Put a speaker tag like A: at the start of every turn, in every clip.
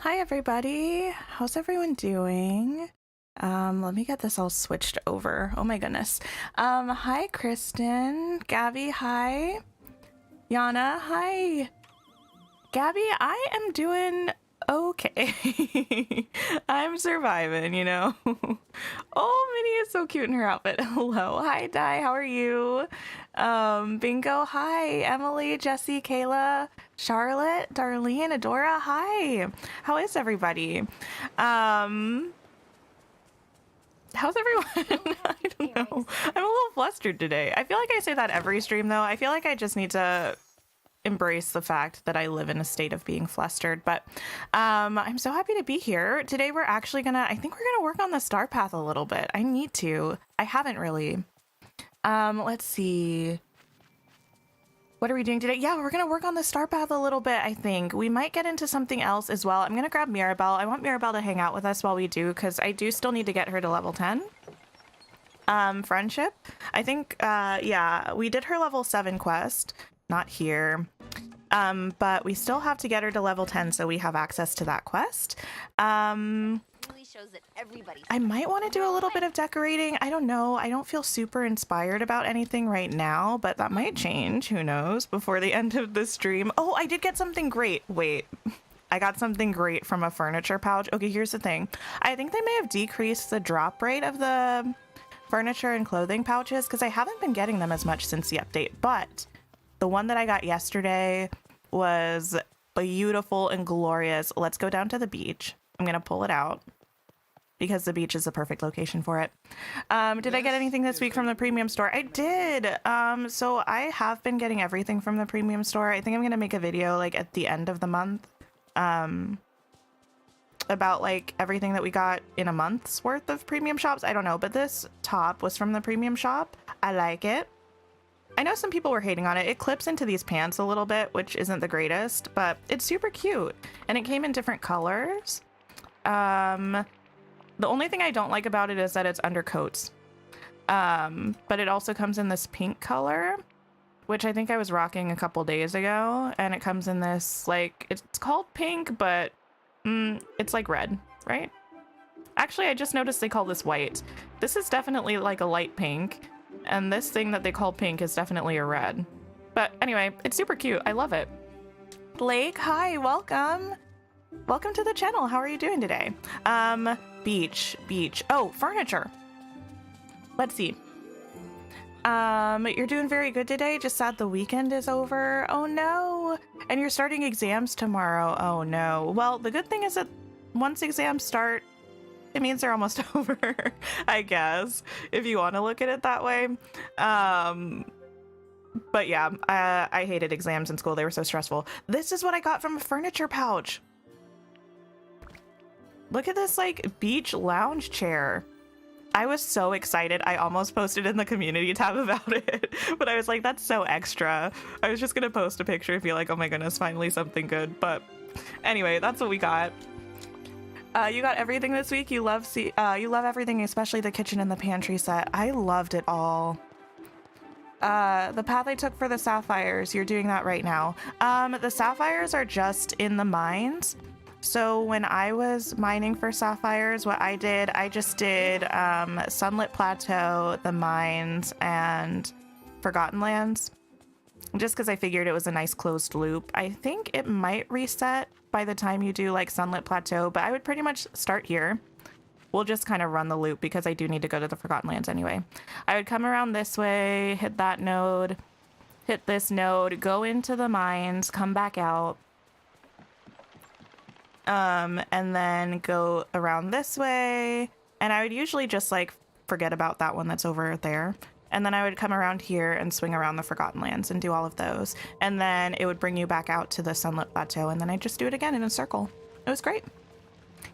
A: Hi everybody, how's everyone doing? Let me get this all switched over. Oh my goodness. Hi Kristen, Gabby, hi. Yana, hi. Gabby, I am doing okay. I'm surviving, you know. Oh, Minnie is so cute in her outfit. Hello, hi Di, how are you? Bingo, hi. Emily, Jesse, Kayla, Charlotte, Darlene, Adora, hi. How is everybody? How's everyone? I don't know. I'm a little flustered today. I feel like I say that every stream though. I feel like I just need to embrace the fact that I live in a state of being flustered, but I'm so happy to be here. Today we're actually I think we're gonna work on the star path a little bit. I need to. I haven't really. Let's see. What are we doing today? Yeah, we're gonna work on the star path a little bit, I think. We might get into something else as well. I'm gonna grab Mirabelle. I want Mirabelle to hang out with us while we do, because I do still need to get her to level 10. Friendship. I think, yeah, we did her level 7 quest. Not here. But we still have to get her to level 10 so we have access to that quest.
B: Shows that everybody.
A: I might want to do a little bit of decorating. I don't know. I don't feel super inspired about anything right now, but that might change. Who knows? Before the end of the stream. Oh, I did get something great. Wait. I got something great from a furniture pouch. Okay, here's the thing. I think they may have decreased the drop rate of the furniture and clothing pouches because I haven't been getting them as much since the update, but the one that I got yesterday was beautiful and glorious. Let's go down to the beach. I'm going to pull it out because the beach is the perfect location for it. Did I get anything this week from the premium store? I did. So I have been getting everything from the premium store. I think I'm going to make a video like at the end of the month about like everything that we got in a month's worth of premium shops. I don't know, but this top was from the premium shop. I like it. I know some people were hating on it. It clips into these pants a little bit, which isn't the greatest, but it's super cute. And it came in different colors. The only thing I don't like about it is that it's undercoats. But it also comes in this pink color, which I think I was rocking a couple days ago. And it comes in this, like, it's called pink, but it's like red, right? Actually, I just noticed they call this white. This is definitely like a light pink. And this thing that they call pink is definitely a red. But anyway, it's super cute. I love it. Blake, hi, welcome. Welcome to the channel. How are you doing today? Beach. Oh, furniture. Let's see. You're doing very good today. Just sad the weekend is over. Oh no. And you're starting exams tomorrow. Oh no. Well, the good thing is that once exams start, it means they're almost over, I guess, if you want to look at it that way. But yeah, I hated exams in school. They were so stressful. This is what I got from a furniture pouch. Look at this like beach lounge chair. I was so excited. I almost posted in the community tab about it, but I was like, that's so extra. I was just going to post a picture and be like, oh my goodness, finally something good. But anyway, that's what we got. You got everything this week. You love everything, especially the kitchen and the pantry set. I loved it all. The path I took for the sapphires, you're doing that right now. The sapphires are just in the mines. So when I was mining for sapphires, what I did, I just did Sunlit Plateau, the mines, and Forgotten Lands. Just because I figured it was a nice closed loop. I think it might reset by the time you do like Sunlit Plateau, but I would pretty much start here. We'll just kind of run the loop because I do need to go to the Forgotten Lands anyway. I would come around this way, hit that node, hit this node, go into the mines, come back out, and then go around this way. And I would usually just like forget about that one that's over there. And then I would come around here and swing around the Forgotten Lands and do all of those. And then it would bring you back out to the Sunlit Plateau. And then I just do it again in a circle. It was great.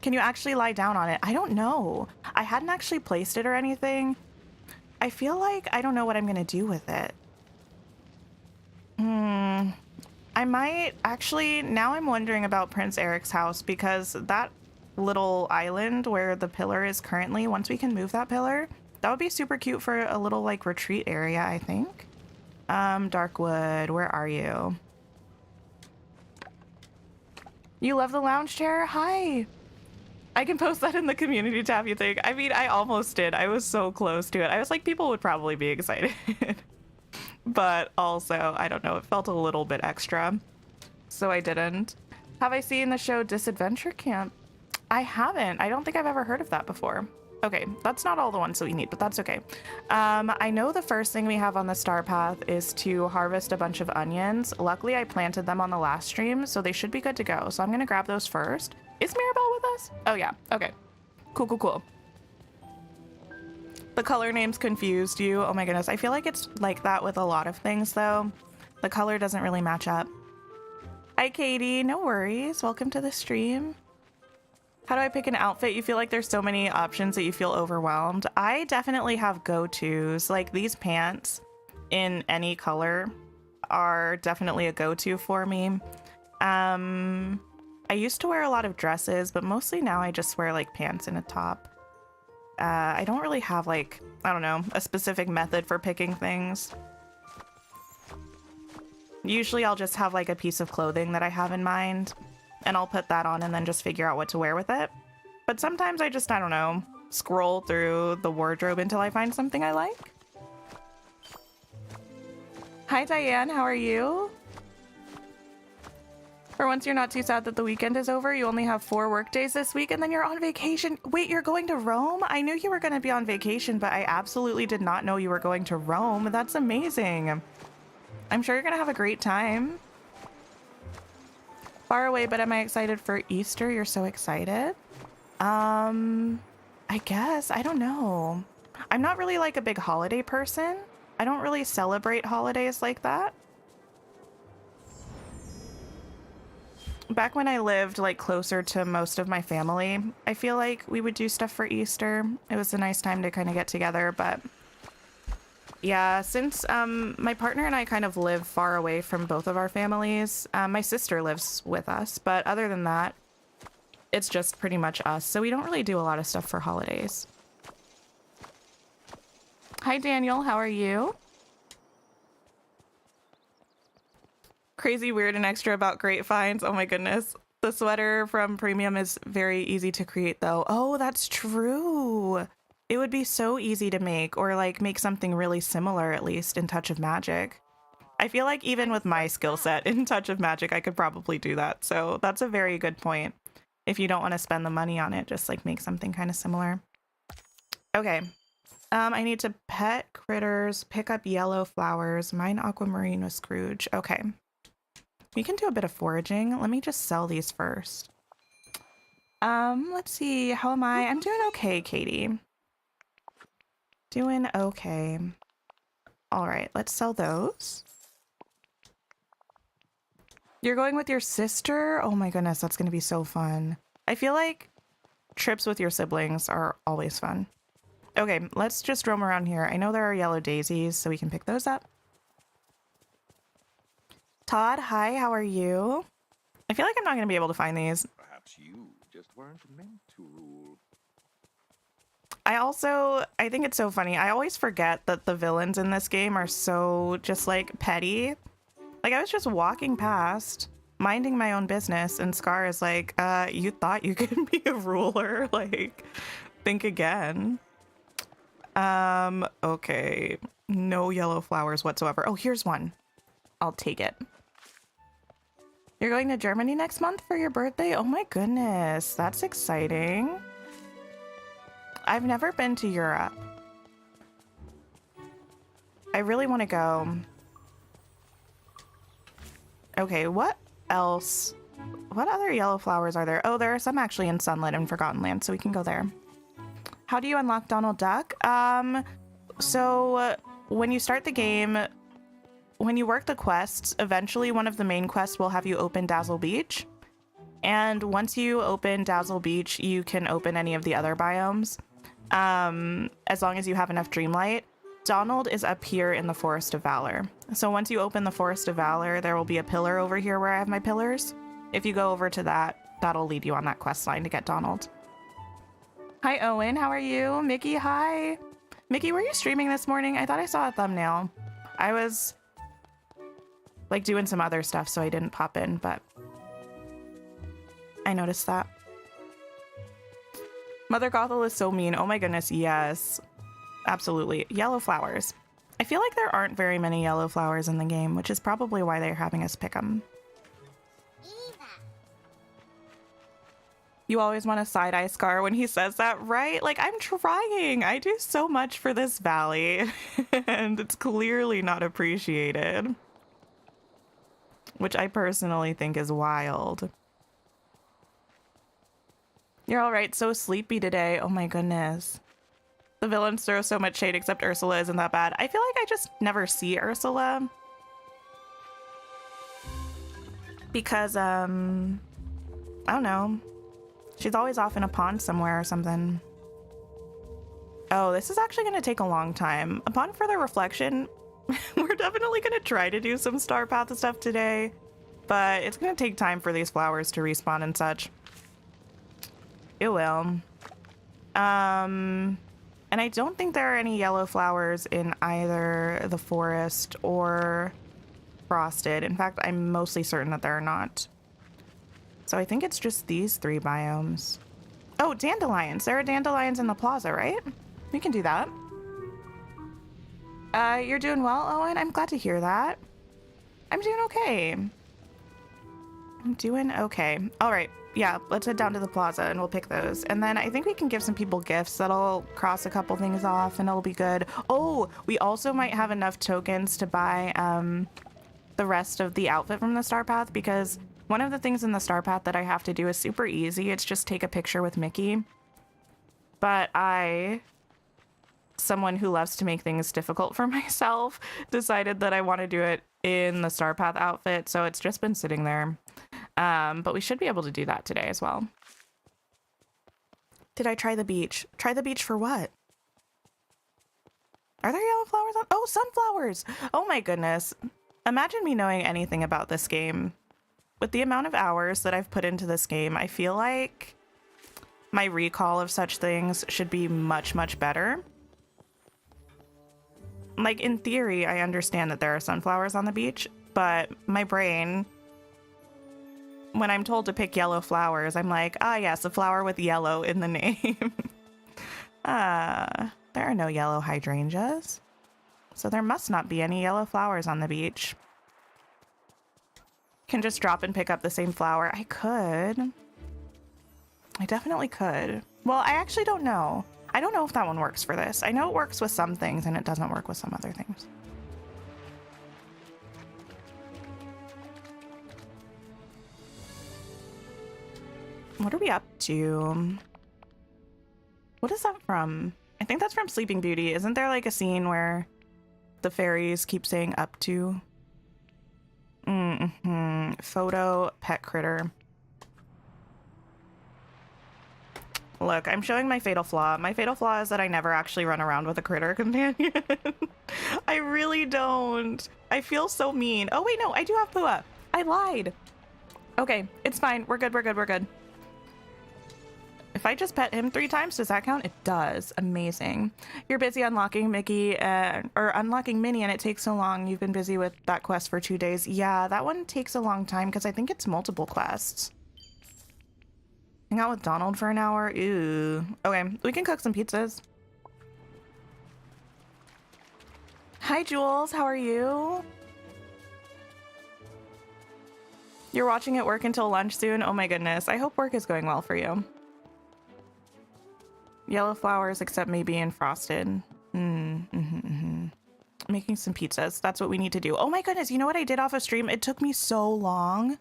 A: Can you actually lie down on it? I don't know. I hadn't actually placed it or anything. I feel like I don't know what I'm going to do with it. I might actually, now I'm wondering about Prince Eric's house because that little island where the pillar is currently, once we can move that pillar, that would be super cute for a little like retreat area, I think. Darkwood, where are you? You love the lounge chair? Hi. I can post that in the community tab, you think? I mean, I almost did. I was so close to it. I was like, people would probably be excited. But also, I don't know, it felt a little bit extra. So I didn't. Have I seen the show Disadventure Camp? I haven't. I don't think I've ever heard of that before. Okay, that's not all the ones that we need, but that's okay. I know the first thing we have on the star path is to harvest a bunch of onions. Luckily, I planted them on the last stream, so they should be good to go. So I'm gonna grab those first. Is Mirabelle with us? Oh yeah, okay. Cool, cool, cool. The color names confused you. Oh my goodness, I feel like it's like that with a lot of things though. The color doesn't really match up. Hi Katie, no worries. Welcome to the stream. How do I pick an outfit? You feel like there's so many options that you feel overwhelmed. I definitely have go-tos. Like these pants in any color are definitely a go-to for me. I used to wear a lot of dresses, but mostly now I just wear like pants and a top. I don't really have like, I don't know, a specific method for picking things. Usually I'll just have like a piece of clothing that I have in mind, and I'll put that on and then just figure out what to wear with it. But sometimes I just, I don't know, scroll through the wardrobe until I find something I like. Hi Diane, how are you? For once you're not too sad that the weekend is over. You only have 4 work days this week and then you're on vacation. Wait, you're going to Rome? I knew you were going to be on vacation, but I absolutely did not know you were going to Rome. That's amazing. I'm sure you're going to have a great time. Far away, but am I excited for Easter? You're so excited. I guess. I don't know. I'm not really like a big holiday person. I don't really celebrate holidays like that. Back when I lived like closer to most of my family, I feel like we would do stuff for Easter. It was a nice time to kind of get together, but yeah, since my partner and I kind of live far away from both of our families, my sister lives with us, but other than that, it's just pretty much us. So we don't really do a lot of stuff for holidays. Hi, Daniel. How are you? Crazy, weird, and extra about great finds. Oh my goodness. The sweater from Premium is very easy to create though. Oh, that's true. It would be so easy to make, or like make something really similar at least in Touch of Magic. I feel like even with my skill set in Touch of Magic, I could probably do that. So that's a very good point. If you don't want to spend the money on it, just like make something kind of similar. Okay. I need to pet critters, pick up yellow flowers, mine aquamarine with Scrooge. Okay. We can do a bit of foraging. Let me just sell these first. Let's see. How am I? I'm doing okay, Katie. Doing okay. All right, let's sell those. You're going with your sister? Oh my goodness, that's going to be so fun. I feel like trips with your siblings are always fun. Okay, let's just roam around here. I know there are yellow daisies, so we can pick those up. Todd, hi, how are you? I feel like I'm not going to be able to find these.
C: Perhaps you just weren't meant to rule.
A: I think it's so funny. I always forget that the villains in this game are so just like petty. Like I was just walking past, minding my own business, and Scar is like, you thought you could be a ruler? Like, think again. Okay. No yellow flowers whatsoever. Oh, here's one. I'll take it. You're going to Germany next month for your birthday? Oh my goodness, that's exciting. I've never been to Europe. I really want to go. Okay, what else? What other yellow flowers are there? Oh, there are some actually in Sunlit and Forgotten Land, so we can go there. How do you unlock Donald Duck? So when you start the game, when you work the quests, eventually one of the main quests will have you open Dazzle Beach. And once you open Dazzle Beach, you can open any of the other biomes. As long as you have enough Dreamlight. Donald is up here in the Forest of Valor. So once you open the Forest of Valor, there will be a pillar over here where I have my pillars. If you go over to that, that'll lead you on that quest line to get Donald. Hi, Owen. How are you? Mickey, hi. Mickey, were you streaming this morning? I thought I saw a thumbnail. I was like doing some other stuff, so I didn't pop in, but I noticed that. Mother Gothel is so mean. Oh my goodness, yes. Absolutely. Yellow flowers. I feel like there aren't very many yellow flowers in the game, which is probably why they're having us pick them. You always want a side-eye scar when he says that, right? Like, I'm trying. I do so much for this valley, and it's clearly not appreciated. Which I personally think is wild. You're all right, so sleepy today. Oh my goodness. The villains throw so much shade except Ursula isn't that bad. I feel like I just never see Ursula. Because, I don't know. She's always off in a pond somewhere or something. Oh, this is actually going to take a long time. Upon further reflection, we're definitely going to try to do some Star Path stuff today. But it's going to take time for these flowers to respawn and such. It will. And I don't think there are any yellow flowers in either the forest or frosted. In fact, I'm mostly certain that there are not. So I think it's just these 3 biomes. Oh, dandelions. There are dandelions in the plaza, right? We can do that. You're doing well, Owen? I'm glad to hear that. I'm doing okay. I'm doing okay. All right. Yeah, let's head down to the plaza and we'll pick those. And then I think we can give some people gifts. That'll cross a couple things off and it'll be good. Oh, we also might have enough tokens to buy the rest of the outfit from the Star Path, because one of the things in the Star Path that I have to do is super easy. It's just take a picture with Mickey. But someone who loves to make things difficult for myself, decided that I want to do it in the Star Path outfit. So it's just been sitting there. But we should be able to do that today as well. Did I try the beach? Try the beach for what? Are there yellow flowers on? Oh, sunflowers! Oh my goodness. Imagine me knowing anything about this game. With the amount of hours that I've put into this game, I feel like my recall of such things should be much, much better. Like, in theory, I understand that there are sunflowers on the beach, but my brain, when I'm told to pick yellow flowers, I'm like, ah, yes, a flower with yellow in the name. There are no yellow hydrangeas, so there must not be any yellow flowers on the beach. Can just drop and pick up the same flower. I could. I definitely could. Well, I actually don't know. I don't know if that one works for this. I know it works with some things and it doesn't work with some other things. What are we up to? What is that from? I think that's from Sleeping Beauty. Isn't there like a scene where the fairies keep saying up to? Photo pet critter. Look, I'm showing my fatal flaw. My fatal flaw is that I never actually run around with a critter companion. I really don't. I feel so mean. Oh wait, no, I do have Pua. I lied. Okay, it's fine. We're good, we're good, we're good. If I just pet him 3 times, does that count? It does. Amazing. You're busy unlocking Mickey, or unlocking Minnie, and it takes so long. You've been busy with that quest for 2 days. Yeah, that one takes a long time because I think it's multiple quests. Hang out with Donald for an hour? Ew. Okay, we can cook some pizzas. Hi, Jules. How are you? You're watching at work until lunch soon? Oh my goodness. I hope work is going well for you. Yellow flowers, except maybe in frosted. Making some pizzas. That's what we need to do. Oh my goodness. You know what I did off of stream? It took me so long.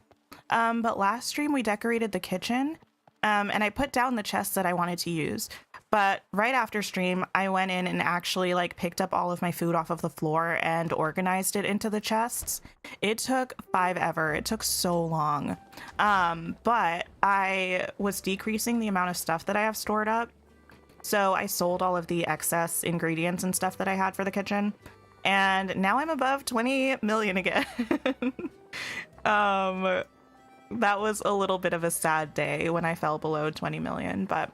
A: But last stream we decorated the kitchen. And I put down the chests that I wanted to use. But right after stream, I went in and actually like picked up all of my food off of the floor and organized it into the chests. It took forever. It took so long. But I was decreasing the amount of stuff that I have stored up. So I sold all of the excess ingredients and stuff that I had for the kitchen. And now I'm above 20 million again. That was a little bit of a sad day when I fell below 20 million, but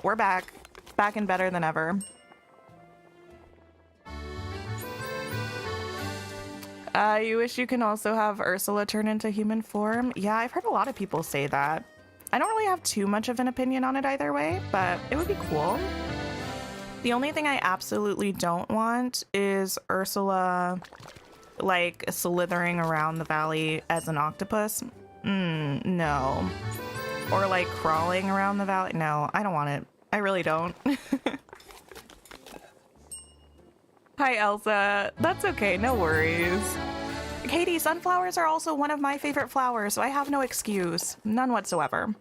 A: we're back and better than ever. You wish you can also have Ursula turn into human form? Yeah, I've heard a lot of people say that. I don't really have too much of an opinion on it either way, but it would be cool. The only thing I absolutely don't want is Ursula, like, slithering around the valley as an octopus. No. Or, like, crawling around the valley. No, I don't want it. I really don't. Hi, Elsa. That's okay, no worries. Katie, sunflowers are also one of my favorite flowers, so I have no excuse. None whatsoever.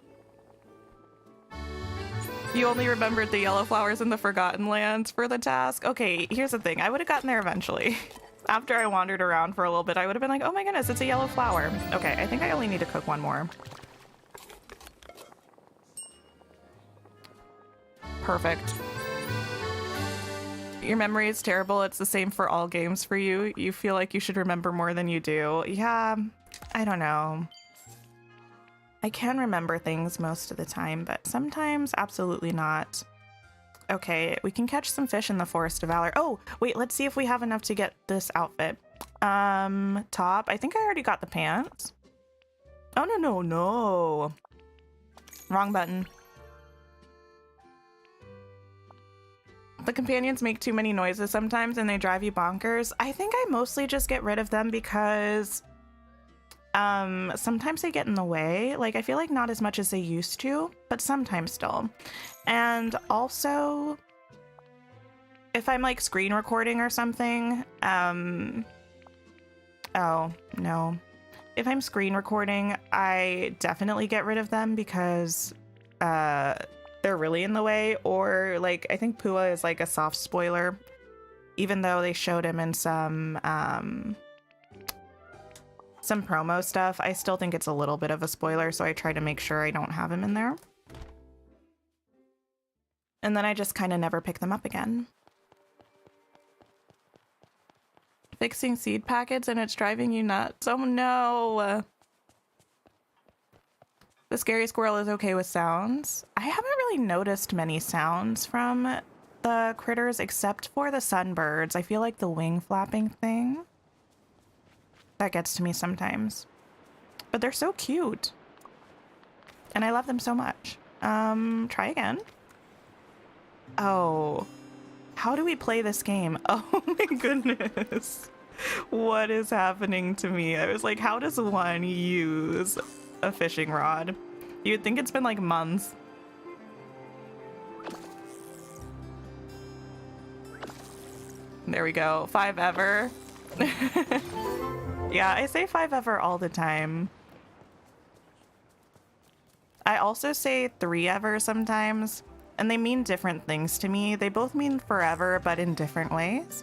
A: You only remembered the yellow flowers in the Forgotten Lands for the task? Okay, here's the thing. I would have gotten there eventually. After I wandered around for a little bit, I would have been like, oh my goodness, it's a yellow flower. Okay, I think I only need to cook one more. Perfect. Your memory is terrible. It's the same for all games for you. You feel like you should remember more than you do. Yeah, I don't know. I can remember things most of the time, but sometimes absolutely not. Okay, we can catch some fish in the Forest of Valor. Oh, wait, let's see if we have enough to get this outfit. Top. I think I already got the pants. Oh, no. Wrong button. The companions make too many noises sometimes and they drive you bonkers. I think I mostly just get rid of them because sometimes they get in the way. Like, I feel like not as much as they used to, but sometimes still. And also, if I'm like screen recording or something, oh no. If I'm screen recording, I definitely get rid of them because they're really in the way. Or like, I think Pua is like a soft spoiler, even though they showed him in some promo stuff. I still think it's a little bit of a spoiler, so I try to make sure I don't have him in there. And then I just kind of never pick them up again. Fixing seed packets and it's driving you nuts. Oh no! The scary squirrel is okay with sounds. I haven't really noticed many sounds from the critters except for the sunbirds. I feel like the wing flapping thing, that gets to me sometimes. But they're so cute. And I love them so much. Try again. Oh. How do we play this game? Oh my goodness. What is happening to me? I was like, how does one use a fishing rod? You'd think it's been like months. There we go. 5 ever. Yeah, I say 5 ever all the time. I also say 3 ever sometimes, and they mean different things to me. They both mean forever, but in different ways.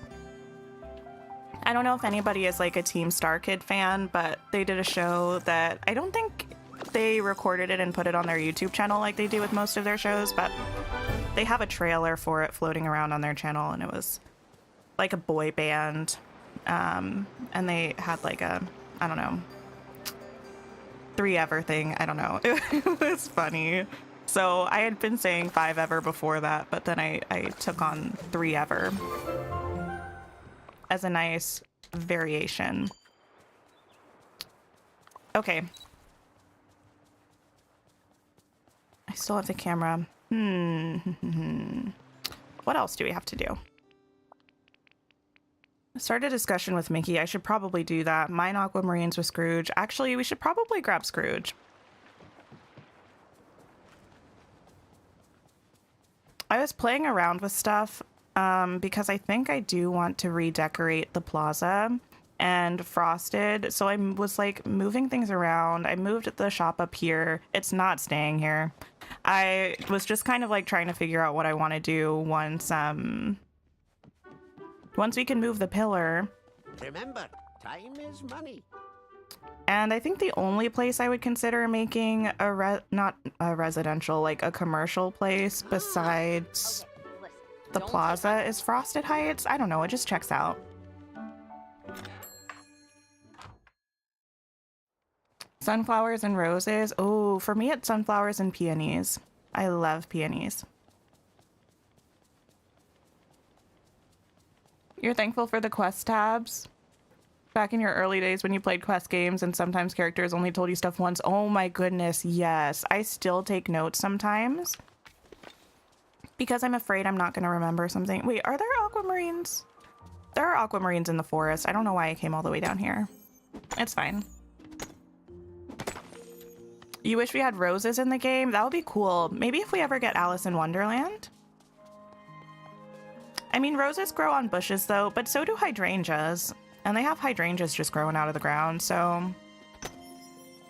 A: I don't know if anybody is like a Team Star Kid fan, but they did a show that I don't think they recorded it and put it on their YouTube channel like they do with most of their shows, but they have a trailer for it floating around on their channel, and it was like a boy band. And they had like a, I don't know, 3 ever thing. I don't know. It was funny. So I had been saying 5 ever before that, but then I took on 3 ever as a nice variation. Okay. I still have the camera. What else do we have to do? Start a discussion with Mickey. I should probably do that. Mine aquamarines with Scrooge. Actually, we should probably grab Scrooge. I was playing around with stuff because I think I do want to redecorate the plaza and Frosted. So I was like moving things around. I moved the shop up here. It's not staying here. I was just kind of like trying to figure out what I want to do once we can move the pillar.
D: Remember, time is money.
A: And I think the only place I would consider making not a residential, like a commercial place besides the plaza is Frosted Heights. I don't know, it just checks out. Sunflowers and roses. Oh, for me it's sunflowers and peonies. I love peonies. You're thankful for the quest tabs? Back in your early days when you played quest games and sometimes characters only told you stuff once. Oh my goodness, yes. I still take notes sometimes because I'm afraid I'm not going to remember something. Wait, are there aquamarines? There are aquamarines in the forest. I don't know why I came all the way down here. It's fine. You wish we had roses in the game? That would be cool. Maybe if we ever get Alice in Wonderland. I mean, roses grow on bushes though, but so do hydrangeas. And they have hydrangeas just growing out of the ground, so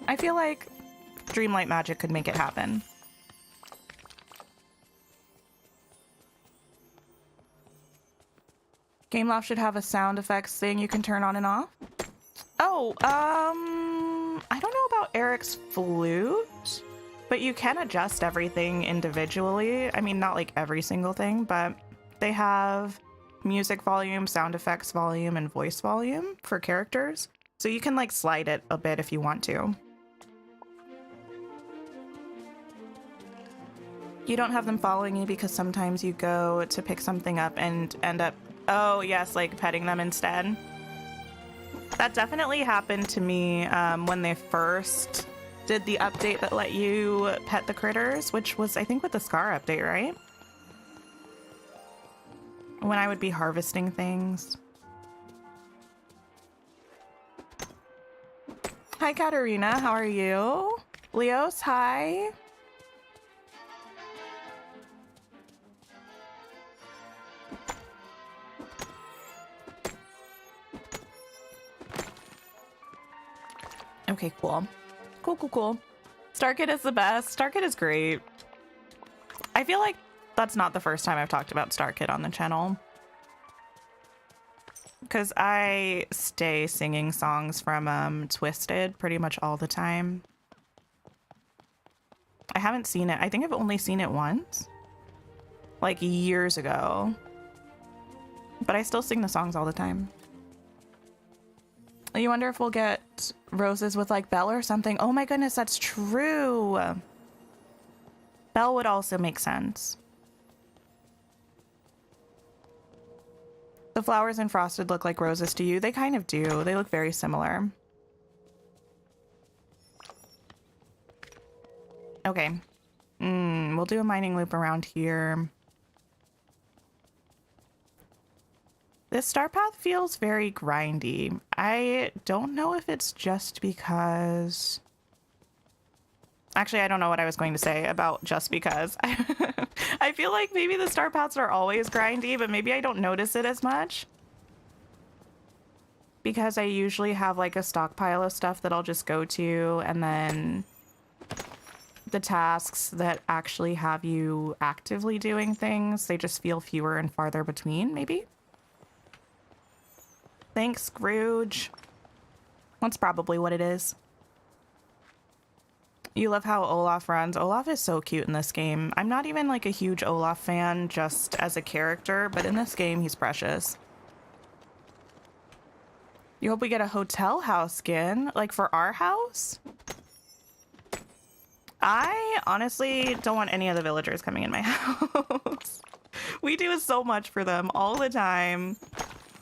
A: I feel like Dreamlight magic could make it happen. Gameloft should have a sound effects thing you can turn on and off. Oh, I don't know about Eric's flute, but you can adjust everything individually. I mean, not like every single thing, but they have music volume, sound effects volume, and voice volume for characters. So you can like slide it a bit if you want to. You don't have them following you because sometimes you go to pick something up and end up, oh yes, like petting them instead. That definitely happened to me when they first did the update that let you pet the critters, which was I think with the Scar update, right? When I would be harvesting things. Hi, Katarina. How are you? Leos, hi. Okay, cool. Cool. StarKid is the best. StarKid is great. I feel like that's not the first time I've talked about StarKid on the channel. Because I stay singing songs from Twisted pretty much all the time. I haven't seen it. I think I've only seen it once. Like years ago. But I still sing the songs all the time. You wonder if we'll get roses with like Belle or something. Oh my goodness, that's true. Belle would also make sense. The flowers in Frosted look like roses to you. They kind of do. They look very similar. Okay. We'll do a mining loop around here. This star path feels very grindy. I don't know if it's just because... Actually, I don't know what I was going to say about just because. I feel like maybe the star paths are always grindy, but maybe I don't notice it as much. Because I usually have like a stockpile of stuff that I'll just go to, and then the tasks that actually have you actively doing things, they just feel fewer and farther between, maybe? Thanks, Scrooge. That's probably what it is. You love how Olaf runs. Olaf is so cute in this game. I'm not even like a huge Olaf fan just as a character, but in this game, he's precious. You hope we get a hotel house skin, like for our house? I honestly don't want any of the villagers coming in my house. We do so much for them all the time.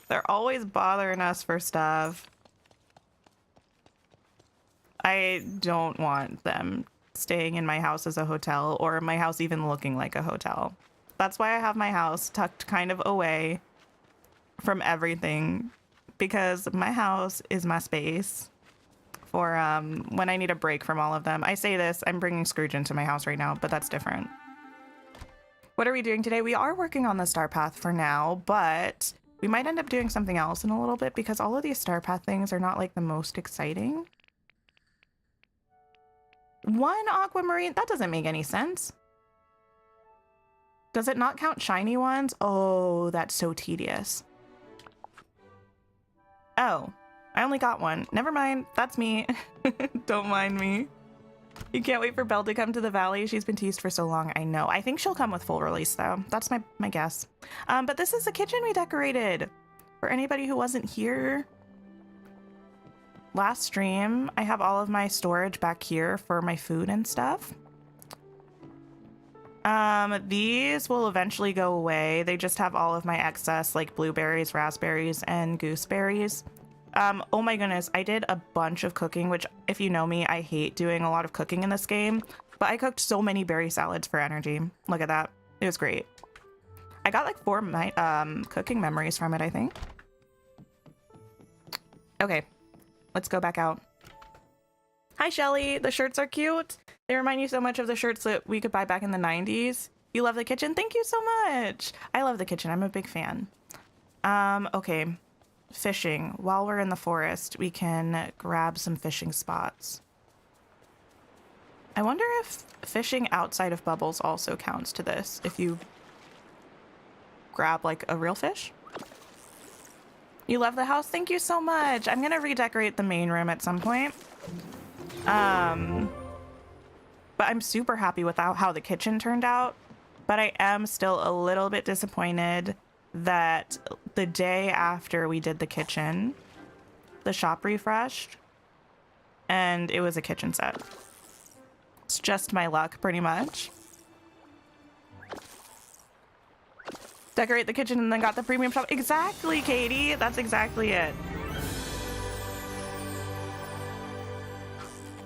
A: They're always bothering us for stuff. I don't want them staying in my house as a hotel, or my house even looking like a hotel. That's why I have my house tucked kind of away from everything, because my house is my space for when I need a break from all of them. I say this, I'm bringing Scrooge into my house right now, but that's different. What are we doing today? We are working on the star path for now, but we might end up doing something else in a little bit because all of these star path things are not like the most exciting. One aquamarine? That doesn't make any sense. Does it not count shiny ones? Oh, that's so tedious. Oh, I only got one. Never mind. That's me. Don't mind me. You can't wait for Belle to come to the valley. She's been teased for so long. I know. I think she'll come with full release, though. That's my guess. But this is the kitchen we decorated. For anybody who wasn't here last stream, I have all of my storage back here for my food and stuff. These will eventually go away. They just have all of my excess, like blueberries, raspberries, and gooseberries. Oh my goodness, I did a bunch of cooking, which if you know me, I hate doing a lot of cooking in this game, but I cooked so many berry salads for energy. Look at that. It was great. I got like 4 cooking memories from it, I think. Okay, let's go back out. Hi, Shelly. The shirts are cute. They remind you so much of the shirts that we could buy back in the 90s. You love the kitchen? Thank you so much. I love the kitchen. I'm a big fan. Okay. Fishing. While we're in the forest, we can grab some fishing spots. I wonder if fishing outside of bubbles also counts to this. If you grab like a real fish. You love the house? Thank you so much. I'm gonna redecorate the main room at some point. But I'm super happy with how the kitchen turned out. But I am still a little bit disappointed that the day after we did the kitchen, the shop refreshed and it was a kitchen set. It's just my luck, pretty much. Decorate the kitchen and then got the premium shop. Exactly, Katie. That's exactly it.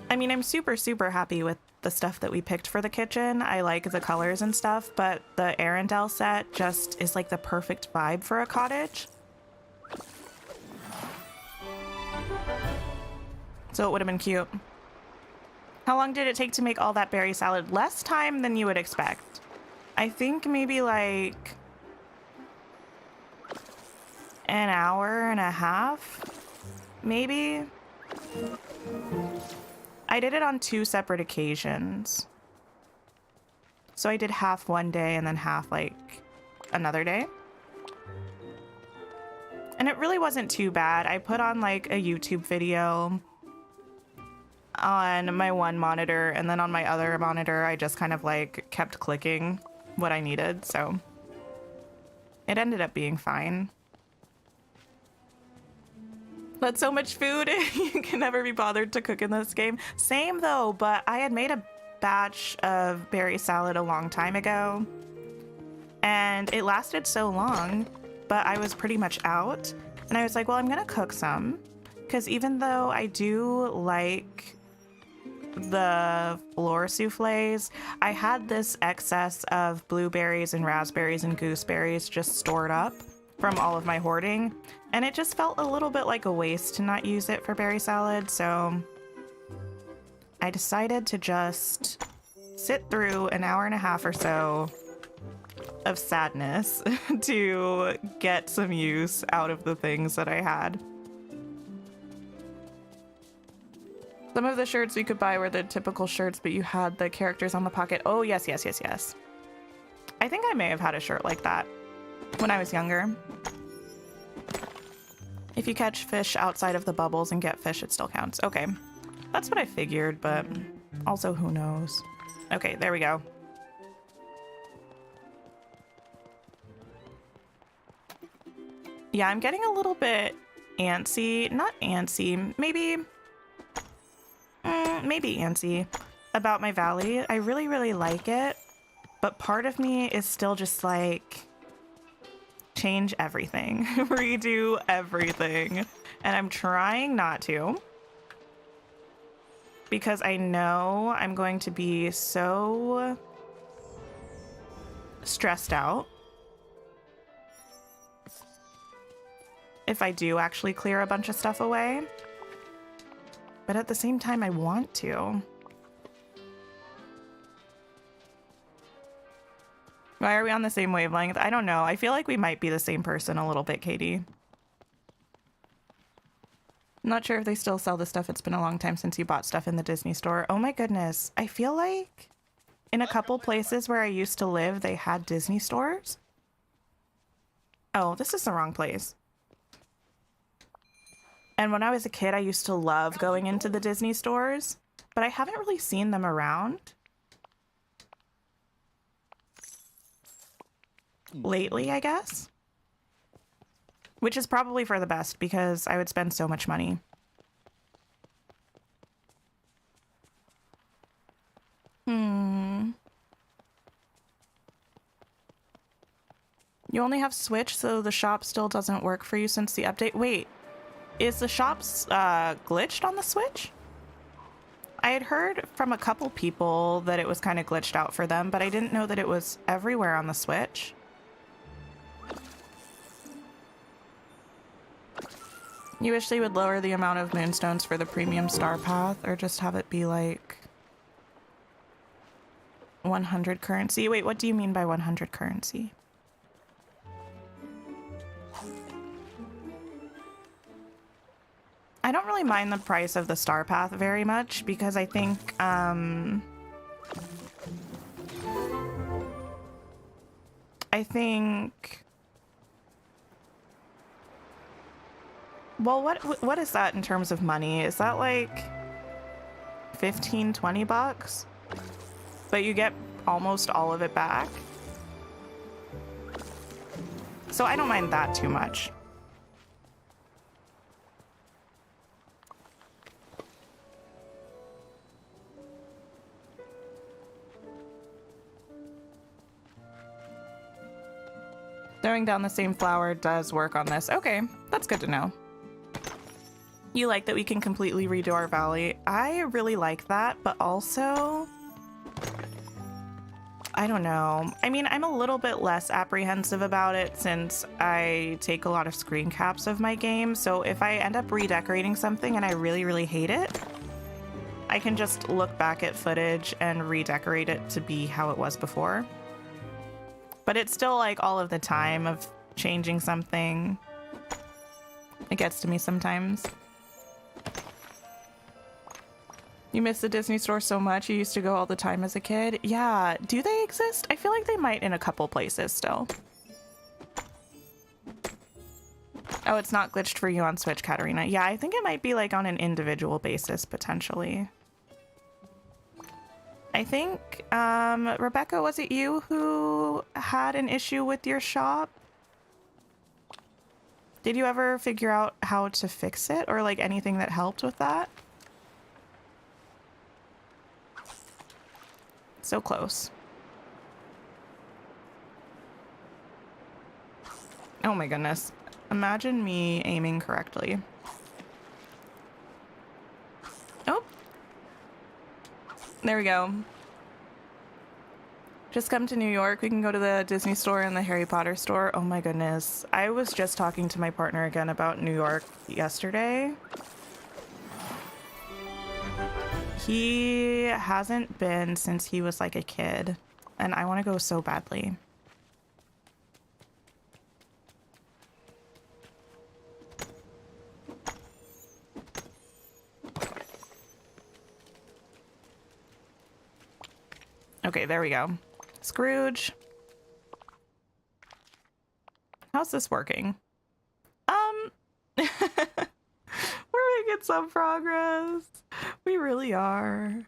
A: I mean, I'm super, super happy with the stuff that we picked for the kitchen. I like the colors and stuff, but the Arendelle set just is like the perfect vibe for a cottage. So it would have been cute. How long did it take to make all that berry salad? Less time than you would expect. I think maybe like an hour and a half, maybe. I did it on 2 separate occasions. So I did half one day and then half like another day. And it really wasn't too bad. I put on like a YouTube video on my one monitor, and then on my other monitor, I just kind of like kept clicking what I needed. So it ended up being fine. That's so much food. You can never be bothered to cook in this game. Same though, but I had made a batch of berry salad a long time ago and it lasted so long, but I was pretty much out. And I was like, well, I'm gonna cook some, because even though I do like the floor souffles, I had this excess of blueberries and raspberries and gooseberries just stored up from all of my hoarding, and it just felt a little bit like a waste to not use it for berry salad. So I decided to just sit through an hour and a half or so of sadness to get some use out of the things that I had. Some of the shirts we could buy were the typical shirts, but you had the characters on the pocket. Oh, yes, yes, yes, yes. I think I may have had a shirt like that when I was younger. If you catch fish outside of the bubbles and get fish, it still counts. Okay, that's what I figured, but also who knows. Okay, there we go. Yeah, I'm getting a little bit antsy. Not antsy, maybe antsy about my valley. I really, really like it, but part of me is still just like, change everything, redo everything. And I'm trying not to, because I know I'm going to be so stressed out if I do actually clear a bunch of stuff away. But at the same time, I want to. Why are we on the same wavelength? I don't know. I feel like we might be the same person a little bit, Katie. I'm not sure if they still sell the stuff. It's been a long time since you bought stuff in the Disney store. Oh my goodness. I feel like in a couple places where I used to live, they had Disney stores. Oh, this is the wrong place. And when I was a kid, I used to love going into the Disney stores, but I haven't really seen them around lately, I guess. Which is probably for the best, because I would spend so much money. You only have Switch, so the shop still doesn't work for you since the update? Wait. Is the shops glitched on the Switch? I had heard from a couple people that it was kind of glitched out for them, but I didn't know that it was everywhere on the Switch. You wish they would lower the amount of moonstones for the premium star path, or just have it be like 100 currency? Wait, what do you mean by 100 currency? I don't really mind the price of the star path very much because I think well, what is that in terms of money? Is that like 15-20 bucks? But you get almost all of it back. So I don't mind that too much. Throwing down the same flower does work on this. Okay, that's good to know. You like that we can completely redo our valley? I really like that, but also, I don't know. I mean, I'm a little bit less apprehensive about it since I take a lot of screen caps of my game. So if I end up redecorating something and I really, really hate it, I can just look back at footage and redecorate it to be how it was before. But it's still like all of the time of changing something. It gets to me sometimes. You miss the Disney store so much. You used to go all the time as a kid. Yeah, do they exist? I feel like they might in a couple places still. Oh, it's not glitched for you on Switch, Katarina. Yeah, I think it might be like on an individual basis, potentially. I think, Rebecca, was it you who had an issue with your shop? Did you ever figure out how to fix it or like anything that helped with that? So close. Oh my goodness. Imagine me aiming correctly. Oh. There we go. Just come to New York. We can go to the Disney store and the Harry Potter store. Oh my goodness. I was just talking to my partner again about New York yesterday. He hasn't been since he was like a kid, and I want to go so badly. Okay, there we go. Scrooge. How's this working? We're making some progress. We really are.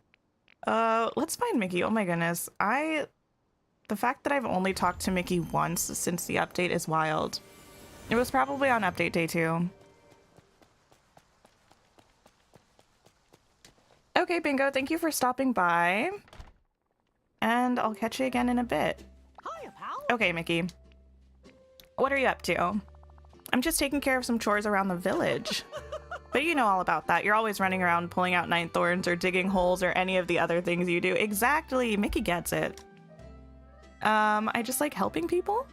A: Let's find Mickey. Oh my goodness. The fact that I've only talked to Mickey once since the update is wild. It was probably on update day 2. Okay, Bingo, thank you for stopping by. And I'll catch you again in a bit.
B: Hiya, pal.
A: Okay, Mickey. What are you up to? I'm just taking care of some chores around the village. But you know all about that. You're always running around pulling out 9 thorns or digging holes or any of the other things you do. Exactly. Mickey gets it. I just like helping people.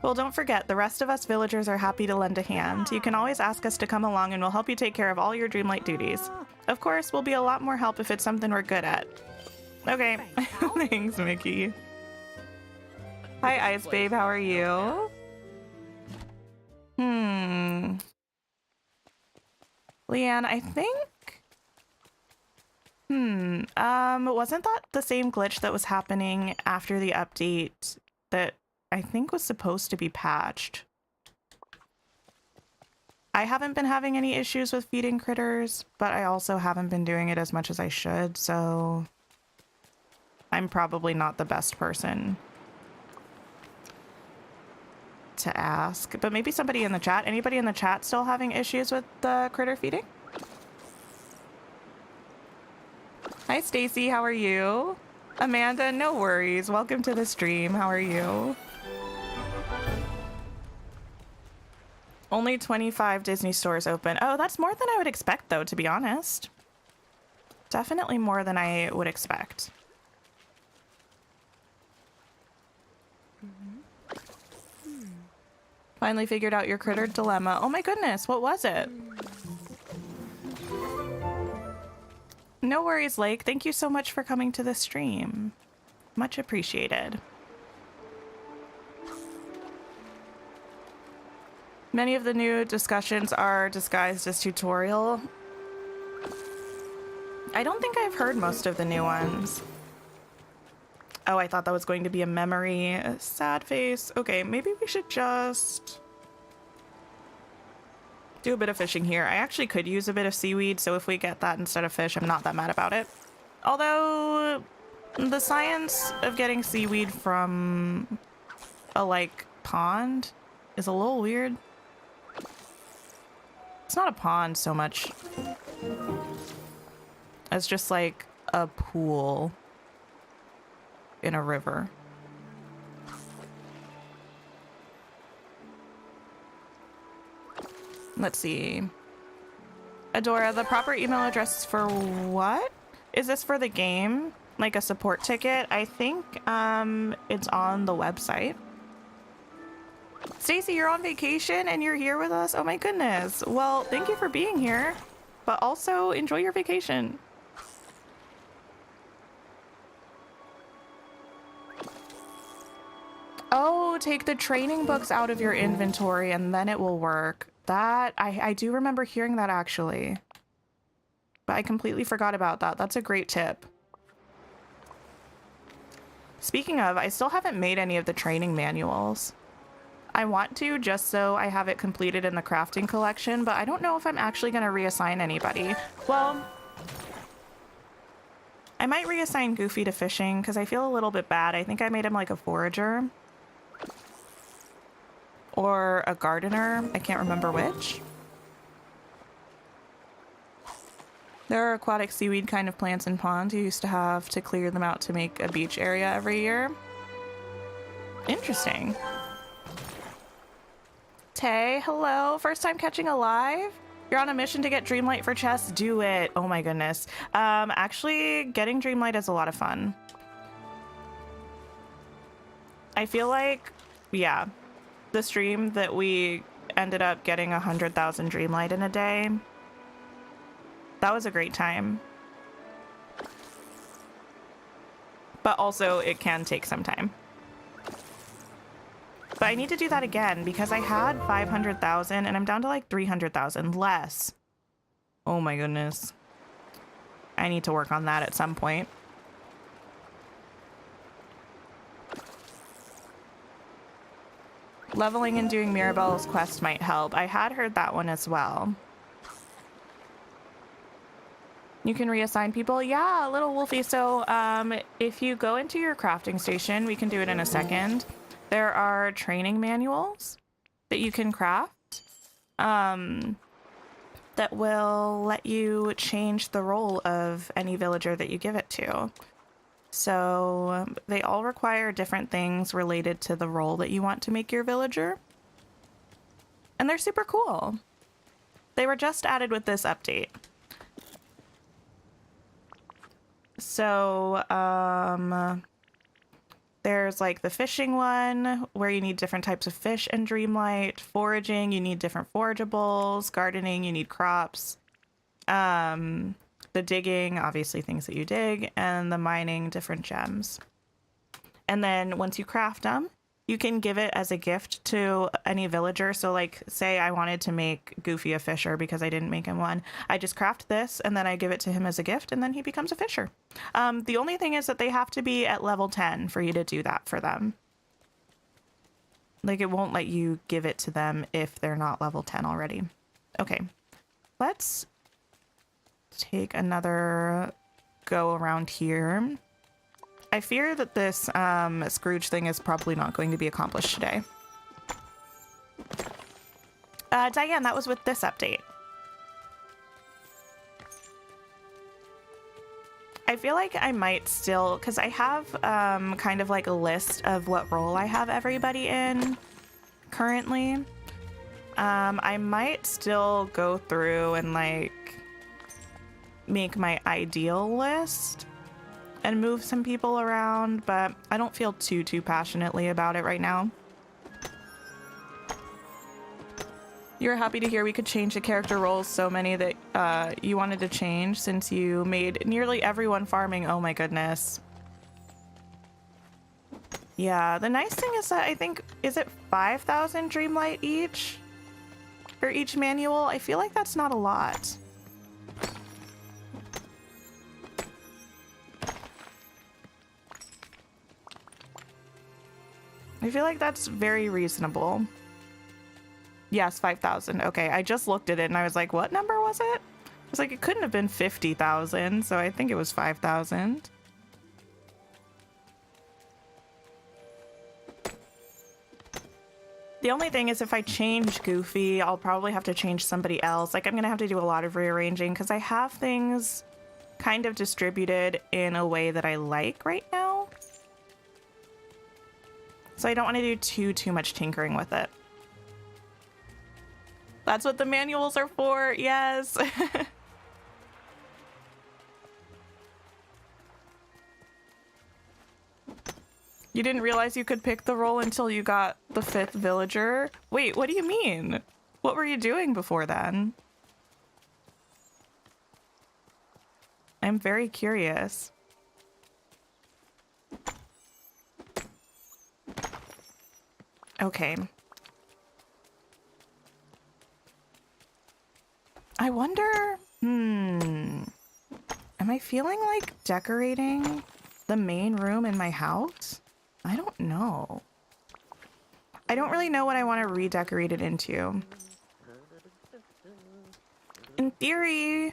A: Well, don't forget, the rest of us villagers are happy to lend a hand. You can always ask us to come along and we'll help you take care of all your Dreamlight duties. Of course, we'll be a lot more help if it's something we're good at. Okay. Thanks, Mickey. Hi, Ice Babe. How are you? Leanne, I think... wasn't that the same glitch that was happening after the update that I think was supposed to be patched? I haven't been having any issues with feeding critters, but I also haven't been doing it as much as I should, so I'm probably not the best person to ask. But maybe somebody in the chat. Anybody in the chat still having issues with the critter feeding? Hi, Stacy. How are you? Amanda, no worries. Welcome to the stream. How are you? Only 25 Disney stores open. Oh, that's more than I would expect, though, to be honest. Definitely more than I would expect. Finally figured out your critter dilemma. Oh my goodness, what was it? No worries, Lake. Thank you so much for coming to the stream. Much appreciated. Many of the new discussions are disguised as tutorial. I don't think I've heard most of the new ones. Oh, I thought that was going to be a memory. Sad face. Okay, maybe we should just do a bit of fishing here. I actually could use a bit of seaweed, so if we get that instead of fish, I'm not that mad about it. Although, the science of getting seaweed from a, like, pond is a little weird. It's not a pond so much as just, like, a pool in a river. Let's see. Adora, the proper email address for what? Is this for the game? Like a support ticket? I think it's on the website. Stacy, you're on vacation and you're here with us? Oh my goodness. Well, thank you for being here, but also enjoy your vacation. Oh, take the training books out of your inventory and then it will work. That, I do remember hearing that actually. But I completely forgot about that. That's a great tip. Speaking of, I still haven't made any of the training manuals. I want to just so I have it completed in the crafting collection, but I don't know if I'm actually going to reassign anybody. Well, I might reassign Goofy to fishing because I feel a little bit bad. I think I made him like a forager. Or a gardener. I can't remember which. There are aquatic seaweed kind of plants in ponds. You used to have to clear them out to make a beach area every year. Interesting. Tay, hello. First time catching a live? You're on a mission to get Dreamlight for chess? Do it. Oh my goodness. Actually, getting Dreamlight is a lot of fun. I feel like, yeah, the stream that we ended up getting 100,000 Dreamlight in a day, that was a great time. But also, it can take some time. But I need to do that again because I had 500,000 and I'm down to like 300,000 less. Oh my goodness. I need to work on that at some point. Leveling and doing Mirabelle's quest might help. I had heard that one as well. You can reassign people? Yeah, little Wolfie. So if you go into your crafting station, we can do it in a second. There are training manuals that you can craft that will let you change the role of any villager that you give it to. So they all require different things related to the role that you want to make your villager. And they're super cool. They were just added with this update. So, there's like the fishing one where you need different types of fish and Dreamlight. Foraging, you need different forageables. Gardening, you need crops. The digging, obviously things that you dig, and the mining, different gems. And then once you craft them, you can give it as a gift to any villager. So like, say I wanted to make Goofy a fisher because I didn't make him one. I just craft this and then I give it to him as a gift and then he becomes a fisher. The only thing is that they have to be at level 10 for you to do that for them. Like it won't let you give it to them if they're not level 10 already. Okay, let's take another go around here. I fear that this Scrooge thing is probably not going to be accomplished today. Diane, that was with this update. I feel like I might still, because I have kind of like a list of what role I have everybody in currently. I might still go through and like make my ideal list and move some people around, but I don't feel too passionately about it right now. You were happy to hear we could change the character roles, so many that you wanted to change since you made nearly everyone farming. Oh my goodness. Yeah, the nice thing is that I think, is it 5,000 Dreamlight each? For each manual? I feel like that's not a lot. I feel like that's very reasonable. Yes, 5,000. Okay, I just looked at it and I was like, what number was it? I was like, it couldn't have been 50,000, so I think it was 5,000. The only thing is if I change Goofy, I'll probably have to change somebody else. Like, I'm gonna have to do a lot of rearranging because I have things kind of distributed in a way that I like right now. So I don't want to do too much tinkering with it. That's what the manuals are for, yes. You didn't realize you could pick the role until you got the 5th villager? Wait, what do you mean? What were you doing before then? I'm very curious. Okay. I wonder, am I feeling like decorating the main room in my house? I don't know. I don't really know what I want to redecorate it into. In theory,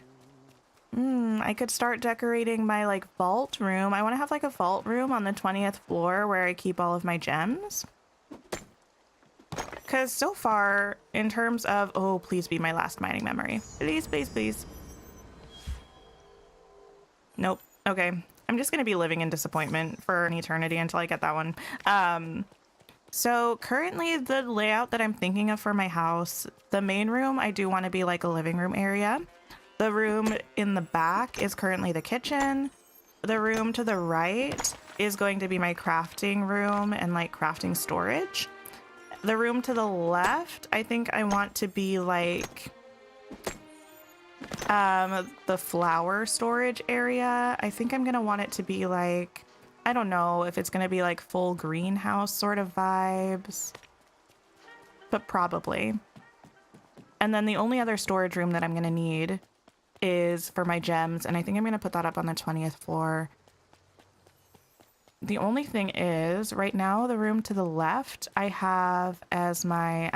A: I could start decorating my like vault room. I want to have like a vault room on the 20th floor where I keep all of my gems. Because so far, in terms of, oh, please be my last mining memory. Please, please, please. Nope. Okay. I'm just going to be living in disappointment for an eternity until I get that one. So currently the layout that I'm thinking of for my house, the main room, I do want to be like a living room area. The room in the back is currently the kitchen. The room to the right is going to be my crafting room and like crafting storage. The room to the left, I think I want to be like the flower storage area. I think I'm gonna want it to be like, I don't know if it's gonna be like full greenhouse sort of vibes, but probably. And then the only other storage room that I'm gonna need is for my gems, and I think I'm gonna put that up on the 20th floor. The only thing is, right now, the room to the left, I have as my,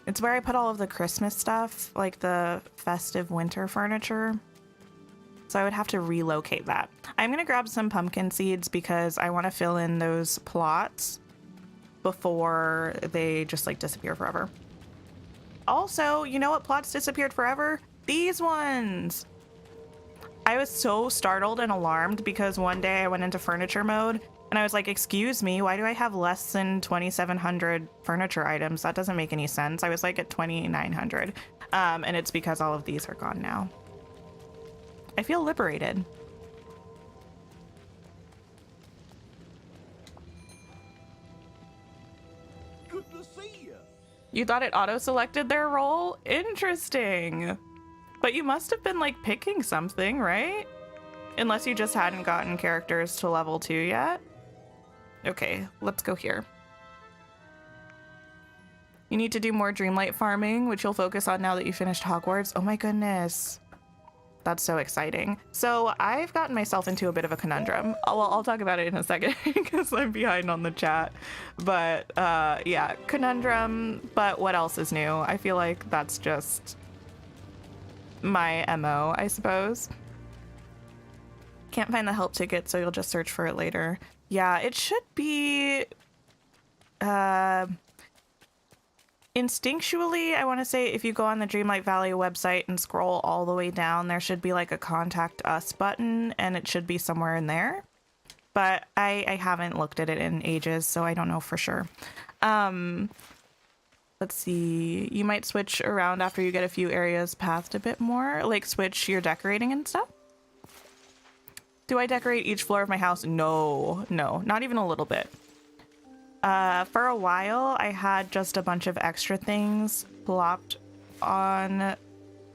A: it's where I put all of the Christmas stuff, like the festive winter furniture. So I would have to relocate that. I'm going to grab some pumpkin seeds because I want to fill in those plots before they just like disappear forever. Also, you know what plots disappeared forever? These ones! I was so startled and alarmed because one day I went into furniture mode and I was like, excuse me, why do I have less than 2,700 furniture items? That doesn't make any sense. I was like at 2,900. And it's because all of these are gone now. I feel liberated.
C: Good to see you.
A: You thought it auto-selected their role? Interesting. But you must have been like picking something, right? Unless you just hadn't gotten characters to level 2 yet. Okay, let's go here. You need to do more Dreamlight farming, which you'll focus on now that you finished Hogwarts. Oh my goodness. That's so exciting. So I've gotten myself into a bit of a conundrum. I'll talk about it in a second because I'm behind on the chat. But yeah, conundrum, but what else is new? I feel like that's just my MO, I suppose. Can't find the help ticket, so you'll just search for it later. Yeah, it should be instinctually, I want to say if you go on the Dreamlight Valley website and scroll all the way down, there should be like a contact us button and it should be somewhere in there. but I haven't looked at it in ages, so I don't know for sure. Let's see. You might switch around after you get a few areas pathed a bit more, like switch your decorating and stuff. Do I decorate each floor of my house? No, not even a little bit. For a while, I had just a bunch of extra things plopped on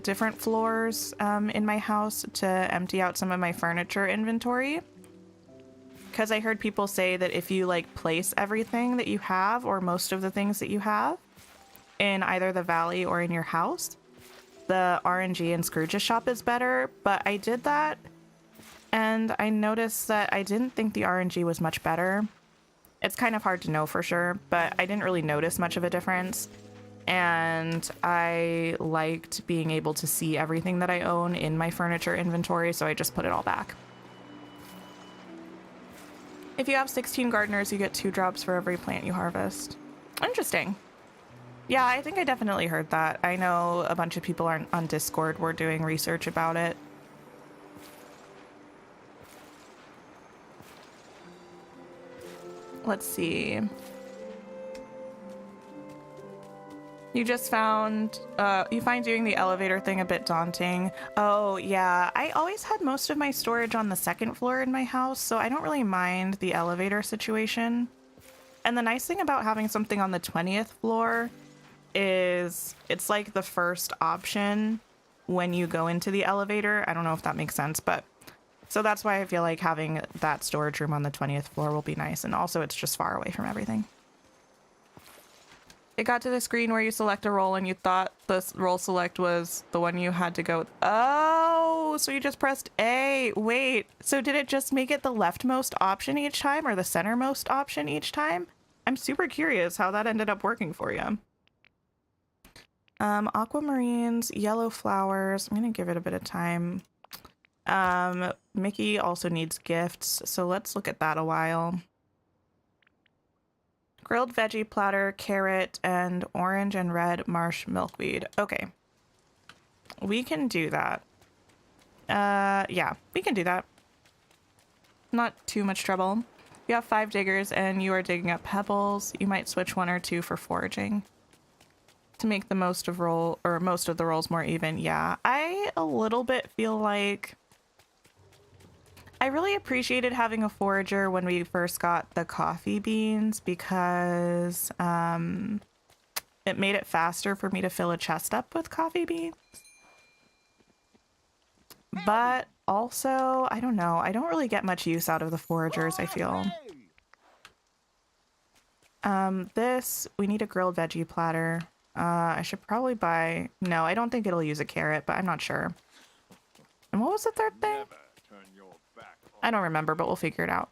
A: different floors in my house to empty out some of my furniture inventory. Because I heard people say that if you like place everything that you have or most of the things that you have in either the valley or in your house, the RNG in Scrooge's shop is better. But I did that and I noticed that I didn't think the RNG was much better. It's kind of hard to know for sure, but I didn't really notice much of a difference. And I liked being able to see everything that I own in my furniture inventory, so I just put it all back. If you have 16 gardeners, you get 2 drops for every plant you harvest. Interesting. Yeah, I think I definitely heard that. I know a bunch of people on Discord were doing research about it. Let's see. You just found, you find doing the elevator thing a bit daunting. Oh, yeah. I always had most of my storage on the second floor in my house, so I don't really mind the elevator situation. And the nice thing about having something on the 20th floor is it's like the first option when you go into the elevator. I don't know if that makes sense, but so that's why I feel like having that storage room on the 20th floor will be nice. And also it's just far away from everything. It got to the screen where you select a role and you thought the role select was the one you had to go. Oh, so you just pressed A. Wait, so did it just make it the leftmost option each time or the centermost option each time? I'm super curious how that ended up working for you. Aquamarines, yellow flowers. I'm going to give it a bit of time. Mickey also needs gifts, so let's look at that a while. Grilled veggie platter, carrot, and orange and red marsh milkweed. Okay. We can do that. Yeah, we can do that. Not too much trouble. You have 5 diggers and you are digging up pebbles. You might switch 1 or 2 for foraging to make the most of the rolls more even. Yeah, I a little bit feel like I really appreciated having a forager when we first got the coffee beans because it made it faster for me to fill a chest up with coffee beans. But also, I don't know. I don't really get much use out of the foragers, I feel. We need a grilled veggie platter. I should probably buy... No, I don't think it'll use a carrot, but I'm not sure. And what was the third thing? I don't remember, but we'll figure it out.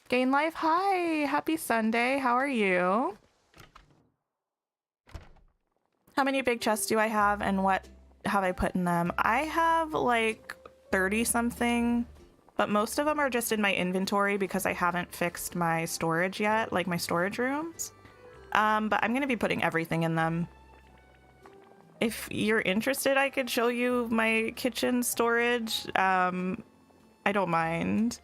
A: Gain Life, hi! Happy Sunday, how are you? How many big chests do I have and what have I put in them? I have like 30 something, but most of them are just in my inventory because I haven't fixed my storage yet, like my storage rooms. But I'm gonna be putting everything in them. If you're interested, I could show you my kitchen storage. I don't mind.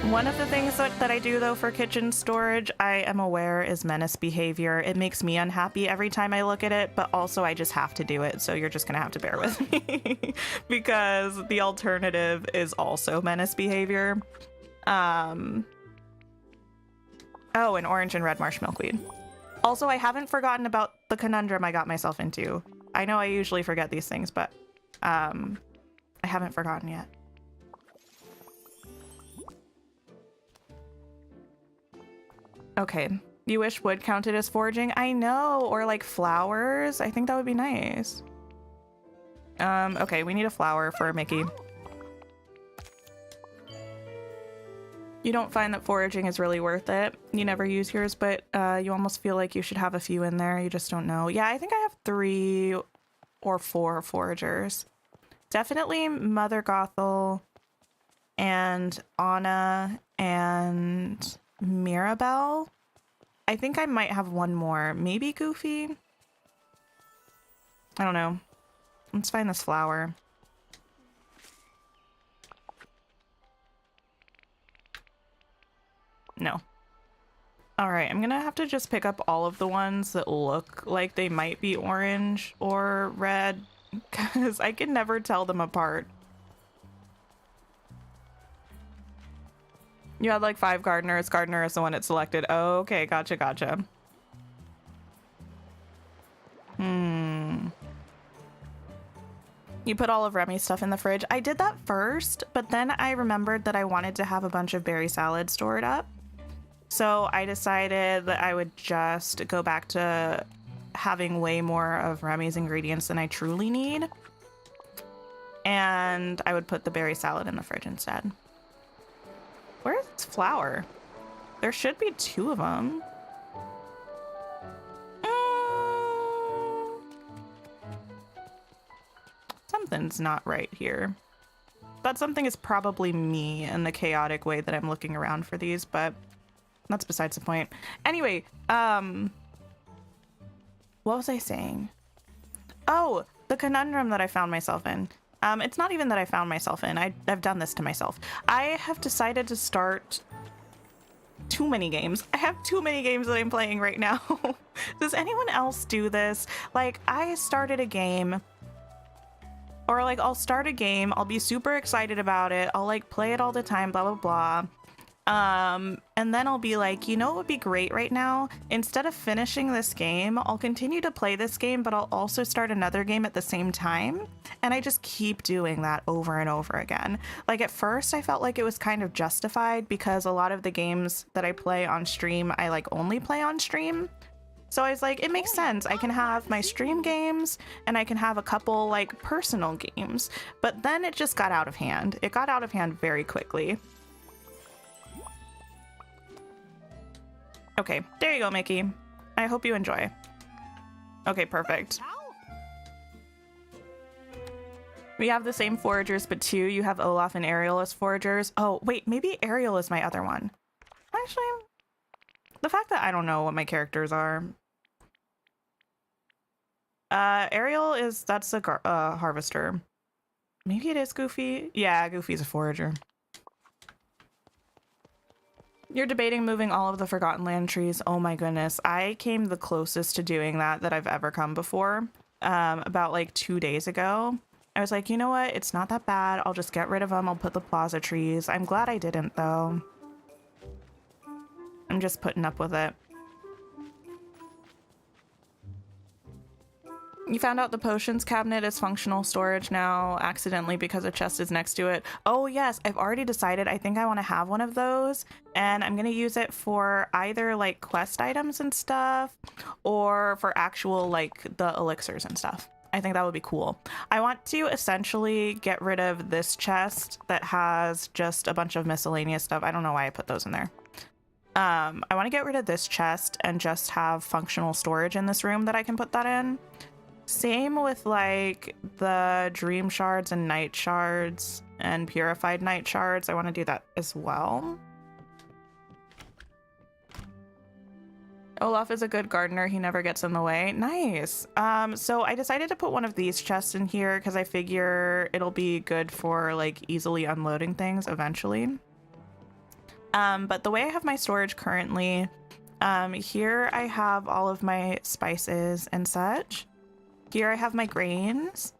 A: One of the things that I do, though, for kitchen storage, I am aware is menace behavior. It makes me unhappy every time I look at it, but also I just have to do it, so you're just gonna have to bear with me. Because the alternative is also menace behavior. Oh, and orange and red marsh milkweed. Also, I haven't forgotten about the conundrum I got myself into. I know I usually forget these things, but I haven't forgotten yet. Okay, you wish wood counted as foraging? I know, or like flowers. I think that would be nice. Okay, we need a flower for Mickey. You don't find that foraging is really worth it. You never use yours, but you almost feel like you should have a few in there. You just don't know. Yeah, I think I have 3 or 4 foragers. Definitely Mother Gothel and Anna and Mirabelle. I think I might have one more. Maybe Goofy? I don't know. Let's find this flower. No. All right, I'm gonna have to just pick up all of the ones that look like they might be orange or red, because I can never tell them apart. You had like 5 gardeners. Gardener is the one it selected. Oh, okay, gotcha, gotcha. You put all of Remy's stuff in the fridge. I did that first, but then I remembered that I wanted to have a bunch of berry salad stored up. So I decided that I would just go back to having way more of Remy's ingredients than I truly need. And I would put the berry salad in the fridge instead. Where's this flower? There should be 2 of them. Something's not right here. That something is probably me and the chaotic way that I'm looking around for these, but that's besides the point. Anyway, what was I saying? Oh, the conundrum that I found myself in. It's not even that I found myself in. I've done this to myself. I have decided to start too many games. I have too many games that I'm playing right now. Does anyone else do this? Like, I started a game, or like I'll start a game, I'll be super excited about it, I'll like play it all the time, blah blah blah. And then I'll be like, you know what would be great right now? Instead of finishing this game, I'll continue to play this game, but I'll also start another game at the same time. And I just keep doing that over and over again. Like at first I felt like it was kind of justified because a lot of the games that I play on stream, I like only play on stream. So I was like, it makes sense. I can have my stream games and I can have a couple like personal games. But then it just got out of hand. It got out of hand very quickly. Okay, there you go, Mickey. I hope you enjoy. Okay, perfect. We have the same foragers, but 2. You have Olaf and Ariel as foragers. Oh, wait, maybe Ariel is my other one. Actually, the fact that I don't know what my characters are. Ariel is, that's a harvester. Maybe it is Goofy. Yeah, Goofy's a forager. You're debating moving all of the Forgotten Land trees. Oh my goodness. I came the closest to doing that I've ever come before. About like 2 days ago. I was like, you know what? It's not that bad. I'll just get rid of them. I'll put the plaza trees. I'm glad I didn't though. I'm just putting up with it. You found out the potions cabinet is functional storage now accidentally because a chest is next to it. Oh yes, I've already decided I think I want to have one of those and I'm going to use it for either like quest items and stuff or for actual like the elixirs and stuff. I think that would be cool. I want to essentially get rid of this chest that has just a bunch of miscellaneous stuff. I don't know why I put those in there. I want to get rid of this chest and just have functional storage in this room that I can put that in. Same with like the dream shards and night shards and purified night shards. I want to do that as well. Olaf is a good gardener. He never gets in the way. Nice. So I decided to put one of these chests in here because I figure it'll be good for like easily unloading things eventually. But the way I have my storage currently, here I have all of my spices and such. Here I have my grains.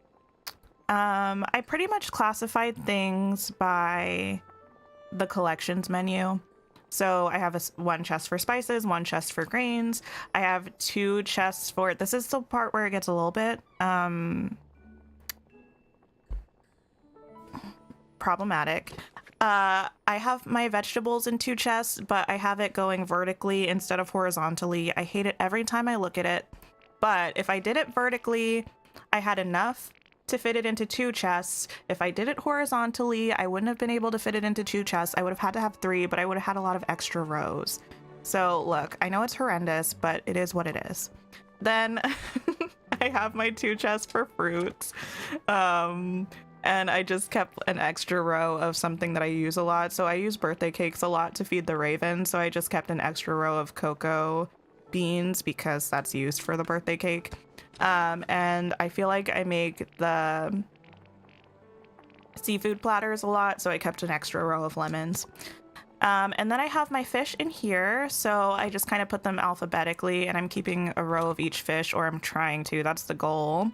A: I pretty much classified things by the collections menu. So I have one chest for spices, one chest for grains. I have 2 chests for, this is the part where it gets a little bit problematic. I have my vegetables in 2 chests, but I have it going vertically instead of horizontally. I hate it every time I look at it. But if I did it vertically, I had enough to fit it into 2 chests. If I did it horizontally, I wouldn't have been able to fit it into 2 chests. I would have had to have 3, but I would have had a lot of extra rows. So look, I know it's horrendous, but it is what it is. Then I have my 2 chests for fruits. And I just kept an extra row of something that I use a lot. So I use birthday cakes a lot to feed the ravens. So I just kept an extra row of cocoa beans because that's used for the birthday cake. And I feel like I make the seafood platters a lot, so I kept an extra row of lemons. And then I have my fish in here, so I just kind of put them alphabetically, and I'm keeping a row of each fish, or I'm trying to. That's the goal.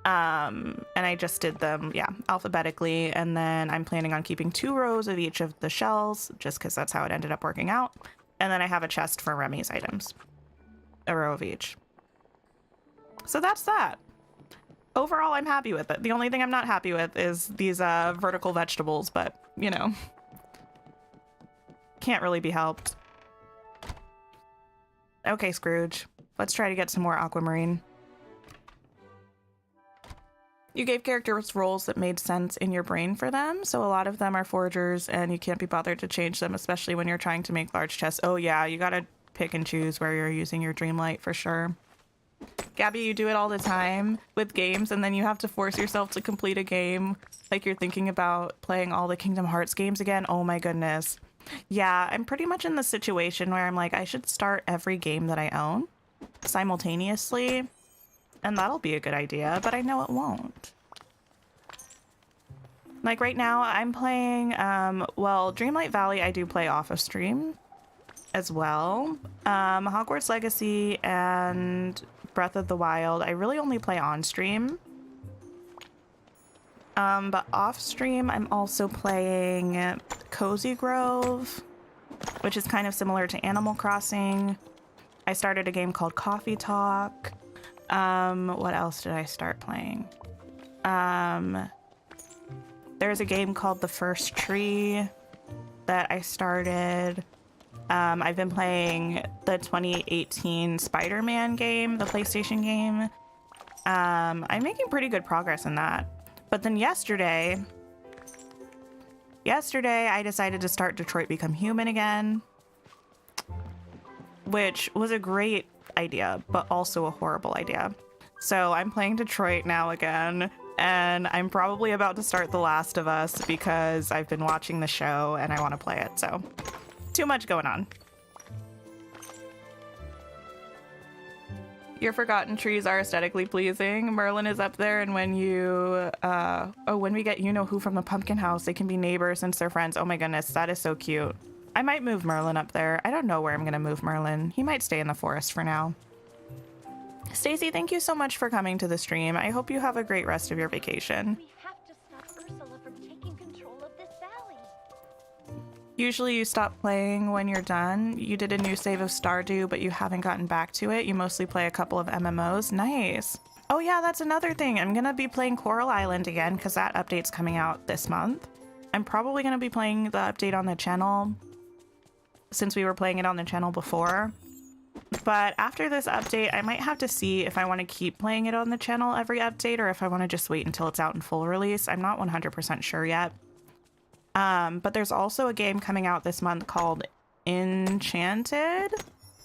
A: And I just did them, yeah, alphabetically, and then I'm planning on keeping 2 rows of each of the shells, just because that's how it ended up working out. And then I have a chest for Remy's items, a row of each. So that's that. Overall, I'm happy with it. The only thing I'm not happy with is these vertical vegetables, but, you know, can't really be helped. Okay, Scrooge, let's try to get some more aquamarine. You gave characters roles that made sense in your brain for them, so a lot of them are foragers, and you can't be bothered to change them, especially when you're trying to make large chests. Oh yeah, you gotta pick and choose where you're using your Dreamlight for sure. Gabby, you do it all the time with games, and then you have to force yourself to complete a game like you're thinking about playing all the Kingdom Hearts games again. Oh my goodness. Yeah, I'm pretty much in the situation where I'm like, I should start every game that I own simultaneously, and that'll be a good idea, but I know it won't. Like right now, I'm playing, well, Dreamlight Valley I do play off of stream as well. Hogwarts Legacy and Breath of the Wild, I really only play on stream. But off stream, I'm also playing Cozy Grove, which is kind of similar to Animal Crossing. I started a game called Coffee Talk. What else did I start playing? There's a game called The First Tree that I started. I've been playing the 2018 Spider-Man game, the PlayStation game. I'm making pretty good progress in that. But then yesterday I decided to start Detroit Become Human again, which was a great idea, but also a horrible idea. So I'm playing Detroit now again, and I'm probably about to start The Last of Us because I've been watching the show and I want to play it, so too much going on. Your forgotten trees are aesthetically pleasing. Merlin is up there, and when you, when we get you-know-who from the pumpkin house, they can be neighbors since they're friends. Oh my goodness, that is so cute. I might move Merlin up there. I don't know where I'm gonna move Merlin. He might stay in the forest for now. Stacy, thank you so much for coming to the stream. I hope you have a great rest of your vacation.
B: We have to stop Ursula from taking control of this valley.
A: Usually you stop playing when you're done. You did a new save of Stardew, but you haven't gotten back to it. You mostly play a couple of MMOs. Nice. Oh yeah, that's another thing. I'm gonna be playing Coral Island again because that update's coming out this month. I'm probably gonna be playing the update on the channel since we were playing it on the channel before. But after this update, I might have to see if I want to keep playing it on the channel every update or if I want to just wait until it's out in full release. I'm not 100% sure yet. But there's also a game coming out this month called Enchanted.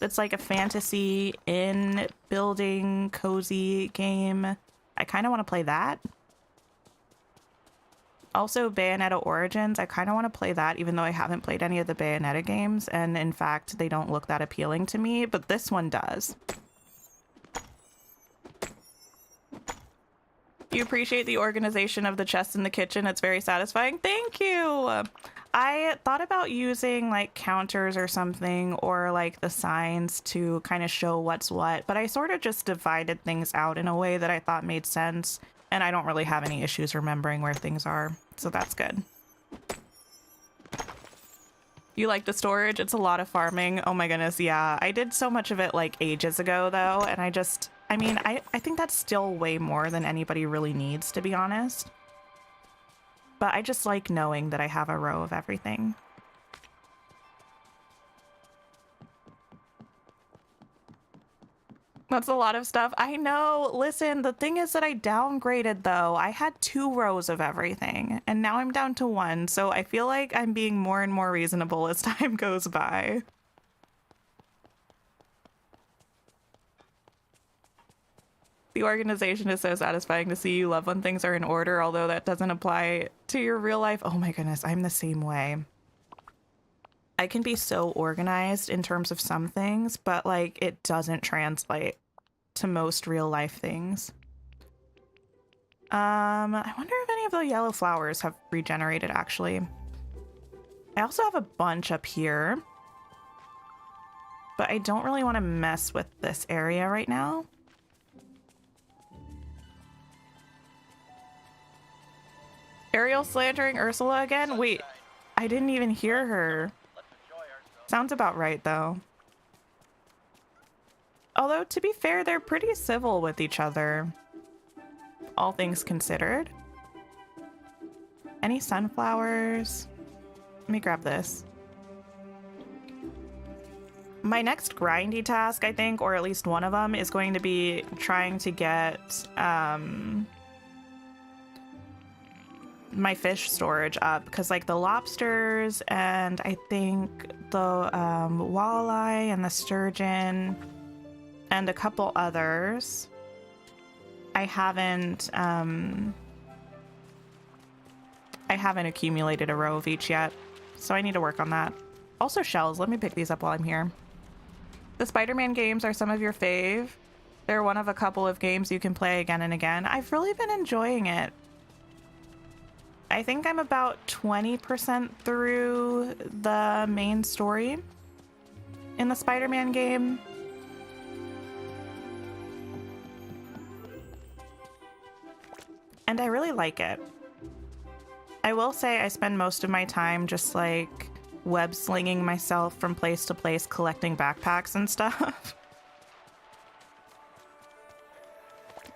A: It's like a fantasy in-building cozy game. I kind of want to play that. Also, Bayonetta Origins, I kind of want to play that, even though I haven't played any of the Bayonetta games, and in fact, they don't look that appealing to me, but this one does. You appreciate the organization of the chests in the kitchen. It's very satisfying. Thank you! I thought about using like counters or something, or like the signs to kind of show what's what, but I sort of just divided things out in a way that I thought made sense. And I don't really have any issues remembering where things are, so that's good. You like the storage? It's a lot of farming. Oh my goodness, yeah. I did so much of it like ages ago though, and I mean, I think that's still way more than anybody really needs, to be honest. But I just like knowing that I have a row of everything. That's a lot of stuff. I know. Listen, the thing is that I downgraded though. I had 2 rows of everything and now I'm down to 1. So I feel like I'm being more and more reasonable as time goes by. The organization is so satisfying to see. You love when things are in order, although that doesn't apply to your real life. Oh my goodness, I'm the same way. I can be so organized in terms of some things, but like it doesn't translate to most real life things. I wonder if any of the yellow flowers have regenerated actually. I also have a bunch up here, but I don't really want to mess with this area right now. Ariel slandering Ursula again? Wait, I didn't even hear her. Sounds about right, though. Although, to be fair, they're pretty civil with each other. All things considered. Any sunflowers? Let me grab this. My next grindy task, I think, or at least one of them, is going to be trying to get my fish storage up, because like the lobsters and I think the walleye and the sturgeon and a couple others, I haven't accumulated a row of each yet, so I need to work on that. Also shells, let me pick these up while I'm here. The Spider-Man games are some of your fave. They're one of a couple of games you can play again and again. I've really been enjoying it. I think I'm about 20% through the main story in the Spider-Man game. And I really like it. I will say I spend most of my time just like web slinging myself from place to place collecting backpacks and stuff.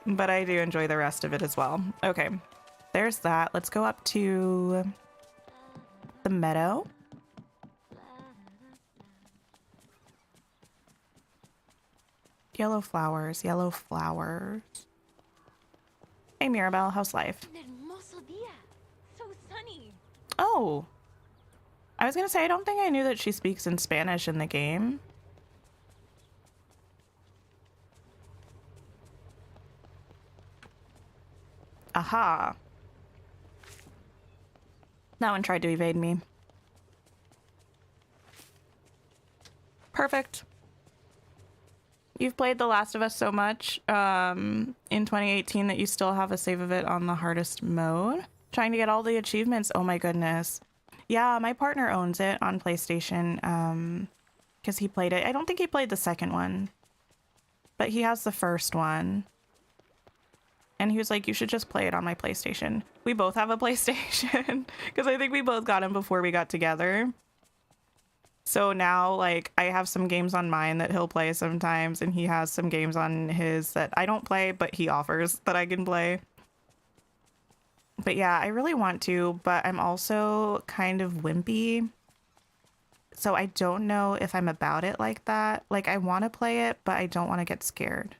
A: But I do enjoy the rest of it as well. Okay. There's that. Let's go up to the meadow. Yellow flowers, yellow flowers. Hey Mirabelle, how's life?
B: Hermoso día. So sunny.
A: Oh, I was gonna say, I don't think I knew that she speaks in Spanish in the game. Aha. That one tried to evade me. Perfect. You've played The Last of Us so much in 2018 that you still have a save of it on the hardest mode. Trying to get all the achievements. Oh my goodness. Yeah, my partner owns it on PlayStation because he played it. I don't think he played the second one, but he has the first one. And he was like, you should just play it on my PlayStation. We both have a PlayStation because I think we both got him before we got together. So now, like, I have some games on mine that he'll play sometimes, and he has some games on his that I don't play, but he offers that I can play. But yeah, I really want to, but I'm also kind of wimpy. So I don't know if I'm about it like that. Like, I want to play it, but I don't want to get scared.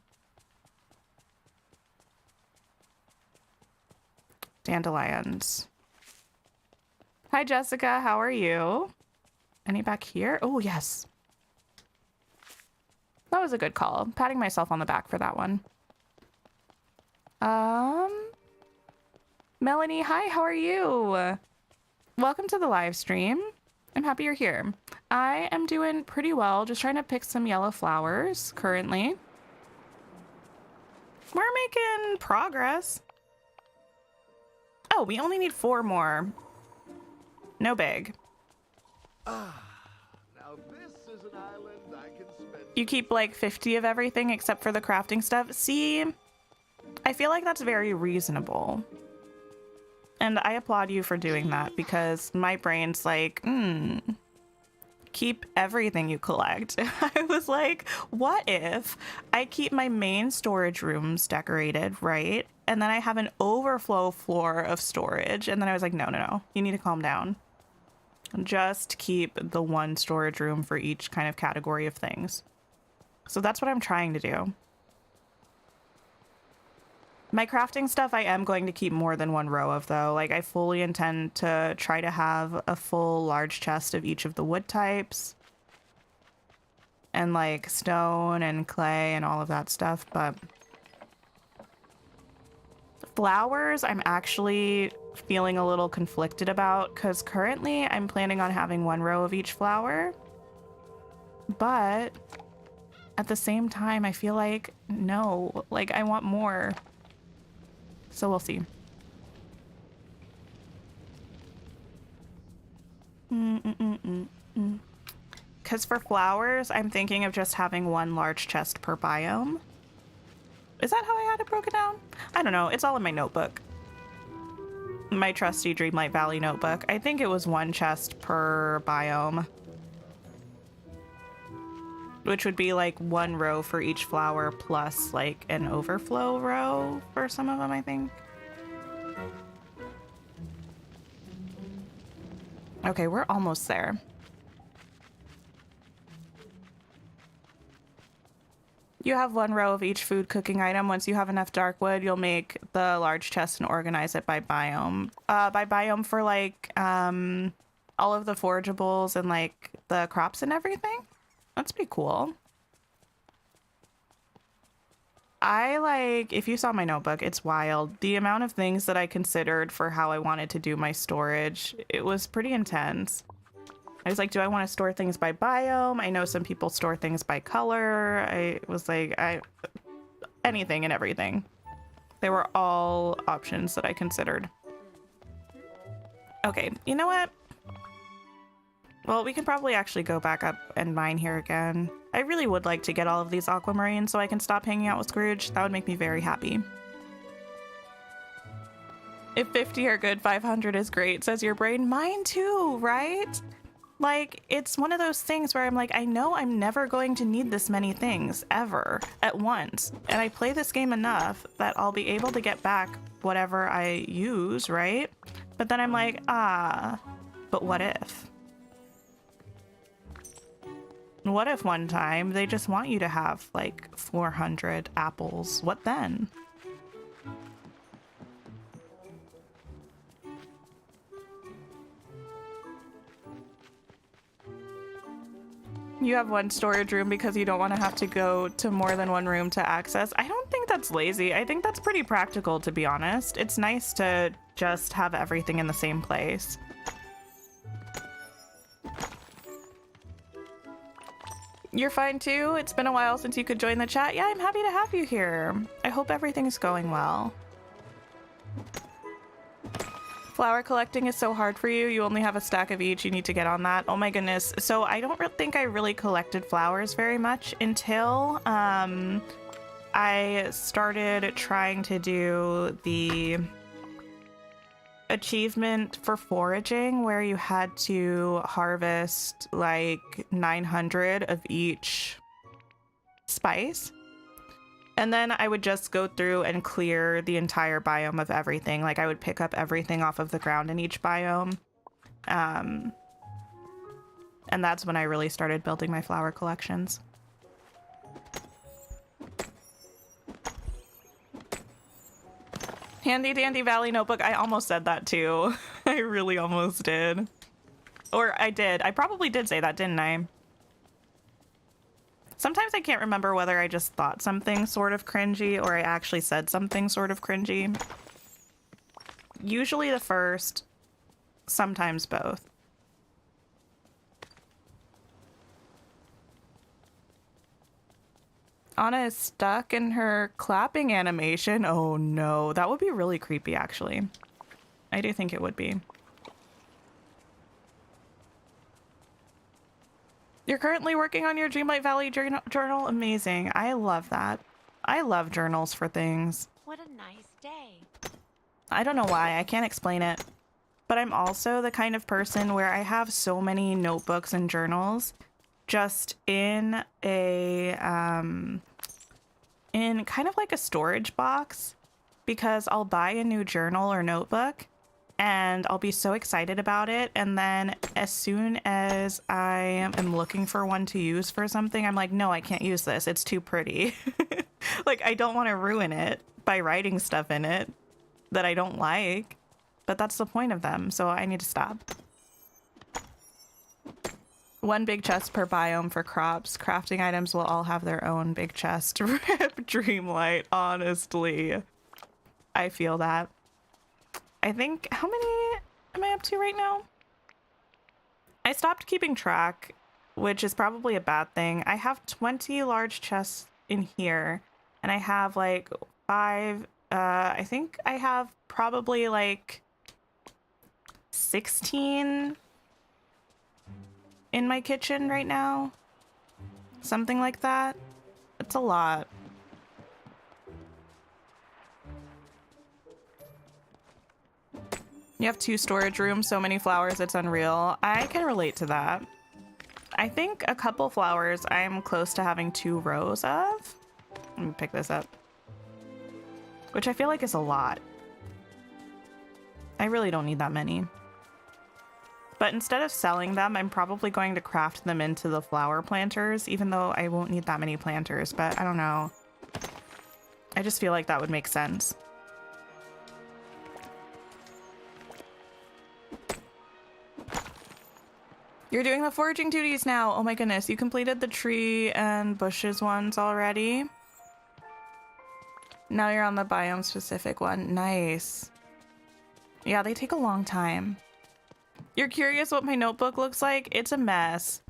A: Dandelions. Hi, Jessica. How are you? Any back here? Oh, yes. That was a good call. I'm patting myself on the back for that one. Melanie, hi, how are you? Welcome to the live stream. I'm happy you're here. I am doing pretty well, just trying to pick some yellow flowers currently. We're making progress. Oh, we only need 4 more. No big.
C: Now this is an island I can spend.
A: You keep like 50 of everything except for the crafting stuff. See, I feel like that's very reasonable. And I applaud you for doing that because my brain's like, keep everything you collect. I was like, what if I keep my main storage rooms decorated, right? And then I have an overflow floor of storage. And then I was like, no, you need to calm down. Just keep the one storage room for each kind of category of things. So that's what I'm trying to do. My crafting stuff I am going to keep more than 1 row of, though. Like, I fully intend to try to have a full large chest of each of the wood types. And, like, stone and clay and all of that stuff, but... flowers, I'm actually feeling a little conflicted about, because currently I'm planning on having 1 row of each flower, but at the same time I feel like no, like I want more, so we'll see. Because for flowers I'm thinking of just having 1 large chest per biome. Is that how I had it broken down? I don't know, it's all in my notebook. My trusty Dreamlight Valley notebook. I think it was 1 chest per biome, which would be like 1 row for each flower plus like an overflow row for some of them, I think. Okay, we're almost there. You have 1 row of each food cooking item. Once you have enough dark wood, you'll make the large chest and organize it by biome. By biome for like all of the forageables and like the crops and everything. That's pretty cool. I like, if you saw my notebook, it's wild. The amount of things that I considered for how I wanted to do my storage, it was pretty intense. I was like, do I want to store things by biome? I know some people store things by color. I was like, anything and everything. They were all options that I considered. Okay, you know what? Well, we can probably actually go back up and mine here again. I really would like to get all of these aquamarines so I can stop hanging out with Scrooge. That would make me very happy. If 50 are good, 500 is great, says your brain. Mine too, right? Like, it's one of those things where I'm like, I know I'm never going to need this many things ever at once. And I play this game enough that I'll be able to get back whatever I use, right? But then I'm like, but what if? What if one time they just want you to have like 400 apples? What then? You have 1 storage room because you don't want to have to go to more than 1 room to access. I don't think that's lazy. I think that's pretty practical, to be honest. It's nice to just have everything in the same place. You're fine too? It's been a while since you could join the chat. Yeah, I'm happy to have you here. I hope everything's going well. Flower collecting is so hard for you. You only have a stack of each. You need to get on that. Oh my goodness. So I don't think I really collected flowers very much until I started trying to do the achievement for foraging where you had to harvest like 900 of each spice. And then I would just go through and clear the entire biome of everything. Like I would pick up everything off of the ground in each biome. And that's when I really started building my flower collections. Handy dandy Valley notebook. I almost said that too. I really almost did. Or I did. I probably did say that, didn't I? Sometimes I can't remember whether I just thought something sort of cringy or I actually said something sort of cringy. Usually the first, sometimes both. Anna is stuck in her clapping animation. Oh no, that would be really creepy actually. I do think it would be. You're currently working on your Dreamlight Valley journal? Amazing. I love that. I love journals for things.
B: What a nice day.
A: I don't know why. I can't explain it. But I'm also the kind of person where I have so many notebooks and journals just in a, in kind of like a storage box, because I'll buy a new journal or notebook and I'll be so excited about it. And then as soon as I am looking for one to use for something, I'm like, no, I can't use this. It's too pretty. Like, I don't want to ruin it by writing stuff in it that I don't like, but that's the point of them. So I need to stop. One big chest per biome for crops. Crafting items will all have their own big chest. Rip Dreamlight, honestly. I feel that. I think, how many am I up to right now? I stopped keeping track, which is probably a bad thing. I have 20 large chests in here, and I have like 5, I think I have probably like 16 in my kitchen right now. Something like that. It's a lot. You have 2 storage rooms, so many flowers, it's unreal. I can relate to that. I think a couple flowers I'm close to having 2 rows of. Let me pick this up. Which I feel like is a lot. I really don't need that many. But instead of selling them, I'm probably going to craft them into the flower planters, even though I won't need that many planters, but I don't know. I just feel like that would make sense. You're doing the foraging duties now. Oh my goodness, you completed the tree and bushes ones already. Now you're on the biome specific one. Nice. Yeah, they take a long time. You're curious what my notebook looks like? It's a mess.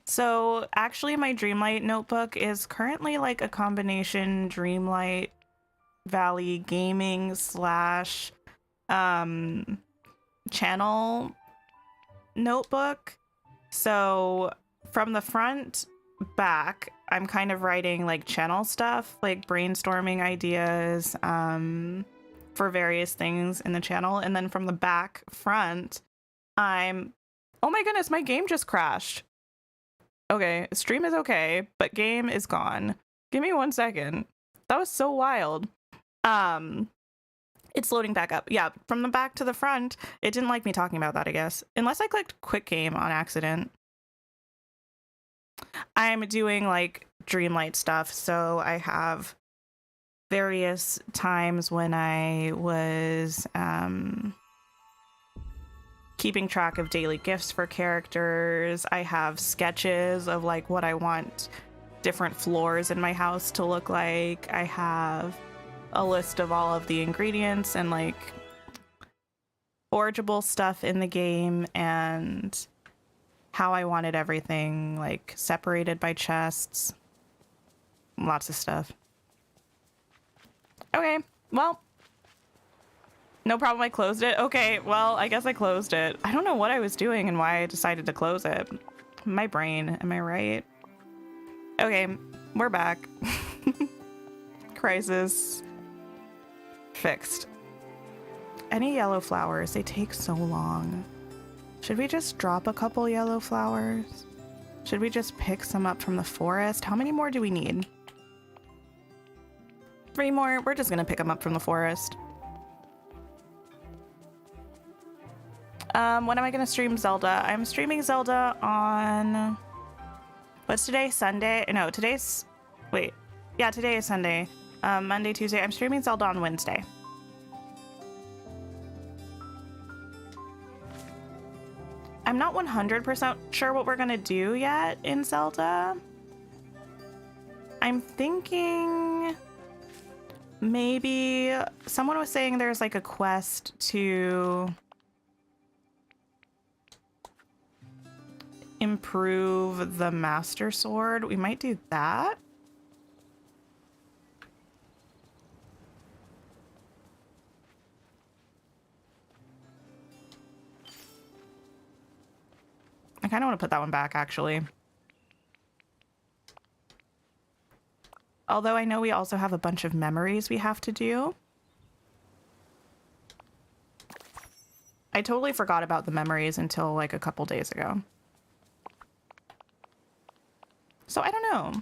A: So actually my Dreamlight notebook is currently like a combination Dreamlight Valley gaming slash channel notebook. So from the front back, I'm kind of writing like channel stuff, like brainstorming ideas for various things in the channel. And then from the back front, oh my goodness, my game just crashed. Okay, stream is okay, but game is gone. Give me 1 second. That was so wild. It's loading back up. Yeah, from the back to the front, it didn't like me talking about that, I guess. Unless I clicked quick game on accident. I'm doing like Dreamlight stuff, so I have various times when I was keeping track of daily gifts for characters. I have sketches of like what I want different floors in my house to look like. I have a list of all of the ingredients and like forageable stuff in the game and how I wanted everything like separated by chests. Lots of stuff. Okay, well, no problem, I closed it. Okay, well, I guess I closed it. I don't know what I was doing and why I decided to close it. My brain, am I right? Okay, we're back. Crisis fixed. Any yellow flowers? They take so long. Should we just drop a couple yellow flowers? Should we just pick some up from the forest? How many more do we need? 3 more. We're just gonna pick them up from the forest. When am I gonna stream Zelda? I'm streaming Zelda on... What's today? Sunday? No, today's... Wait. Yeah, today is Sunday. Monday, Tuesday. I'm streaming Zelda on Wednesday. I'm not 100% sure what we're gonna do yet in Zelda. I'm thinking maybe someone was saying there's like a quest to improve the Master Sword. We might do that. I kind of want to put that one back, actually. Although I know we also have a bunch of memories we have to do. I totally forgot about the memories until like a couple days ago. So I don't know.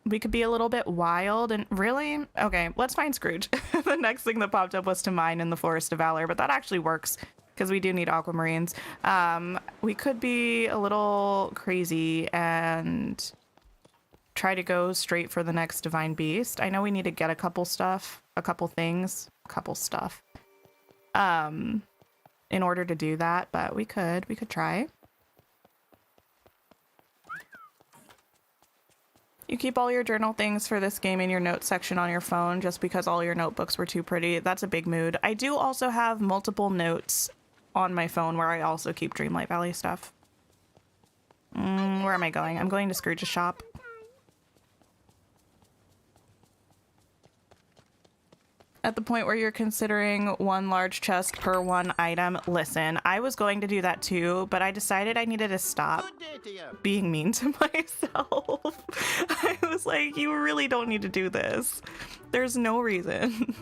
A: We could be a little bit wild and really? Okay, let's find Scrooge. The next thing that popped up was to mine in the Forest of Valor, but that actually works because we do need aquamarines. We could be a little crazy and try to go straight for the next divine beast. I know we need to get a couple stuff, a couple things, in order to do that, but we could try. You keep all your journal things for this game in your notes section on your phone just because all your notebooks were too pretty. That's a big mood. I do also have multiple notes on my phone where I also keep Dreamlight Valley stuff. Where am I going? I'm going to Scrooge's shop. At the point where you're considering one large chest per one item, listen, I was going to do that too, but I decided I needed to stop
D: Good day to you.
A: being mean to myself. I was like, you really don't need to do this. There's no reason.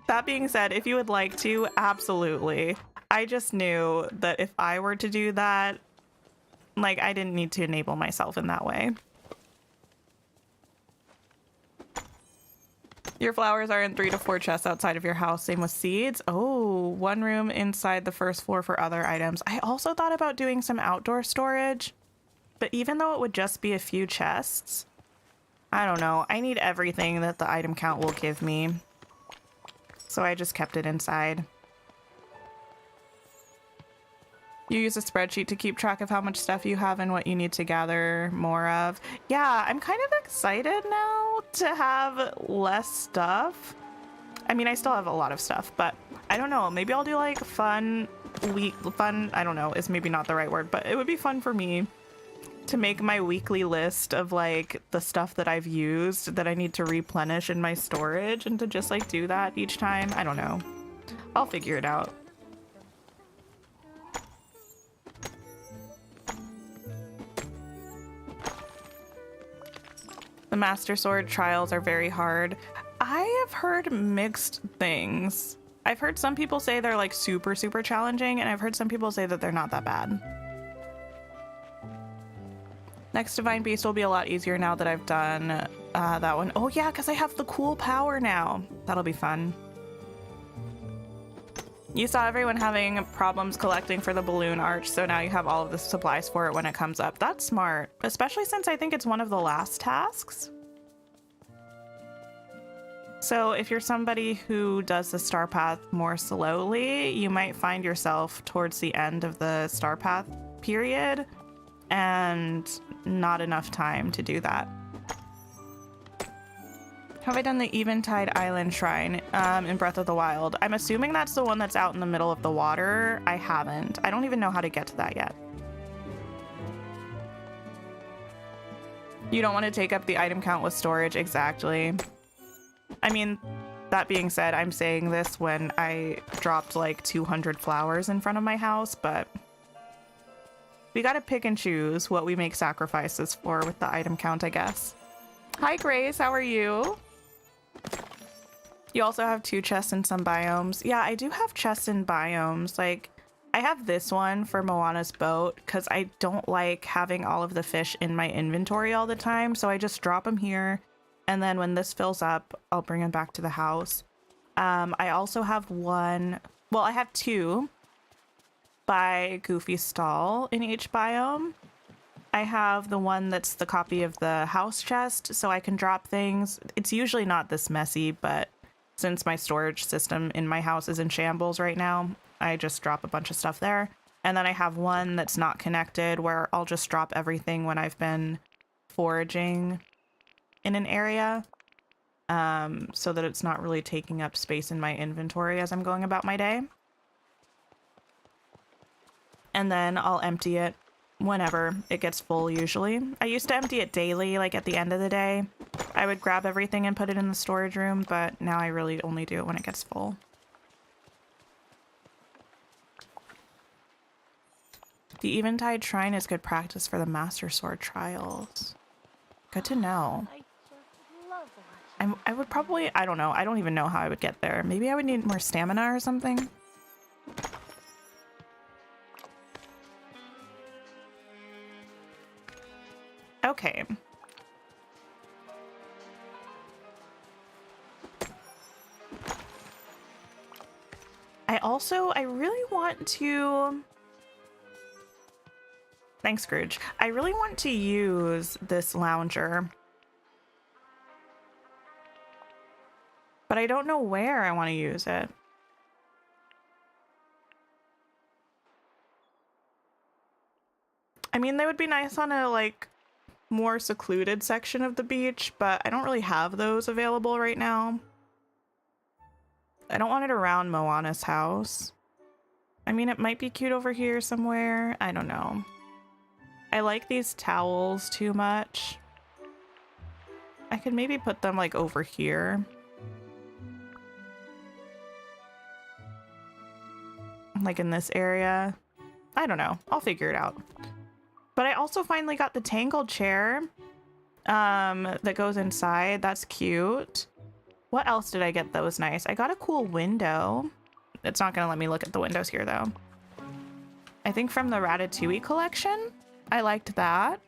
A: That being said, if you would like to, absolutely. I just knew that if I were to do that, like, I didn't need to enable myself in that way. Your flowers are in 3 to 4 chests outside of your house. Same with seeds. Oh, one room inside the first floor for other items. I also thought about doing some outdoor storage, but even though it would just be a few chests, I don't know. I need everything that the item count will give me. So I just kept it inside. You use a spreadsheet to keep track of how much stuff you have and what you need to gather more of. Yeah, I'm kind of excited now to have less stuff. I mean, I still have a lot of stuff, but I don't know. Maybe I'll do like fun, I don't know, is maybe not the right word, but it would be fun for me to make my weekly list of like the stuff that I've used that I need to replenish in my storage and to just like do that each time. I don't know. I'll figure it out. The Master Sword trials are very hard. I have heard mixed things. I've heard some people say they're like super, super challenging, and I've heard some people say that they're not that bad. Next Divine Beast will be a lot easier now that I've done that one. Oh yeah, because I have the cool power now. That'll be fun. You saw everyone having problems collecting for the balloon arch, so now you have all of the supplies for it when it comes up. That's smart, especially since I think it's one of the last tasks. So if you're somebody who does the star path more slowly, you might find yourself towards the end of the star path period and not enough time to do that. Have I done the Eventide Island Shrine in Breath of the Wild? I'm assuming that's the one that's out in the middle of the water. I haven't. I don't even know how to get to that yet. You don't want to take up the item count with storage. Exactly. I mean, that being said, I'm saying this when I dropped like 200 flowers in front of my house, but we gotta pick and choose what we make sacrifices for with the item count, I guess. Hi, Grace. How are you? You also have 2 chests in some biomes. Yeah, I do have chests in biomes. Like, I have this one for Moana's boat because I don't like having all of the fish in my inventory all the time. So I just drop them here. And then when this fills up, I'll bring them back to the house. I also have one. Well, I have 2 by Goofy Stall in each biome. I have the one that's the copy of the house chest, so I can drop things. It's usually not this messy, but since my storage system in my house is in shambles right now, I just drop a bunch of stuff there. And then I have one that's not connected where I'll just drop everything when I've been foraging in an area, so that it's not really taking up space in my inventory as I'm going about my day. And then I'll empty it whenever it gets full, usually. I used to empty it daily, like at the end of the day. I would grab everything and put it in the storage room, but now I really only do it when it gets full. The Eventide Shrine is good practice for the Master Sword trials. Good to know.
B: I just love watching.
A: I would probably, I don't know. I don't even know how I would get there. Maybe I would need more stamina or something. Okay. I really want to... Thanks, Scrooge. I really want to use this lounger. But I don't know where I want to use it. I mean, they would be nice on a, like, more secluded section of the beach, but I don't really have those available right now. I don't want it around Moana's house. I mean, it might be cute over here somewhere. I don't know. I like these towels too much. I could maybe put them like over here. Like in this area. I don't know. I'll figure it out. But I also finally got the tangled chair that goes inside. That's cute. What else did I get that was nice? I got a cool window. It's not going to let me look at the windows here, though. I think from the Ratatouille collection. I liked that.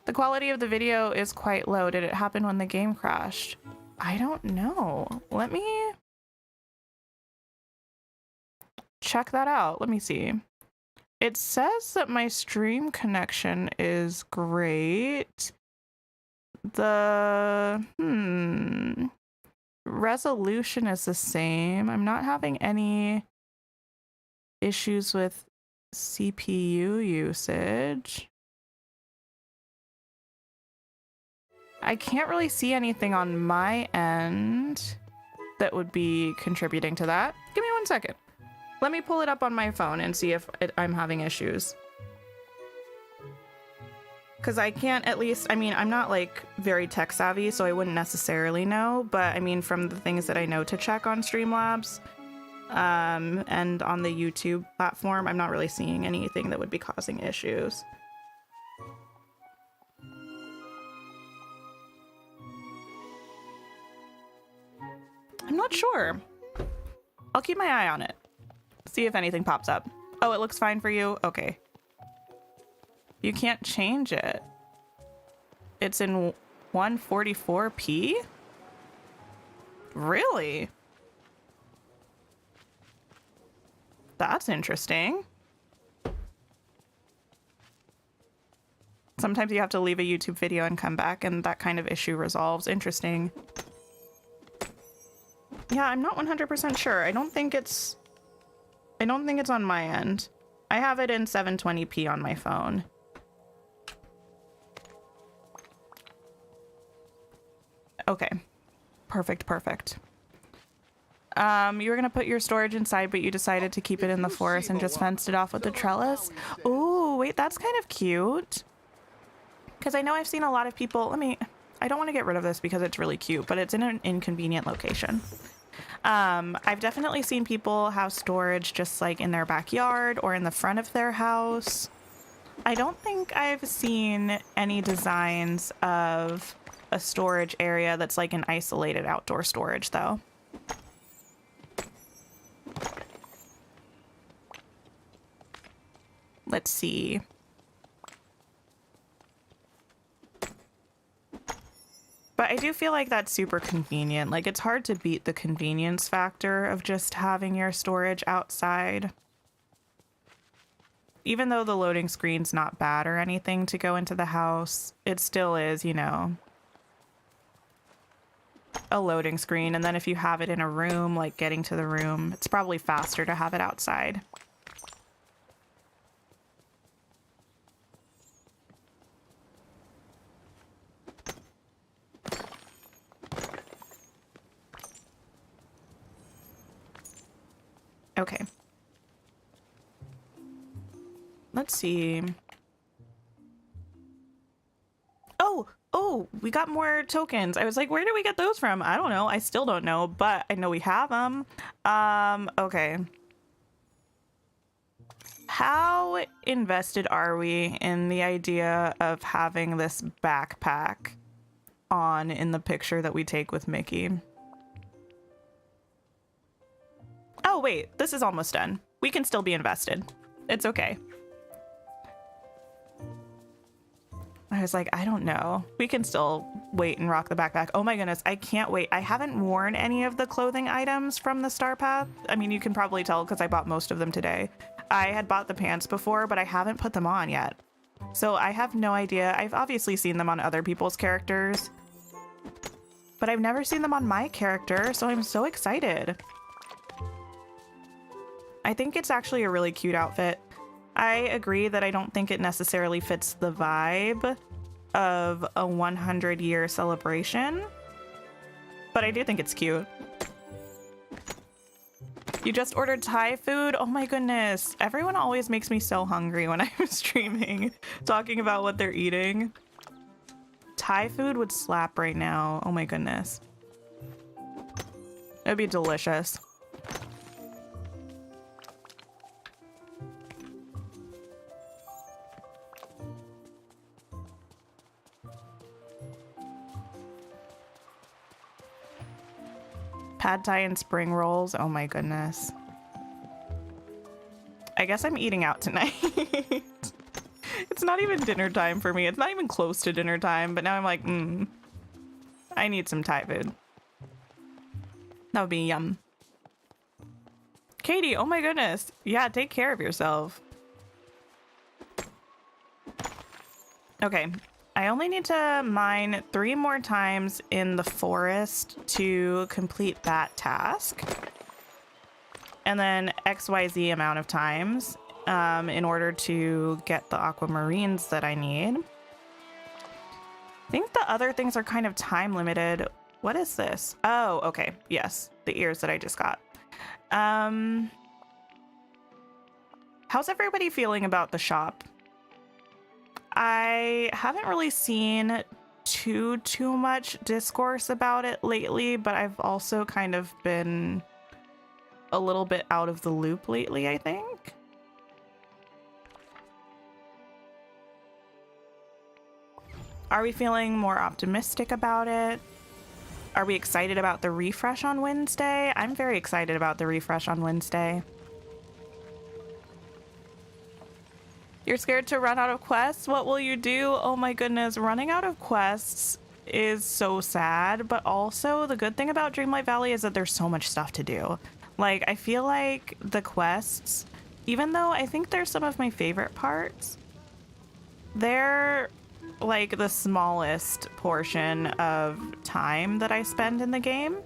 A: The quality of the video is quite low. Did it happen when the game crashed? I don't know. Let me check that out. Let me see. It says that my stream connection is great. The resolution is the same. I'm not having any issues with CPU usage. I can't really see anything on my end that would be contributing to that. Give me 1 second. Let me pull it up on my phone and see if I'm having issues. Because I can't, at least, I mean, I'm not like very tech savvy, so I wouldn't necessarily know. But I mean, from the things that I know to check on Streamlabs and on the YouTube platform, I'm not really seeing anything that would be causing issues. I'm not sure. I'll keep my eye on it. See if anything pops up. Oh, it looks fine for you? Okay. You can't change it. It's in 144p? Really? That's interesting. Sometimes you have to leave a YouTube video and come back and that kind of issue resolves. Interesting. Yeah, I'm not 100% sure. I don't think it's on my end. I have it in 720p on my phone. Okay. Perfect. You were gonna put your storage inside, but you decided to keep it in the forest and just fenced it off with the trellis. Oh, wait, that's kind of cute. Because I know I've seen a lot of people, I don't want to get rid of this because it's really cute, but it's in an inconvenient location. I've definitely seen people have storage just like in their backyard or in the front of their house. I don't think I've seen any designs of a storage area that's like an isolated outdoor storage though. Let's see. But I do feel like that's super convenient. Like, it's hard to beat the convenience factor of just having your storage outside. Even though the loading screen's not bad or anything to go into the house, it still is, you know, a loading screen. And then if you have it in a room, like getting to the room, it's probably faster to have it outside. Okay. Let's see. Oh, we got more tokens. I was like, where did we get those from? I don't know. I still don't know, but I know we have them. Okay. How invested are we in the idea of having this backpack on in the picture that we take with Mickey? Oh, wait, this is almost done. We can still be invested. It's okay. I was like, I don't know. We can still wait and rock the backpack. Oh my goodness, I can't wait. I haven't worn any of the clothing items from the Star Path. I mean, you can probably tell because I bought most of them today. I had bought the pants before, but I haven't put them on yet. So I have no idea. I've obviously seen them on other people's characters, but I've never seen them on my character, so I'm so excited. I think it's actually a really cute outfit. I agree that I don't think it necessarily fits the vibe of a 100-year celebration, but I do think it's cute. You just ordered Thai food? Oh my goodness. Everyone always makes me so hungry when I'm streaming, talking about what they're eating. Thai food would slap right now. Oh my goodness. It would be delicious. Pad Thai and spring rolls. Oh my goodness. I guess I'm eating out tonight. It's not even dinner time for me. It's not even close to dinner time, but now I'm like, I need some Thai food. That would be yum. Katie, oh my goodness. Yeah, take care of yourself. Okay. I only need to mine 3 more times in the forest to complete that task. And then XYZ amount of times in order to get the aquamarines that I need. I think the other things are kind of time limited. What is this? Oh, okay. Yes, the ears that I just got. How's everybody feeling about the shop? I haven't really seen too much discourse about it lately, but I've also kind of been a little bit out of the loop lately, I think. Are we feeling more optimistic about it? Are we excited about the refresh on Wednesday? I'm very excited about the refresh on Wednesday. You're scared to run out of quests? What will you do? Oh my goodness, running out of quests is so sad, but also the good thing about Dreamlight Valley is that there's so much stuff to do. Like, I feel like the quests, even though I think they're some of my favorite parts, they're like the smallest portion of time that I spend in the game.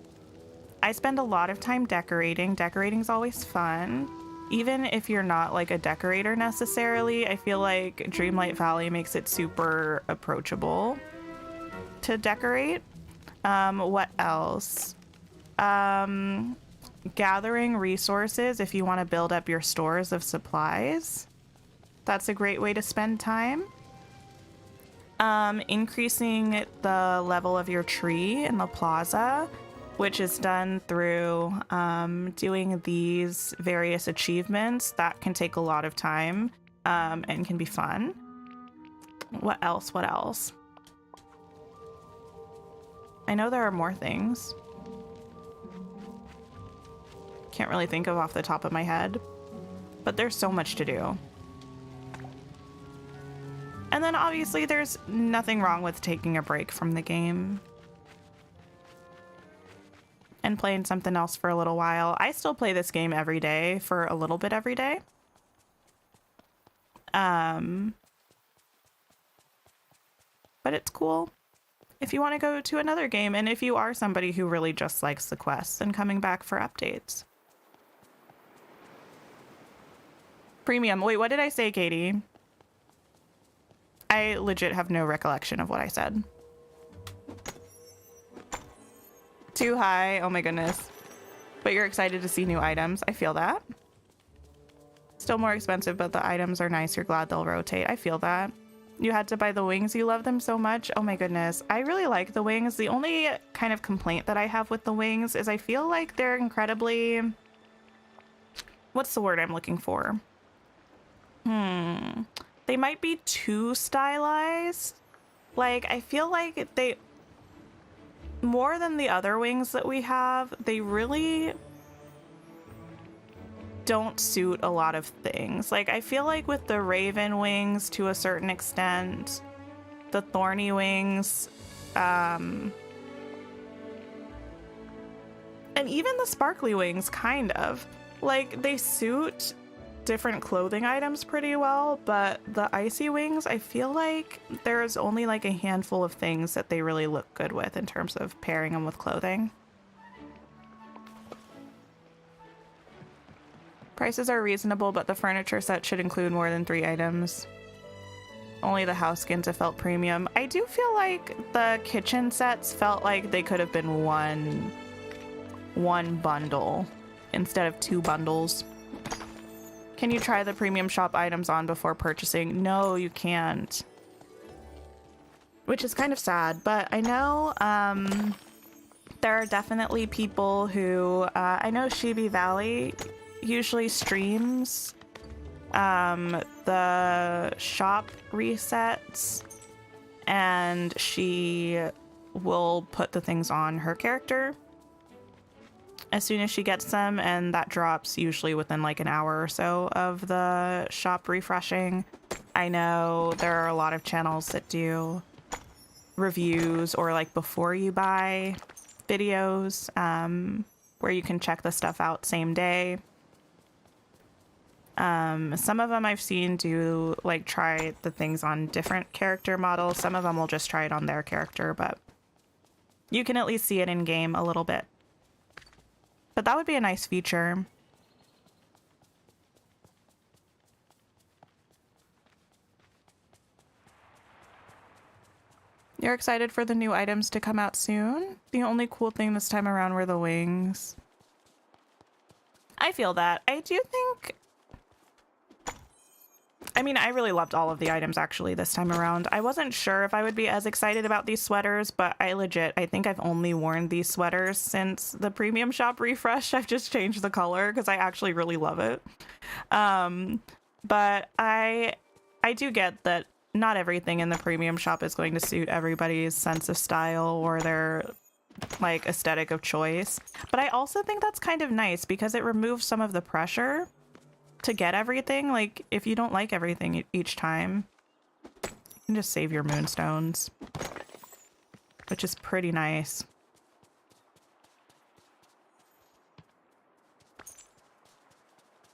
A: I spend a lot of time decorating. Decorating's always fun. Even if you're not like a decorator necessarily, I feel like Dreamlight Valley makes it super approachable to decorate. What else? Gathering resources if you want to build up your stores of supplies. That's a great way to spend time. Increasing the level of your tree in the plaza, which is done through doing these various achievements that can take a lot of time and can be fun. What else? What else? I know there are more things. Can't really think of off the top of my head, but there's so much to do. And then obviously there's nothing wrong with taking a break from the game and playing something else for a little while. I still play this game every day for a little bit every day. But it's cool if you want to go to another game and if you are somebody who really just likes the quests and coming back for updates. Premium. Wait, what did I say, Katie? I legit have no recollection of what I said. Too high. Oh my goodness. But you're excited to see new items. I feel that. Still more expensive, but the items are nice. You're glad they'll rotate. I feel that. You had to buy the wings. You love them so much. Oh my goodness. I really like the wings. The only kind of complaint that I have with the wings is I feel like they're incredibly... What's the word I'm looking for? They might be too stylized. Like, I feel like they... More than the other wings that we have, they really don't suit a lot of things. Like, I feel like with the Raven wings, to a certain extent, the Thorny wings, and even the Sparkly wings, kind of. Like, they suit different clothing items pretty well, but the Icy wings, I feel like there's only like a handful of things that they really look good with in terms of pairing them with clothing. Prices are reasonable, but the furniture set should include more than 3 items. Only the house skins have felt premium. I do feel like the kitchen sets felt like they could have been one bundle instead of 2 bundles. Can you try the premium shop items on before purchasing? No, you can't. Which is kind of sad, but I know there are definitely people who, I know Shibi Valley usually streams the shop resets, and she will put the things on her character as soon as she gets them, and that drops usually within like an hour or so of the shop refreshing. I know there are a lot of channels that do reviews or like before you buy videos, where you can check the stuff out same day. Some of them I've seen do like try the things on different character models. Some of them will just try it on their character, but you can at least see it in game a little bit. But that would be a nice feature. You're excited for the new items to come out soon? The only cool thing this time around were the wings. I feel that. I do think... I mean, I really loved all of the items actually this time around. I wasn't sure if I would be as excited about these sweaters, but I think I've only worn these sweaters since the premium shop refresh. I've just changed the color because I actually really love it. But I do get that not everything in the premium shop is going to suit everybody's sense of style or their like aesthetic of choice. But I also think that's kind of nice because it removes some of the pressure to get everything. Like if you don't like everything each time, you can just save your moonstones, which is pretty nice.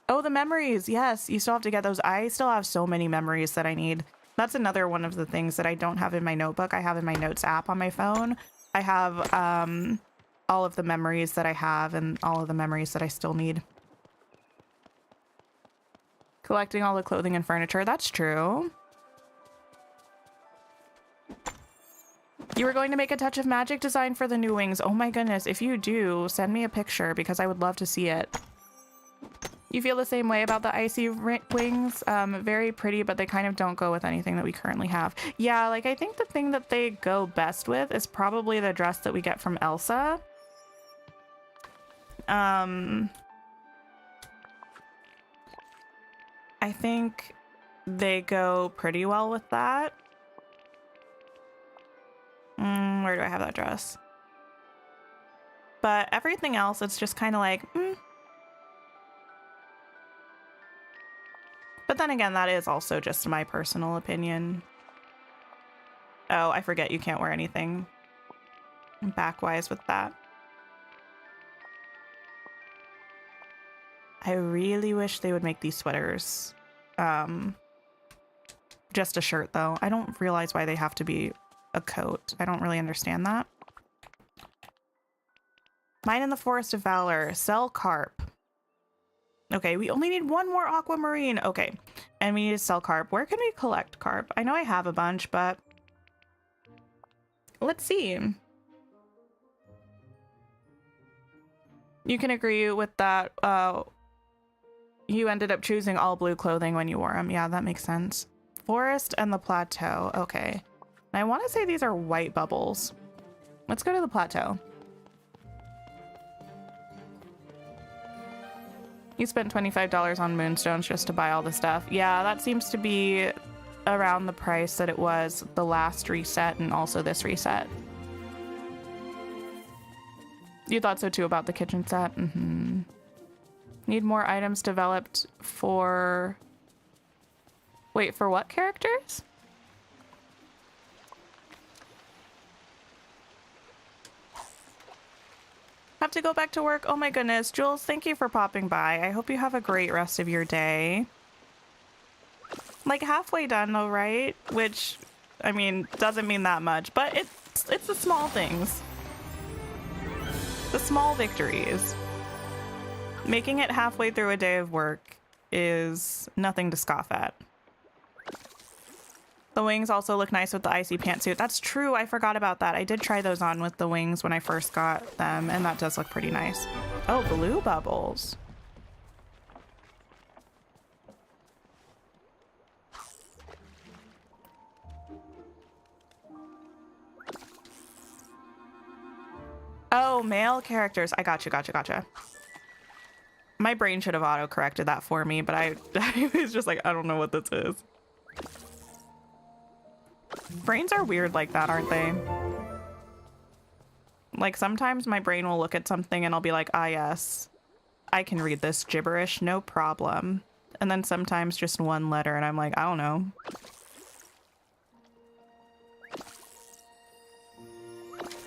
A: Oh, the memories. Yes, you still have to get those. I still have so many memories that I need. That's another one of the things that I don't have in my notebook. I have in my notes app on my phone. I have all of the memories that I have and all of the memories that I still need. Collecting all the clothing and furniture. That's true. You were going to make a touch of magic design for the new wings. Oh my goodness. If you do, send me a picture because I would love to see it. You feel the same way about the icy wings? Very pretty, but they kind of don't go with anything that we currently have. Yeah, like I think the thing that they go best with is probably the dress that we get from Elsa. I think they go pretty well with that. Where do I have that dress? But everything else, it's just kind of like, But then again, that is also just my personal opinion. Oh, I forget you can't wear anything backwise with that. I really wish they would make these sweaters just a shirt, though. I don't realize why they have to be a coat. I don't really understand that. Mine in the Forest of Valor. Sell carp. Okay, we only need one more aquamarine. Okay, and we need to sell carp. Where can we collect carp? I know I have a bunch, but let's see. You can agree with that. You ended up choosing all blue clothing when you wore them. Yeah, that makes sense. Forest and the plateau. Okay. And I want to say these are white bubbles. Let's go to the plateau. You spent $25 on moonstones just to buy all the stuff. Yeah, that seems to be around the price that it was the last reset and also this reset. You thought so too about the kitchen set? Mm-hmm. Need more items developed for... Wait, for what characters? Have to go back to work. Oh my goodness. Jules, thank you for popping by. I hope you have a great rest of your day. Like halfway done though, right? Which, I mean, doesn't mean that much, but it's the small things. The small victories. Making it halfway through a day of work is nothing to scoff at. The wings also look nice with the icy pantsuit. That's true. I forgot about that. I did try those on with the wings when I first got them, and that does look pretty nice. Oh, blue bubbles. Oh, male characters. I gotcha. My brain should have auto-corrected that for me, but I was just like, I don't know what this is. Brains are weird like that, aren't they? Like, sometimes my brain will look at something and I'll be like, ah, yes, I can read this gibberish, no problem. And then sometimes just one letter and I'm like, I don't know.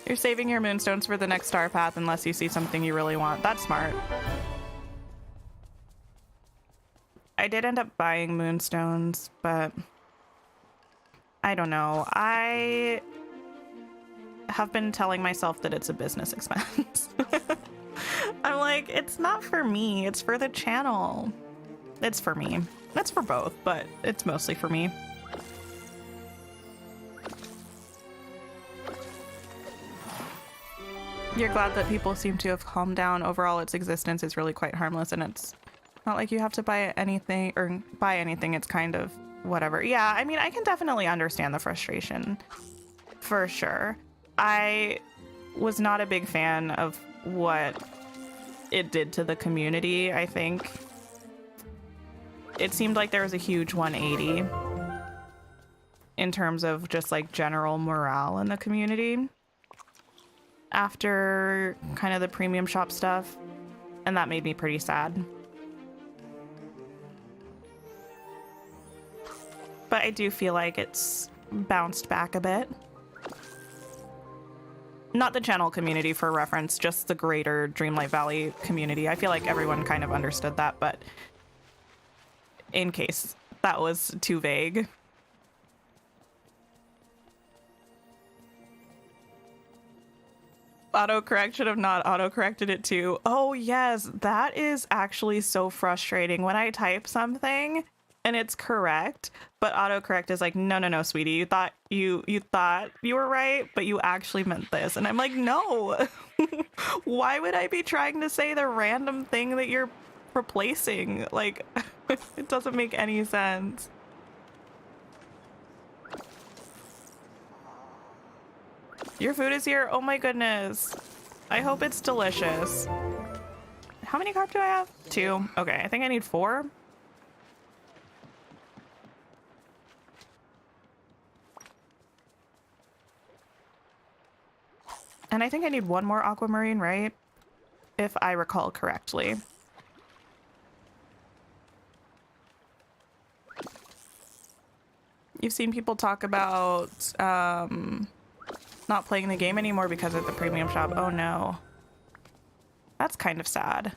A: You're saving your moonstones for the next star path unless you see something you really want. That's smart. I did end up buying moonstones, but I don't know. I have been telling myself that it's a business expense. I'm like, it's not for me. It's for the channel. It's for me. It's for both, but it's mostly for me. You're glad that people seem to have calmed down. Overall, its existence is really quite harmless, and it's not like you have to buy anything or buy anything. It's kind of whatever. Yeah, I mean, I can definitely understand the frustration for sure. I was not a big fan of what it did to the community. I think it seemed like there was a huge 180 in terms of just like general morale in the community after kind of the premium shop stuff, and that made me pretty sad. But I do feel like it's bounced back a bit. Not the channel community for reference, just the greater Dreamlight Valley community. I feel like everyone kind of understood that, but in case that was too vague. Autocorrect should have not autocorrected it too. Oh yes, that is actually so frustrating when I type something and it's correct, but autocorrect is like, no, sweetie, you thought you were right, but you actually meant this. And I'm like, no. Why would I be trying to say the random thing that you're replacing? Like, it doesn't make any sense. Your food is here. Oh my goodness. I hope it's delicious. How many carp do I have? 2. Okay, I think I need 4. And I think I need 1 more aquamarine, right? If I recall correctly. You've seen people talk about not playing the game anymore because of the premium shop. Oh no. That's kind of sad.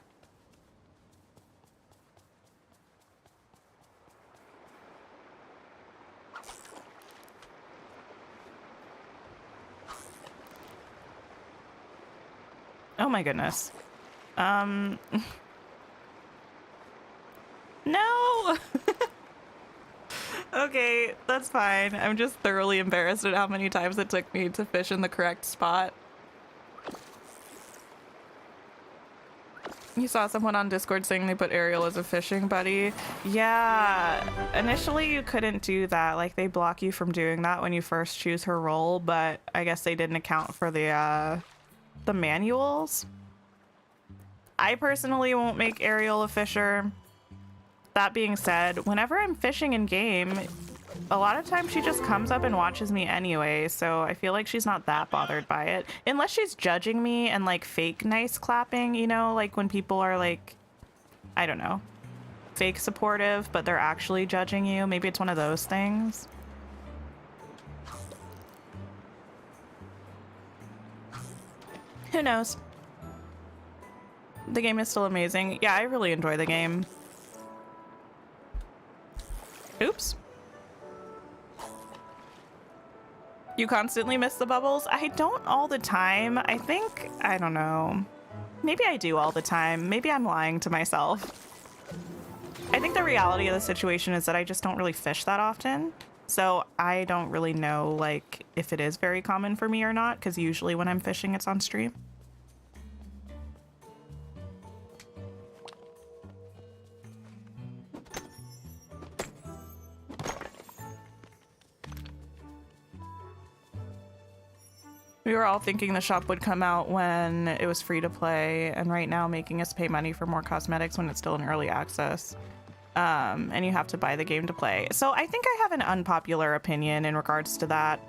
A: Oh my goodness. No! Okay, that's fine. I'm just thoroughly embarrassed at how many times it took me to fish in the correct spot. You saw someone on Discord saying they put Ariel as a fishing buddy. Yeah, initially you couldn't do that. Like, they block you from doing that when you first choose her role, but I guess they didn't account for the manuals. I personally won't make Ariel a fisher. That being said, whenever I'm fishing in game, a lot of times she just comes up and watches me anyway, so I feel like she's not that bothered by it. Unless she's judging me and like fake nice clapping, you know, like when people are like, I don't know, fake supportive, but they're actually judging you. Maybe it's one of those things. Who knows? The game is still amazing. Yeah, I really enjoy the game. Oops. You constantly miss the bubbles? I don't all the time. I think, I don't know. Maybe I do all the time. Maybe I'm lying to myself. I think the reality of the situation is that I just don't really fish that often. So I don't really know, like, if it is very common for me or not, because usually when I'm fishing, it's on stream. We were all thinking the shop would come out when it was free to play, and right now making us pay money for more cosmetics when it's still in early access. And you have to buy the game to play. So I think I have an unpopular opinion in regards to that.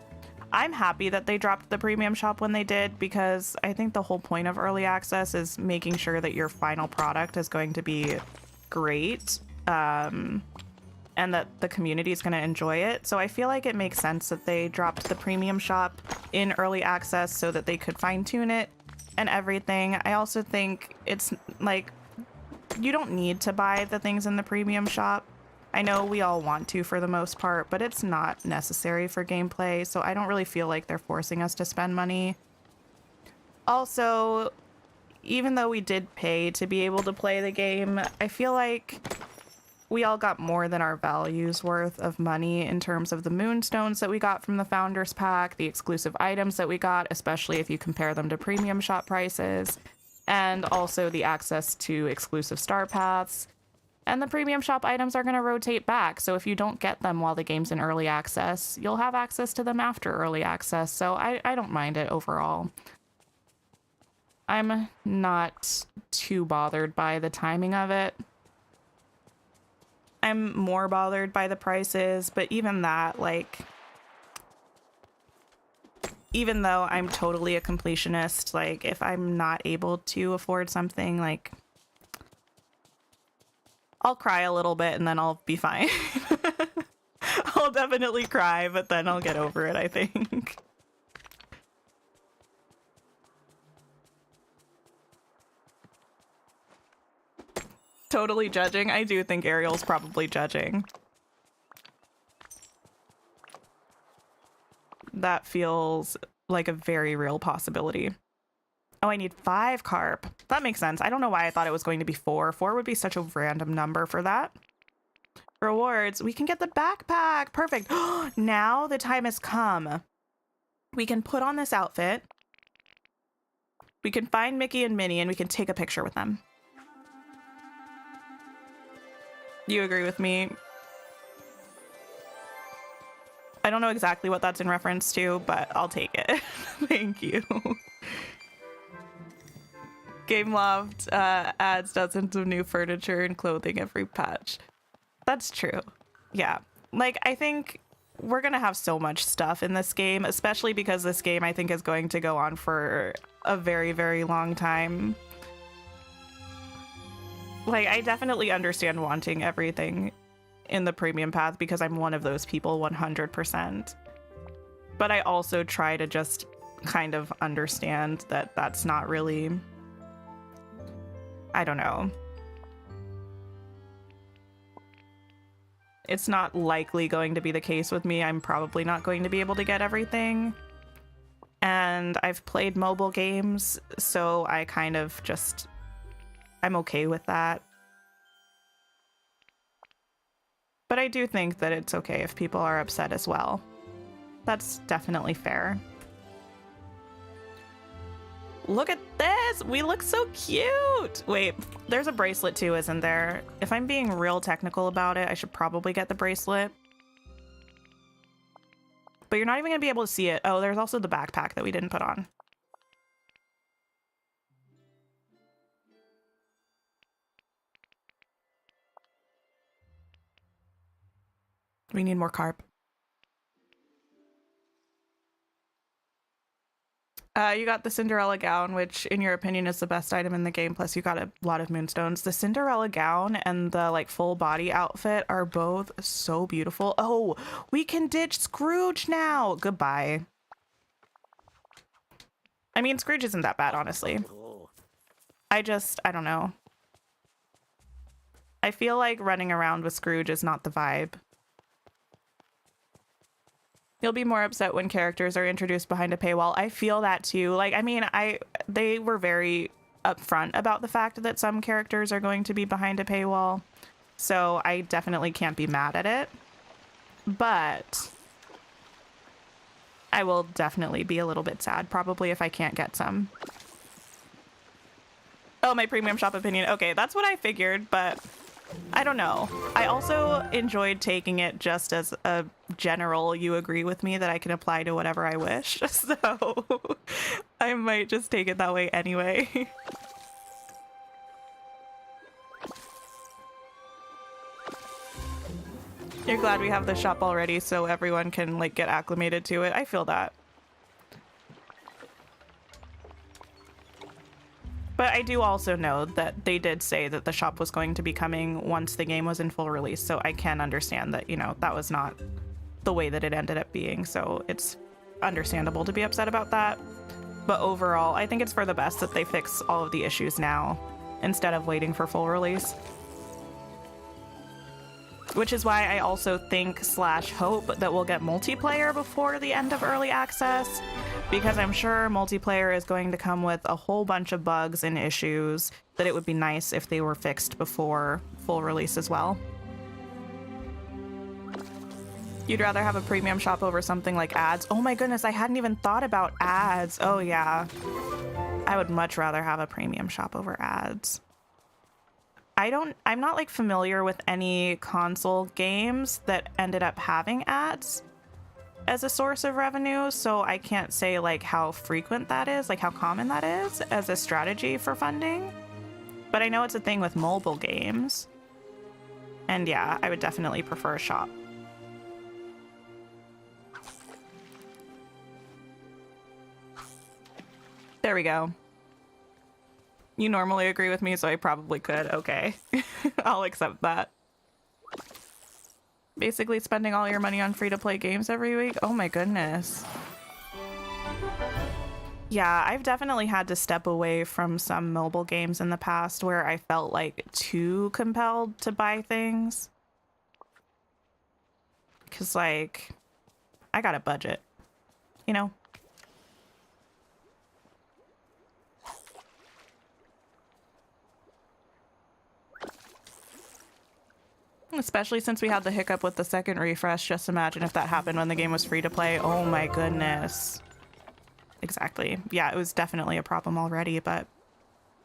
A: I'm happy that they dropped the premium shop when they did, because I think the whole point of early access is making sure that your final product is going to be great, and that the community is going to enjoy it. So I feel like it makes sense that they dropped the premium shop in early access so that they could fine tune it and everything. I also think it's like, you don't need to buy the things in the premium shop. I know we all want to for the most part, but it's not necessary for gameplay, so I don't really feel like they're forcing us to spend money. Also, even though we did pay to be able to play the game, I feel like we all got more than our value's worth of money in terms of the moonstones that we got from the Founders Pack, the exclusive items that we got, especially if you compare them to premium shop prices, and also the access to exclusive star paths. And the premium shop items are going to rotate back, so if you don't get them while the game's in early access, you'll have access to them after early access, so I don't mind it overall. I'm not too bothered by the timing of it. I'm more bothered by the prices, but even that, like, even though I'm totally a completionist, like, if I'm not able to afford something, like, I'll cry a little bit and then I'll be fine. I'll definitely cry, but then I'll get over it, I think. Totally judging. I do think Ariel's probably judging. That feels like a very real possibility. Oh, I need 5 carp. That makes sense. I don't know why I thought it was going to be 4. 4 would be such a random number for that. Rewards. We can get the backpack. Perfect. Now the time has come. We can put on this outfit. We can find Mickey and Minnie and we can take a picture with them. You agree with me? I don't know exactly what that's in reference to, but I'll take it. Thank you. Game Loft adds dozens of new furniture and clothing every patch. That's true. Yeah. Like, I think we're going to have so much stuff in this game, especially because this game, I think, is going to go on for a very, very long time. Like, I definitely understand wanting everything in the premium path because I'm one of those people 100%. But I also try to just kind of understand that that's not really, I don't know. It's not likely going to be the case with me. I'm probably not going to be able to get everything. And I've played mobile games, so I kind of just, I'm okay with that. But I do think that it's okay if people are upset as well. That's definitely fair. Look at this! We look so cute! Wait, there's a bracelet too, isn't there? If I'm being real technical about it, I should probably get the bracelet. But you're not even gonna be able to see it. Oh, there's also the backpack that we didn't put on. We need more carp. You got the Cinderella gown, which in your opinion is the best item in the game, plus you got a lot of moonstones. The Cinderella gown and the like full body outfit are both so beautiful. Oh, we can ditch Scrooge now. Goodbye. I mean, Scrooge isn't that bad, honestly. I don't know. I feel like running around with Scrooge is not the vibe. You'll be more upset when characters are introduced behind a paywall. I feel that too. Like, I mean, they were very upfront about the fact that some characters are going to be behind a paywall. So I definitely can't be mad at it. But I will definitely be a little bit sad, probably, if I can't get some. Oh, my premium shop opinion. Okay, that's what I figured, but I don't know. I also enjoyed taking it just as a general, you agree with me that I can apply to whatever I wish. So I might just take it that way anyway. You're glad we have the shop already so everyone can like get acclimated to it. I feel that. But I do also know that they did say that the shop was going to be coming once the game was in full release, so I can understand that, you know, that was not the way that it ended up being, so it's understandable to be upset about that. But overall, I think it's for the best that they fix all of the issues now instead of waiting for full release. Which is why I also think / hope that we'll get multiplayer before the end of early access, because I'm sure multiplayer is going to come with a whole bunch of bugs and issues that it would be nice if they were fixed before full release as well. You'd rather have a premium shop over something like ads? Oh my goodness, I hadn't even thought about ads. Oh yeah. I would much rather have a premium shop over ads. I'm not like familiar with any console games that ended up having ads as a source of revenue, so I can't say like how frequent that is, like how common that is as a strategy for funding. But I know it's a thing with mobile games. And yeah, I would definitely prefer a shop. There we go. You normally agree with me, so I probably could. Okay. I'll accept that. Basically spending all your money on free-to-play games every week? Oh my goodness. Yeah, I've definitely had to step away from some mobile games in the past where I felt like too compelled to buy things. Because, like, I got a budget, you know? Especially since we had the hiccup with the second refresh. Just imagine if that happened when the game was free to play. Oh my goodness. Exactly. Yeah, it was definitely a problem already, but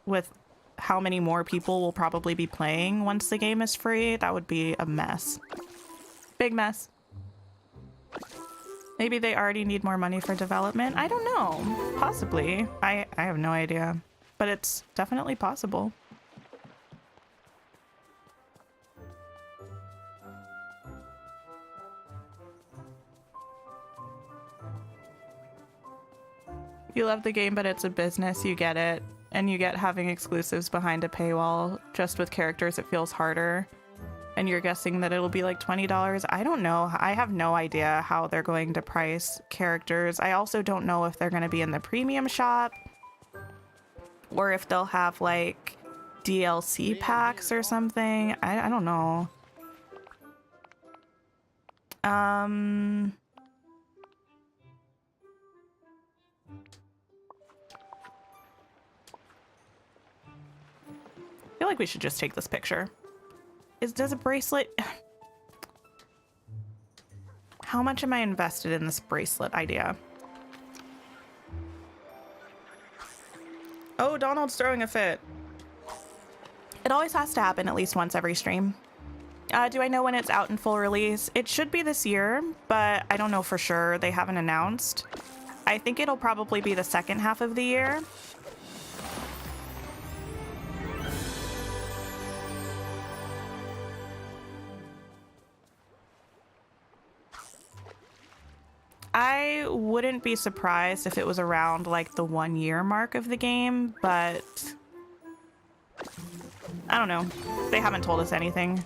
A: with how many more people will probably be playing once the game is free, that would be a mess. Big mess. Maybe they already need more money for development. I don't know. Possibly. I have no idea. But it's definitely possible. You love the game, but it's a business, you get it. And you get having exclusives behind a paywall. Just with characters, it feels harder. And you're guessing that it'll be like $20. I don't know. I have no idea how they're going to price characters. I also don't know if they're going to be in the premium shop. Or if they'll have like DLC packs or something. I don't know. I feel like we should just take this picture. Does a bracelet... How much am I invested in this bracelet idea? Oh, Donald's throwing a fit. It always has to happen at least once every stream. Do I know when it's out in full release? It should be this year, but I don't know for sure. They haven't announced. I think it'll probably be the second half of the year. I wouldn't be surprised if it was around like the 1 year mark of the game, but I don't know. They haven't told us anything.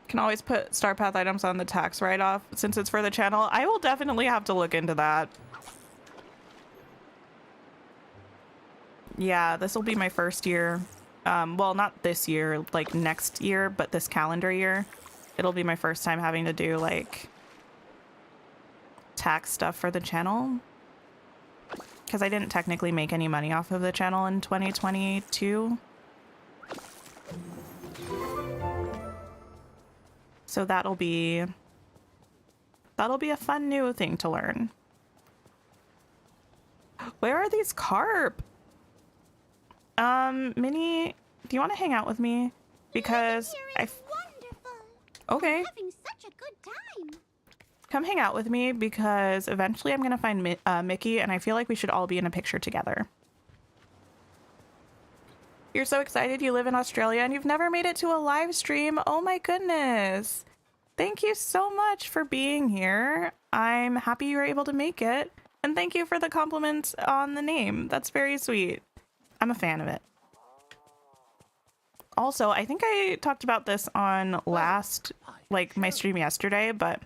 A: Can always put Star Path items on the tax write-off since it's for the channel. I will definitely have to look into that. Yeah, this will be my first year. Well, not this year, like next year, but this calendar year. It'll be my first time having to do like tax stuff for the channel because I didn't technically make any money off of the channel in 2022. So that'll be a fun new thing to learn. Where are these carp? Minnie, do you want to hang out with me? Because
B: Wonderful.
A: okay,
B: Having such a good time.
A: come hang out with me because eventually I'm gonna find Mickey, and I feel like we should all be in a picture together. You're so excited you live in Australia and you've never made it to a live stream. Oh my goodness. Thank you so much for being here. I'm happy you were able to make it. And thank you for the compliments on the name. That's very sweet. I'm a fan of it. Also, I think I talked about this on my stream yesterday, but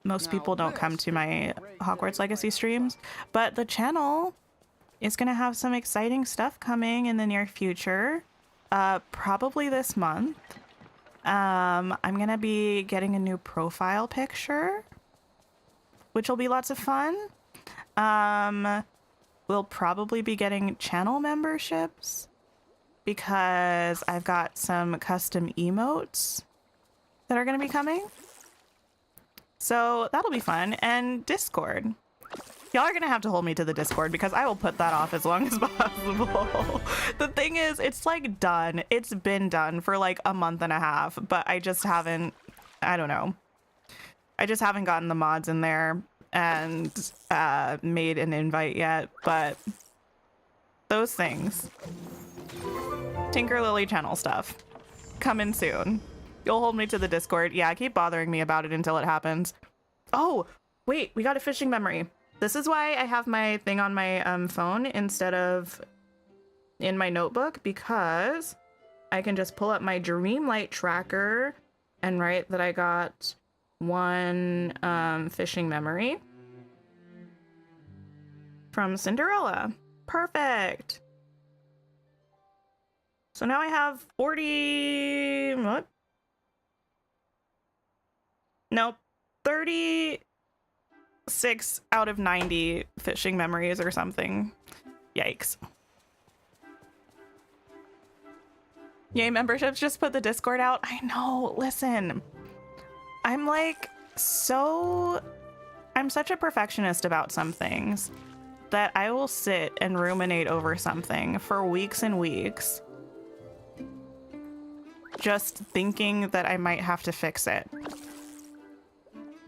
A: most people don't come to my Hogwarts Legacy streams. But the channel is going to have some exciting stuff coming in the near future, probably this month. I'm going to be getting a new profile picture, which will be lots of fun. We'll probably be getting channel memberships because I've got some custom emotes that are going to be coming. So that'll be fun. And Discord. Y'all are gonna have to hold me to the Discord because I will put that off as long as possible. The thing is, it's like done. It's been done for like a month and a half, but I just haven't, I don't know. I just haven't gotten the mods in there and made an invite yet, but those things. Tinker Lily channel stuff. Coming soon. You'll hold me to the Discord. Yeah, keep bothering me about it until it happens. Oh, wait, we got a fishing memory. This is why I have my thing on my phone instead of in my notebook, because I can just pull up my Dreamlight tracker and write that I got one fishing memory from Cinderella. Perfect. So now I have 40... what? Nope. 36 out of 90 fishing memories or something. Yikes. Yay, memberships just put the Discord out. I know, listen. I'm such a perfectionist about some things that I will sit and ruminate over something for weeks and weeks, just thinking that I might have to fix it.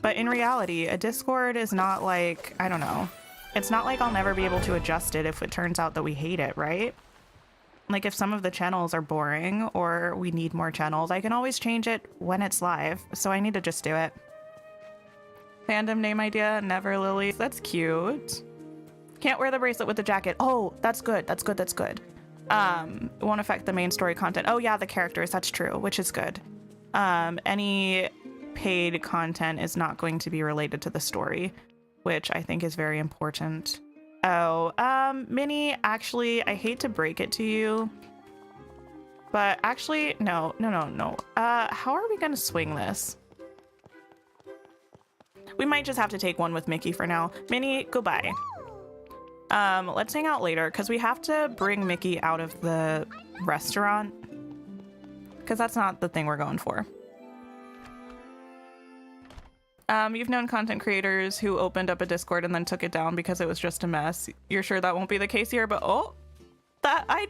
A: But in reality, a Discord is not like, I don't know. It's not like I'll never be able to adjust it if it turns out that we hate it, right? Like if some of the channels are boring or we need more channels, I can always change it when it's live. So I need to just do it. Fandom name idea, Never Lily. That's cute. Can't wear the bracelet with the jacket. Oh, that's good. That's good. That's good. It won't affect the main story content. Oh yeah, the characters. That's true, which is good. Any paid content is not going to be related to the story, which I think is very important. Oh, Minnie, actually, I hate to break it to you, but actually, no. How are we gonna swing this? We might just have to take one with Mickey for now. Minnie, goodbye. Let's hang out later, because we have to bring Mickey out of the restaurant, because that's not the thing we're going for. You've known content creators who opened up a Discord and then took it down because it was just a mess. You're sure that won't be the case here, but no. I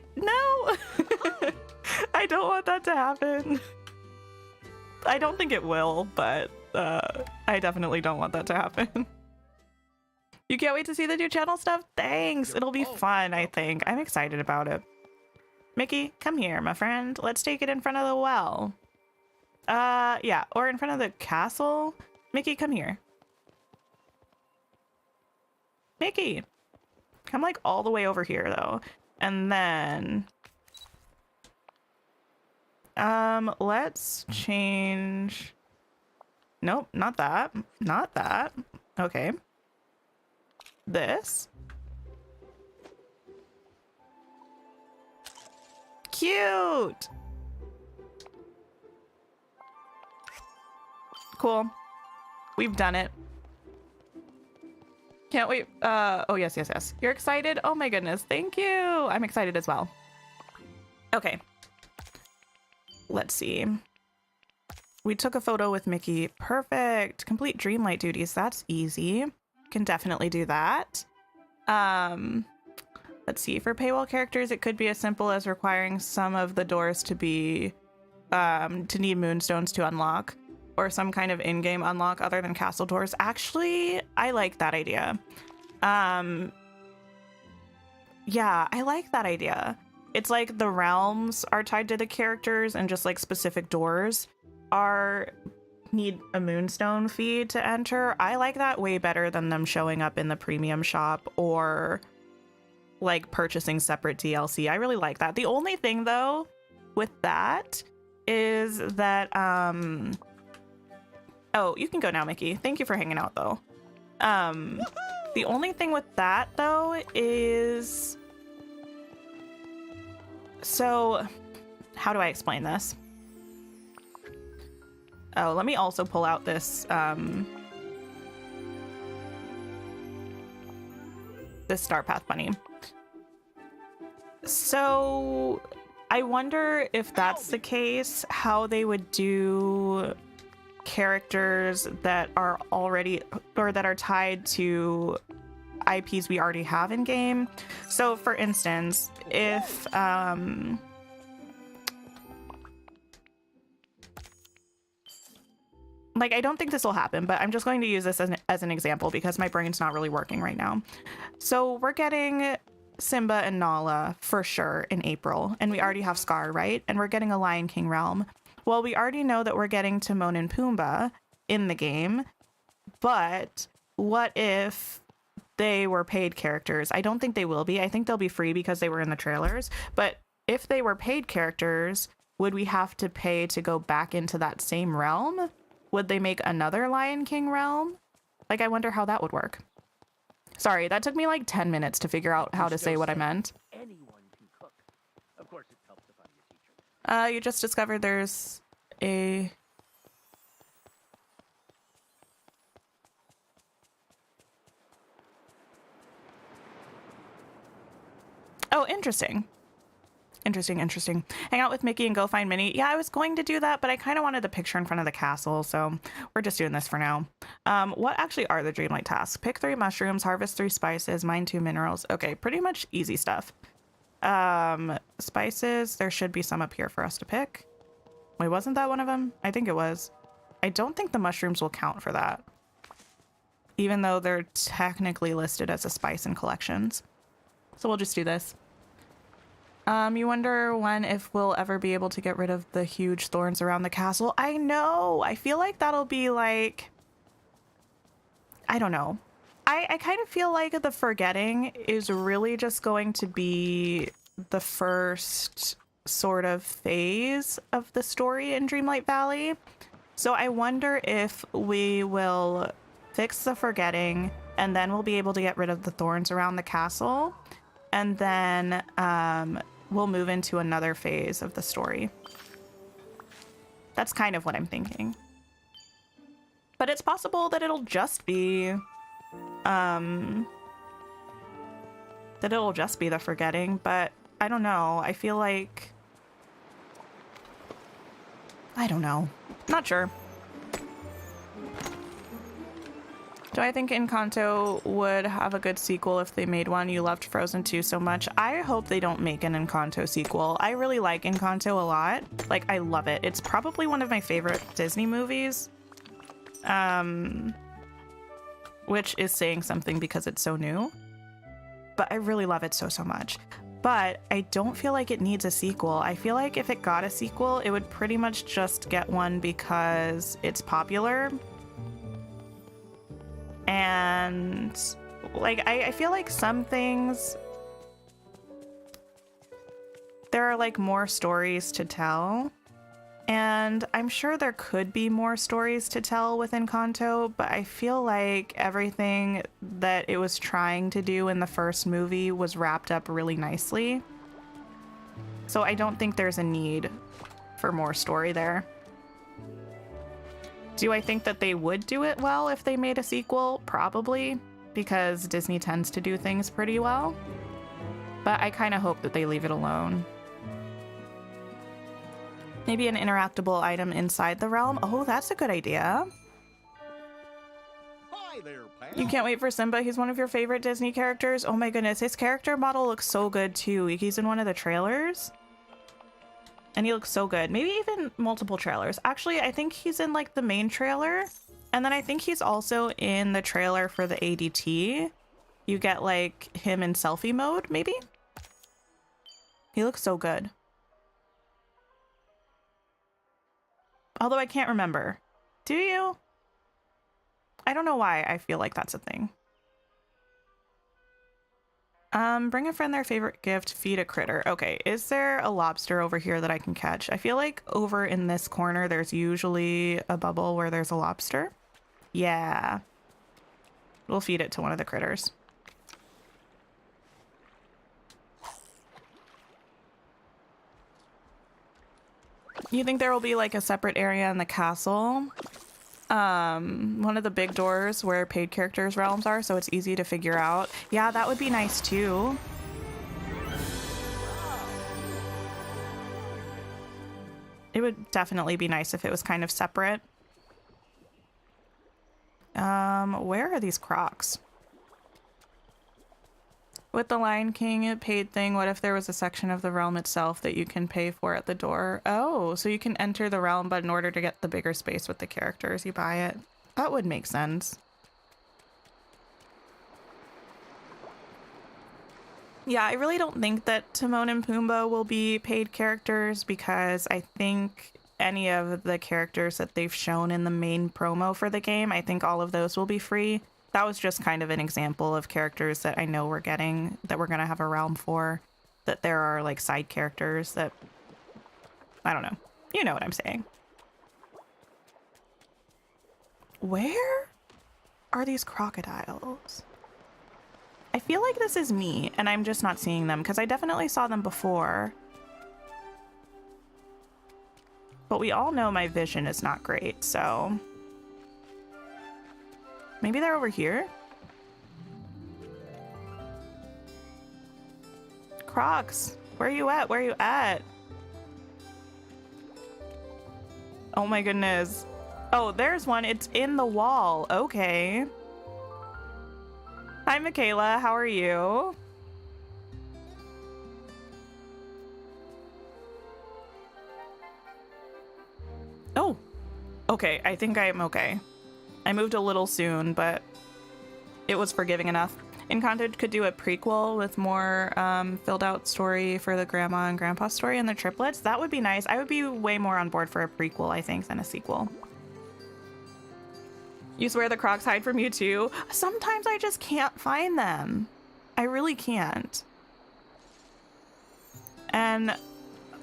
A: don't want that to happen. I don't think it will, but I definitely don't want that to happen. You can't wait to see the new channel stuff? Thanks. It'll be fun, I think. I'm excited about it. Mickey, come here, my friend. Let's take it in front of the well. Yeah, or in front of the castle. Mickey, come here. Mickey! Come like all the way over here though. And then let's change. Nope, not that. Not that. Okay. This. Cute! Cool. We've done it. Can't wait. Oh, yes, yes, yes. You're excited? Oh my goodness. Thank you. I'm excited as well. Okay. Let's see. We took a photo with Mickey. Perfect. Complete Dreamlight duties. That's easy. Can definitely do that. Let's see. For paywall characters, it could be as simple as requiring some of the doors to be to need moonstones to unlock, or some kind of in-game unlock other than castle doors. Actually, I like that idea. Yeah, I like that idea. It's like the realms are tied to the characters, and just like specific doors need a moonstone fee to enter. I like that way better than them showing up in the premium shop or like purchasing separate DLC. I really like that. The only thing though with that is that oh, you can go now, Mickey. Thank you for hanging out though. The only thing with that though is, so how do I explain this? Oh, let me also pull out this this Star Path bunny. So I wonder if that's the case, how they would do characters that are already, or that are tied to IPs we already have in game. So for instance, if like, I don't think this will happen, but I'm just going to use this as an example because my brain's not really working right now. So we're getting Simba and Nala for sure in April, and we already have Scar, right? And we're getting a Lion King realm. Well, we already know that we're getting Timon and Pumbaa in the game, but what if they were paid characters? I don't think they will be. I think they'll be free because they were in the trailers. But if they were paid characters, would we have to pay to go back into that same realm? Would they make another Lion King realm? Like, I wonder how that would work. Sorry, that took me like 10 minutes to figure out how to say what I meant.
C: Anyone can cook. Of course, it helps if I'm your teacher.
A: You just discovered there's a... Oh, interesting. Interesting. Hang out with Mickey and go find Minnie. Yeah, I was going to do that, but I kind of wanted the picture in front of the castle, so we're just doing this for now. What actually are the Dreamlight tasks? Pick 3 mushrooms, harvest 3 spices, mine 2 minerals. Okay, pretty much easy stuff. Spices, there should be some up here for us to pick. Wait, wasn't that one of them? I think it was. I don't think the mushrooms will count for that, even though they're technically listed as a spice in collections. So we'll just do this. You wonder if we'll ever be able to get rid of the huge thorns around the castle. I know. I feel like that'll be like, I don't know. I kind of feel like the forgetting is really just going to be the first sort of phase of the story in Dreamlight Valley. So I wonder if we will fix the forgetting and then we'll be able to get rid of the thorns around the castle. And then, we'll move into another phase of the story. That's kind of what I'm thinking. But it's possible that it'll just be, the forgetting, but I don't know. I feel like, I don't know. Not sure. Do I think Encanto would have a good sequel if they made one? You loved Frozen 2 so much. I hope they don't make an Encanto sequel. I really like Encanto a lot. Like, I love it. It's probably one of my favorite Disney movies. Which is saying something because it's so new. But I really love it so much. But I don't feel like it needs a sequel. I feel like if it got a sequel, it would pretty much just get one because it's popular. And like, I feel like some things, there are like more stories to tell, and I'm sure there could be more stories to tell with Encanto, but I feel like everything that it was trying to do in the first movie was wrapped up really nicely. So I don't think there's a need for more story there. Do I think that they would do it well if they made a sequel? Probably. because Disney tends to do things pretty well. But I kind of hope that they leave it alone. Maybe an interactable item inside the realm. Oh, that's a good idea.
C: Hi there, pal.
A: You can't wait for Simba. He's one of your favorite Disney characters. Oh my goodness, his character model looks so good too. He's in one of the trailers. And he looks so good. Maybe even multiple trailers. Actually, I think he's in like the main trailer. And then I think he's also in the trailer for the ADT. You get like him in selfie mode, maybe? He looks so good. Although I can't remember. Do you? I don't know why I feel like that's a thing. Bring a friend their favorite gift, feed a critter. Okay, is there a lobster over here that I can catch? I feel like over in this corner there's usually a bubble where there's a lobster. Yeah. We'll feed it to one of the critters. You think there will be like a separate area in the castle? One of the big doors where paid characters realms are, so it's easy to figure out. Yeah, that would be nice too. It would definitely be nice if it was kind of separate. Where are these Crocs? With the Lion King paid thing, what if there was a section of the realm itself that you can pay for at the door? Oh, so you can enter the realm, but in order to get the bigger space with the characters, you buy it. That would make sense. Yeah, I really don't think that Timon and Pumbaa will be paid characters because I think any of the characters that they've shown in the main promo for the game, I think all of those will be free. That was just kind of an example of characters that I know we're getting, that we're going to have a realm for, that there are like side characters that, I don't know. You know what I'm saying. Where are these crocodiles? I feel like this is me and I'm just not seeing them because I definitely saw them before. But we all know my vision is not great, so... Maybe they're over here? Crocs, where are you at? Where are you at? Oh my goodness. Oh, there's one. It's in the wall. Okay. Hi, Michaela. How are you? Oh, okay. I think I am okay. I moved a little soon, but it was forgiving enough. Encanted could do a prequel with more filled out story for the grandma and grandpa story and the triplets. That would be nice. I would be way more on board for a prequel, I think, than a sequel. You swear the Crocs hide from you too? Sometimes I just can't find them. I really can't. And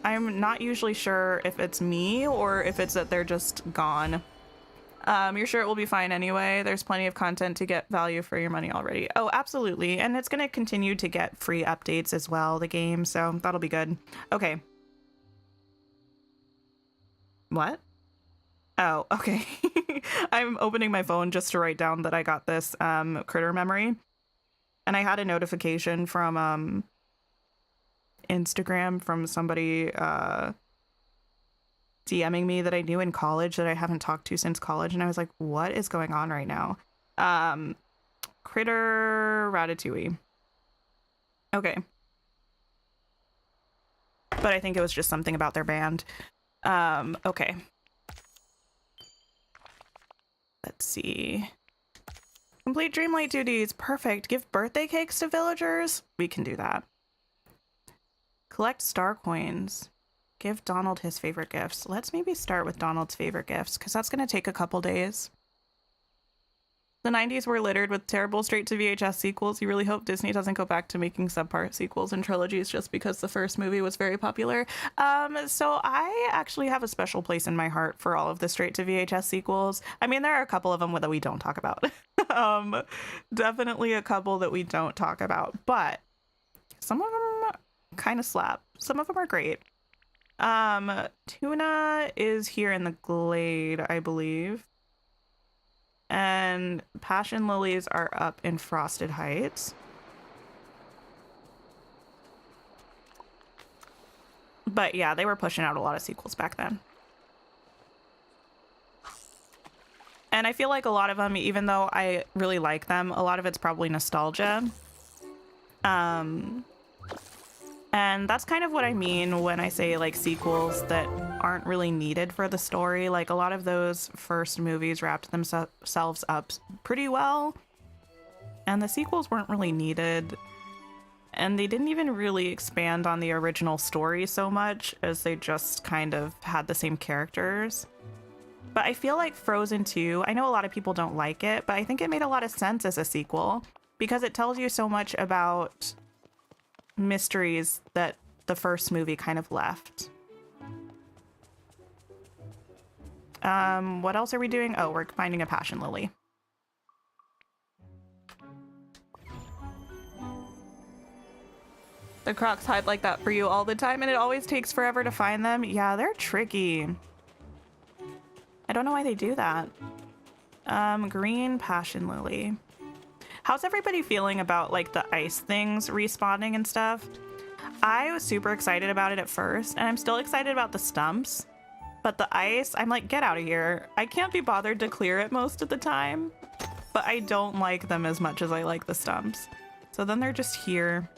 A: I'm not usually sure if it's me or if it's that they're just gone. You're sure it will be fine anyway. There's plenty of content to get value for your money already. Oh, absolutely. And it's going to continue to get free updates as well, the game. So that'll be good. Okay. What? Oh, okay. I'm opening my phone just to write down that I got this critter memory. And I had a notification from Instagram from somebody DMing me that I knew in college that I haven't talked to since college, and I was like, what is going on right now? Critter Ratatouille. Okay. But I think it was just something about their band. Okay. Let's see. Complete Dreamlight duties. Perfect. Give birthday cakes to villagers. We can do that. Collect star coins. Give Donald his favorite gifts. Let's maybe start with Donald's favorite gifts, because that's going to take a couple days. The 90s were littered with terrible straight-to-VHS sequels. You really hope Disney doesn't go back to making subpart sequels and trilogies just because the first movie was very popular. So I actually have a special place in my heart for all of the straight-to-VHS sequels. I mean, there are a couple of them that we don't talk about. Definitely a couple that we don't talk about. But some of them kind of slap. Some of them are great. Tuna is here in the glade, I believe. And passion lilies are up in Frosted Heights. But yeah, they were pushing out a lot of sequels back then. And I feel like a lot of them, even though I really like them, a lot of it's probably nostalgia. And that's kind of what I mean when I say like sequels that aren't really needed for the story. Like a lot of those first movies wrapped themselves up pretty well, and the sequels weren't really needed. And they didn't even really expand on the original story so much as they just kind of had the same characters. But I feel like Frozen 2, I know a lot of people don't like it, but I think it made a lot of sense as a sequel because it tells you so much about mysteries that the first movie kind of left. What else are we doing? Oh, we're finding a passion lily. The crocs hide like that for you all the time, and it always takes forever to find them. Yeah, they're tricky. I don't know why they do that. Green passion lily. How's everybody feeling about like the ice things respawning and stuff? I was super excited about it at first, and I'm still excited about the stumps. But the ice, I'm like, get out of here. I can't be bothered to clear it most of the time, but I don't like them as much as I like the stumps. So then they're just here,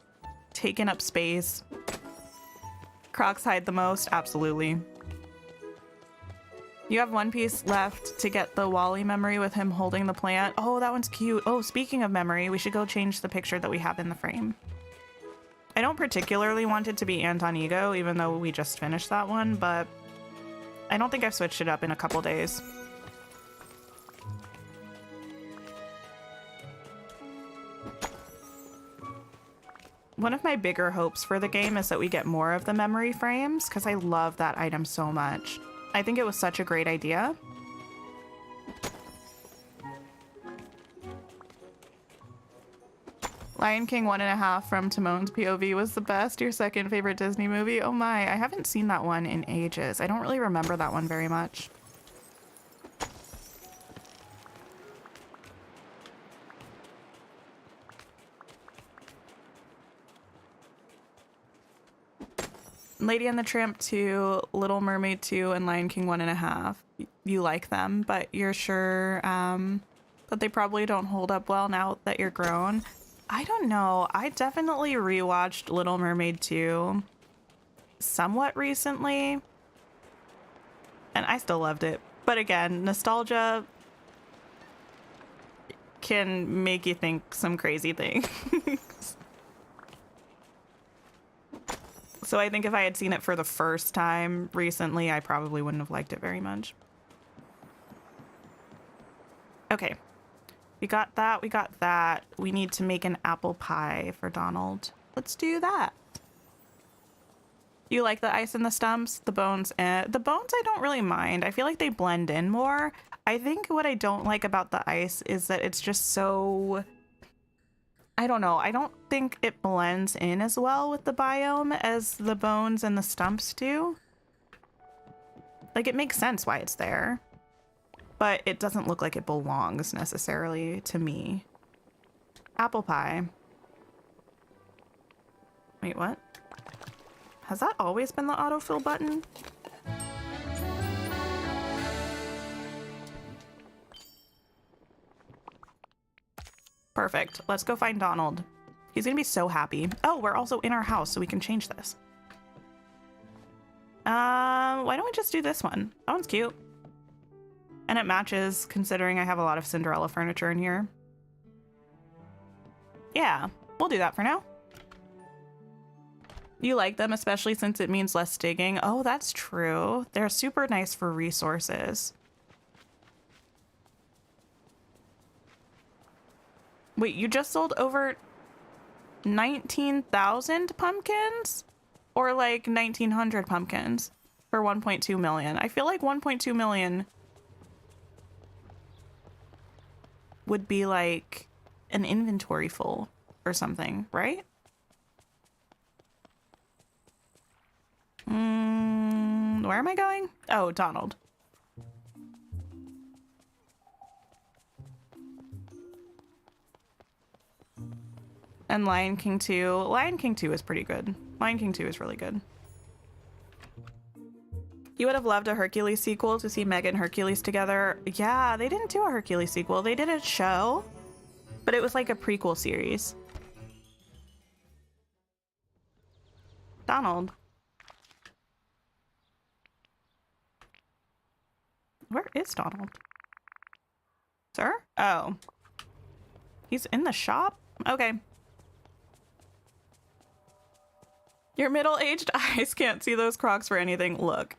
A: taking up space. Crocs hide the most, absolutely. You have one piece left to get the Wally memory with him holding the plant. Oh, that one's cute. Oh, speaking of memory, we should go change the picture that we have in the frame. I don't particularly want it to be Anton Ego, even though we just finished that one, but I don't think I've switched it up in a couple days. One of my bigger hopes for the game is that we get more of the memory frames, because I love that item so much. I think it was such a great idea. Lion King 1.5 from Timon's POV was the best. Your second favorite Disney movie? Oh my, I haven't seen that one in ages. I don't really remember that one very much. Lady and the Tramp 2, Little Mermaid 2, and Lion King 1.5. You like them, but you're sure that they probably don't hold up well now that you're grown. I don't know. I definitely rewatched Little Mermaid 2 somewhat recently, and I still loved it. But again, nostalgia can make you think some crazy things. So I think if I had seen it for the first time recently, I probably wouldn't have liked it very much. Okay. We got that. We got that. We need to make an apple pie for Donald. Let's do that. You like the ice and the stumps? The bones? The bones I don't really mind. I feel like they blend in more. I think what I don't like about the ice is that it's just so... I don't know. I don't think it blends in as well with the biome as the bones and the stumps do. Like, it makes sense why it's there, but it doesn't look like it belongs necessarily to me. Apple pie. Wait, what? Has that always been the autofill button? Perfect. Let's go find Donald. He's gonna be so happy. Oh, we're also in our house, so we can change this. Why don't we just do this one? That one's cute. And it matches, considering I have a lot of Cinderella furniture in here. Yeah, we'll do that for now. You like them, especially since it means less digging. Oh, that's true. They're super nice for resources. Wait, you just sold over 19,000 pumpkins? Or like 1,900 pumpkins for 1.2 million? I feel like 1.2 million would be like an inventory full or something, right? Where am I going? Oh, Donald. And Lion King 2. Lion King 2 is pretty good. Lion King 2 is really good. You would have loved a Hercules sequel to see Meg and Hercules together. Yeah, they didn't do a Hercules sequel. They did a show, but it was like a prequel series. Donald. Where is Donald? Sir? Oh. He's in the shop? Okay. Your middle-aged eyes can't see those Crocs for anything. Look,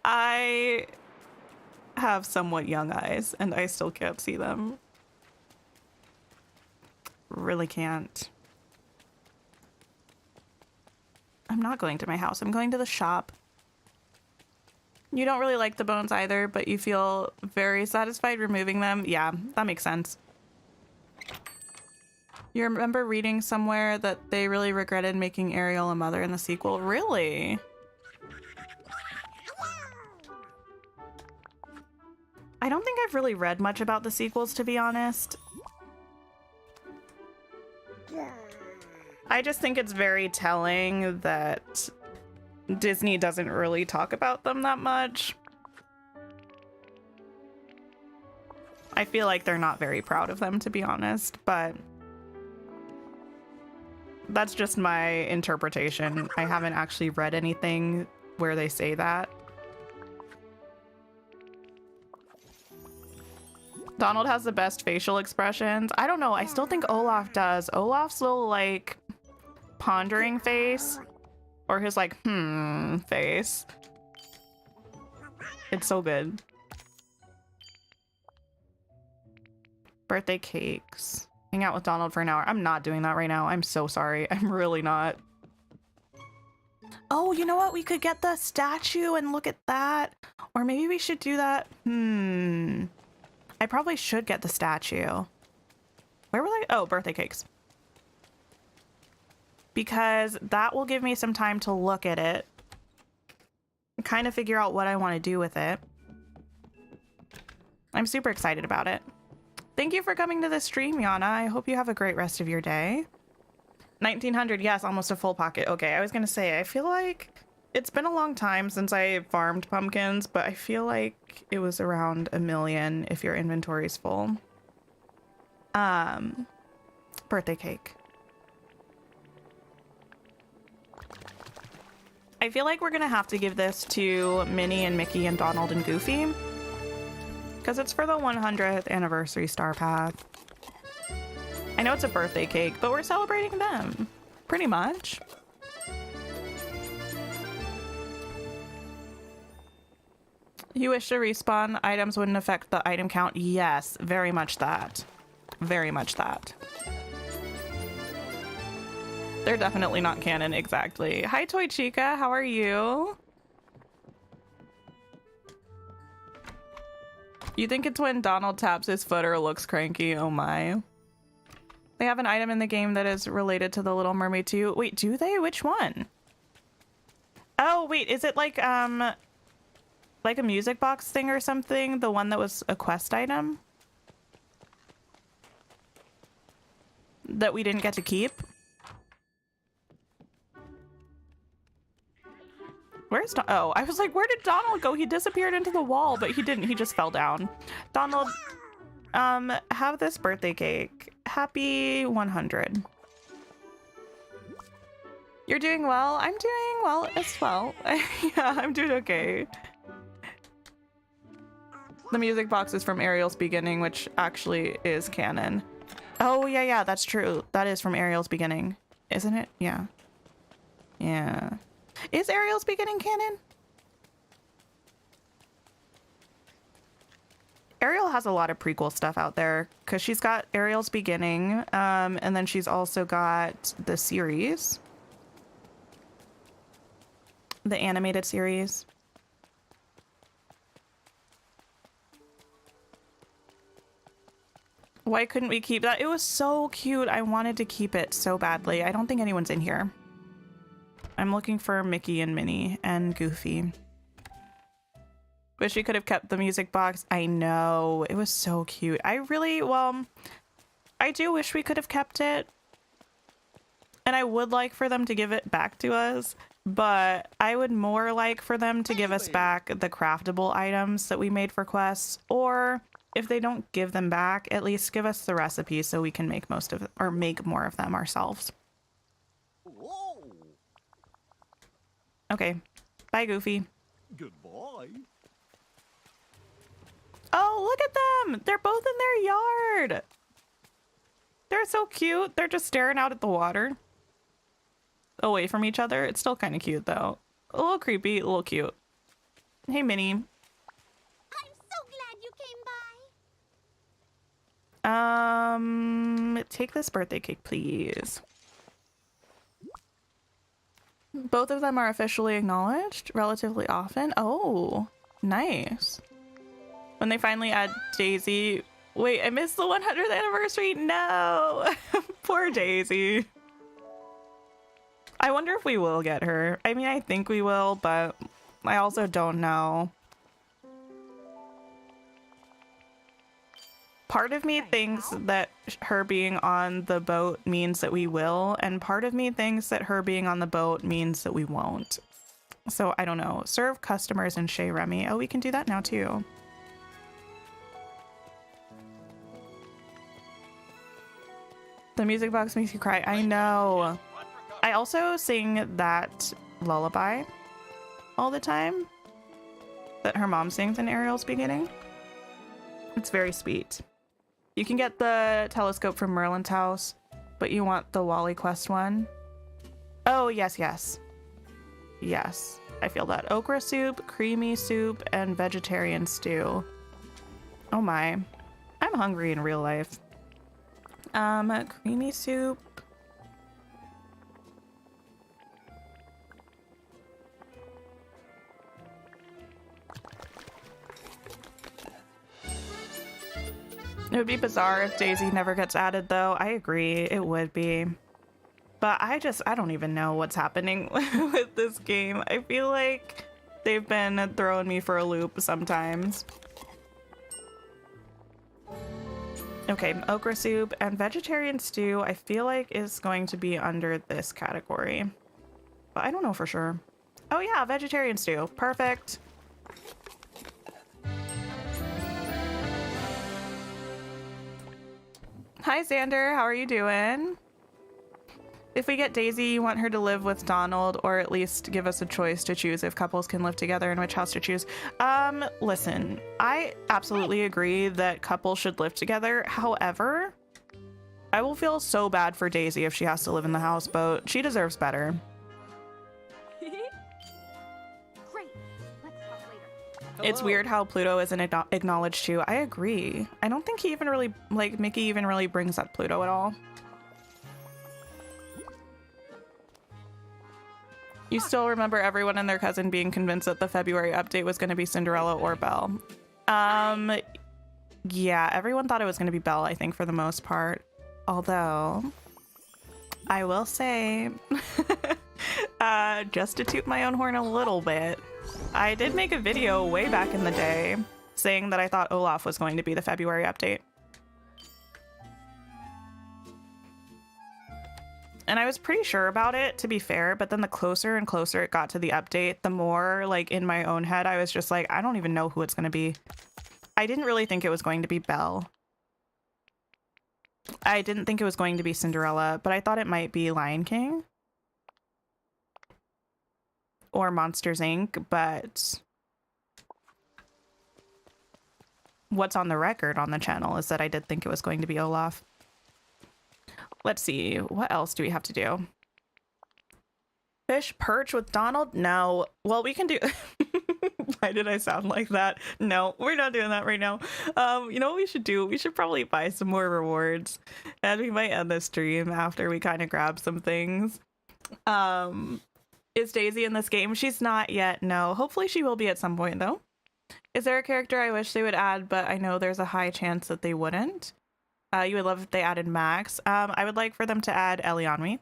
A: I have somewhat young eyes, and I still can't see them. Really can't. I'm not going to my house. I'm going to the shop. You don't really like the bones either, but you feel very satisfied removing them. Yeah, that makes sense. You remember reading somewhere that they really regretted making Ariel a mother in the sequel? Really? I don't think I've really read much about the sequels, to be honest. I just think it's very telling that Disney doesn't really talk about them that much. I feel like they're not very proud of them, to be honest, but that's just my interpretation. I haven't actually read anything where they say that. Donald has the best facial expressions. I don't know. I still think Olaf does. Olaf's little, like, pondering face, or his, like, face. It's so good. Birthday cakes. Hang out with Donald for an hour. I'm not doing that right now. I'm so sorry. I'm really not. Oh, you know what? We could get the statue and look at that. Or maybe we should do that. I probably should get the statue. Where were they? Oh, birthday cakes. Because that will give me some time to look at it. And kind of figure out what I want to do with it. I'm super excited about it. Thank you for coming to the stream, Yana. I hope you have a great rest of your day. 1900, yes, almost a full pocket. Okay, I was gonna say, I feel like it's been a long time since I farmed pumpkins, but I feel like it was around 1 million if your inventory's full. Birthday cake. I feel like we're gonna have to give this to Minnie and Mickey and Donald and Goofy, because it's for the 100th anniversary Star Path. I know it's a birthday cake, but we're celebrating them, pretty much. You wish to respawn items wouldn't affect the item count? Yes, very much that. Very much that. They're definitely not canon, exactly. Hi, Toy Chica, how are you? You think it's when Donald taps his foot or looks cranky? Oh my. They have an item in the game that is related to the Little Mermaid too. Wait, do they? Which one? Oh, wait, is it like a music box thing or something? The one that was a quest item? That we didn't get to keep? Where's Oh, I was like, where did Donald go? He disappeared into the wall, but he didn't. He just fell down. Donald, have this birthday cake. Happy 100. You're doing well? I'm doing well as well. Yeah, I'm doing okay. The music box is from Ariel's Beginning, which actually is canon. Oh, yeah, that's true. That is from Ariel's Beginning, isn't it? Yeah. Yeah. Is Ariel's Beginning canon? Ariel has a lot of prequel stuff out there because she's got Ariel's Beginning, and then she's also got the series, the animated series. Why couldn't we keep that? It was so cute. I wanted to keep it so badly. I don't think anyone's in here. I'm looking for Mickey and Minnie and Goofy. Wish we could have kept the music box. I know. It was so cute. I do wish we could have kept it. And I would like for them to give it back to us, but I would more like for them to give us back the craftable items that we made for quests, or if they don't give them back, at least give us the recipes so we can make most of it, or make more of them ourselves.
C: Whoa!
A: Okay. Bye, Goofy.
C: Goodbye.
A: Oh, look at them! They're both in their yard! They're so cute. They're just staring out at the water. Away from each other. It's still kind of cute, though. A little creepy, a little cute. Hey, Minnie.
B: I'm so glad you came by.
A: Take this birthday cake, please. Both of them are officially acknowledged relatively often. Oh, nice. When they finally add Daisy. Wait, I missed the 100th anniversary. No, poor Daisy. I wonder if we will get her. I mean, I think we will, but I also don't know. Part of me thinks that her being on the boat means that we will, and part of me thinks that her being on the boat means that we won't. So I don't know. Serve customers in Chez Remy. Oh, we can do that now too. The music box makes you cry. I know. I also sing that lullaby all the time that her mom sings in Ariel's beginning. It's very sweet. You can get the telescope from Merlin's house, but you want the Wally Quest one. Oh, yes, yes. Yes, I feel that. Okra soup, creamy soup, and vegetarian stew. Oh my. I'm hungry in real life. Creamy soup. It would be bizarre if Daisy never gets added, though. I agree, it would be. But I don't even know what's happening with this game. I feel like they've been throwing me for a loop sometimes. Okay, okra soup and vegetarian stew, I feel like is going to be under this category. But I don't know for sure. Oh yeah, vegetarian stew. Perfect. Hi Xander, how are you doing? If we get Daisy, you want her to live with Donald, or at least give us a choice to choose if couples can live together and which house to choose. Listen, I absolutely agree that couples should live together. However, I will feel so bad for Daisy if she has to live in the houseboat. She deserves better.
B: Great. Let's talk later.
A: It's weird how Pluto isn't acknowledged too. I agree. I don't think he even really, like, Mickey even really brings up Pluto at all. You still remember everyone and their cousin being convinced that the February update was going to be Cinderella or Belle. Yeah, everyone thought it was going to be Belle, I think, for the most part. Although, I will say, just to toot my own horn a little bit, I did make a video way back in the day saying that I thought Olaf was going to be the February update. And I was pretty sure about it, to be fair, but then the closer and closer it got to the update, the more, like, in my own head, I was just like, I don't even know who it's going to be. I didn't really think it was going to be Belle. I didn't think it was going to be Cinderella, but I thought it might be Lion King. Or Monsters, Inc., but what's on the record on the channel is that I did think it was going to be Olaf. Let's see, what else do we have to do? Fish perch with Donald? No. Well, we can do... Why did I sound like that? No, we're not doing that right now. You know what we should do? We should probably buy some more rewards. And we might end the stream after we kind of grab some things. Is Daisy in this game? She's not yet, no. Hopefully she will be at some point, though. Is there a character I wish they would add, but I know there's a high chance that they wouldn't? You would love if they added Max. I would like for them to add Eilonwy.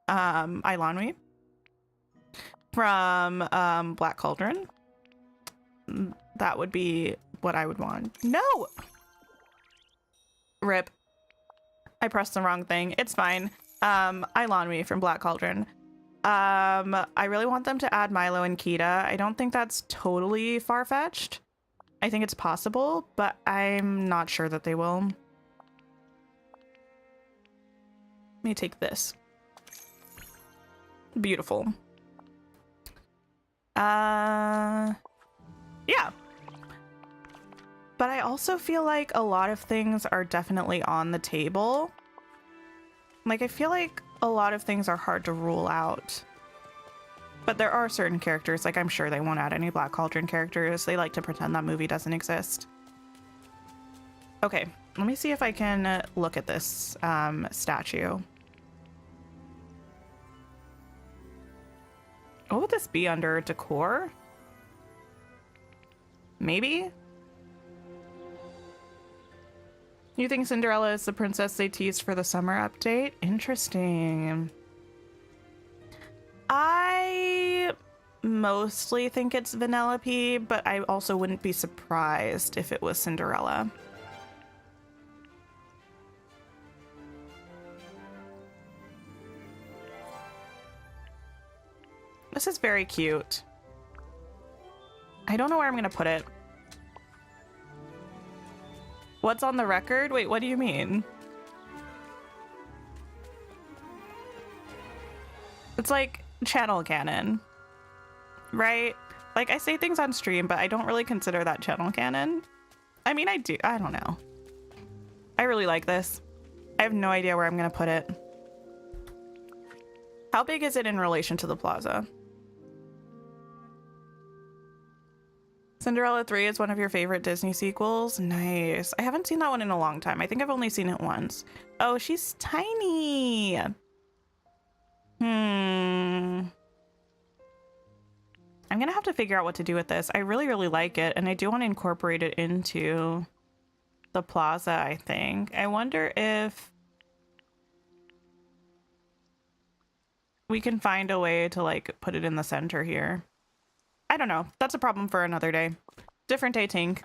A: Eilonwy. From Black Cauldron. That would be what I would want. No! Rip. I pressed the wrong thing. It's fine. Ilanmi from Black Cauldron. I really want them to add Milo and Kita. I don't think that's totally far-fetched. I think it's possible, but I'm not sure that they will. Let me take this. Beautiful. Yeah. But I also feel like a lot of things are definitely on the table. Like, I feel like a lot of things are hard to rule out. But there are certain characters, like I'm sure they won't add any Black Cauldron characters. They like to pretend that movie doesn't exist. Okay, let me see if I can look at this statue. What would this be under? Decor? Maybe? You think Cinderella is the princess they teased for the summer update? Interesting. I mostly think it's Vanellope, but I also wouldn't be surprised if it was Cinderella. This is very cute. I don't know where I'm gonna put it. What's on the record? Wait, what do you mean? It's like channel canon, right? Like, I say things on stream, but I don't really consider that channel canon. I mean, I do. I don't know. I really like this. I have no idea where I'm gonna put it. How big is it in relation to the plaza? Cinderella 3 is one of your favorite Disney sequels? Nice. I haven't seen that one in a long time. I think I've only seen it once. Oh, she's tiny. I'm gonna have to figure out what to do with this. I really, really like it, and I do want to incorporate it into the plaza, I think. I wonder if we can find a way to, like, put it in the center here. I don't know. That's a problem for another day. Different day, Tink.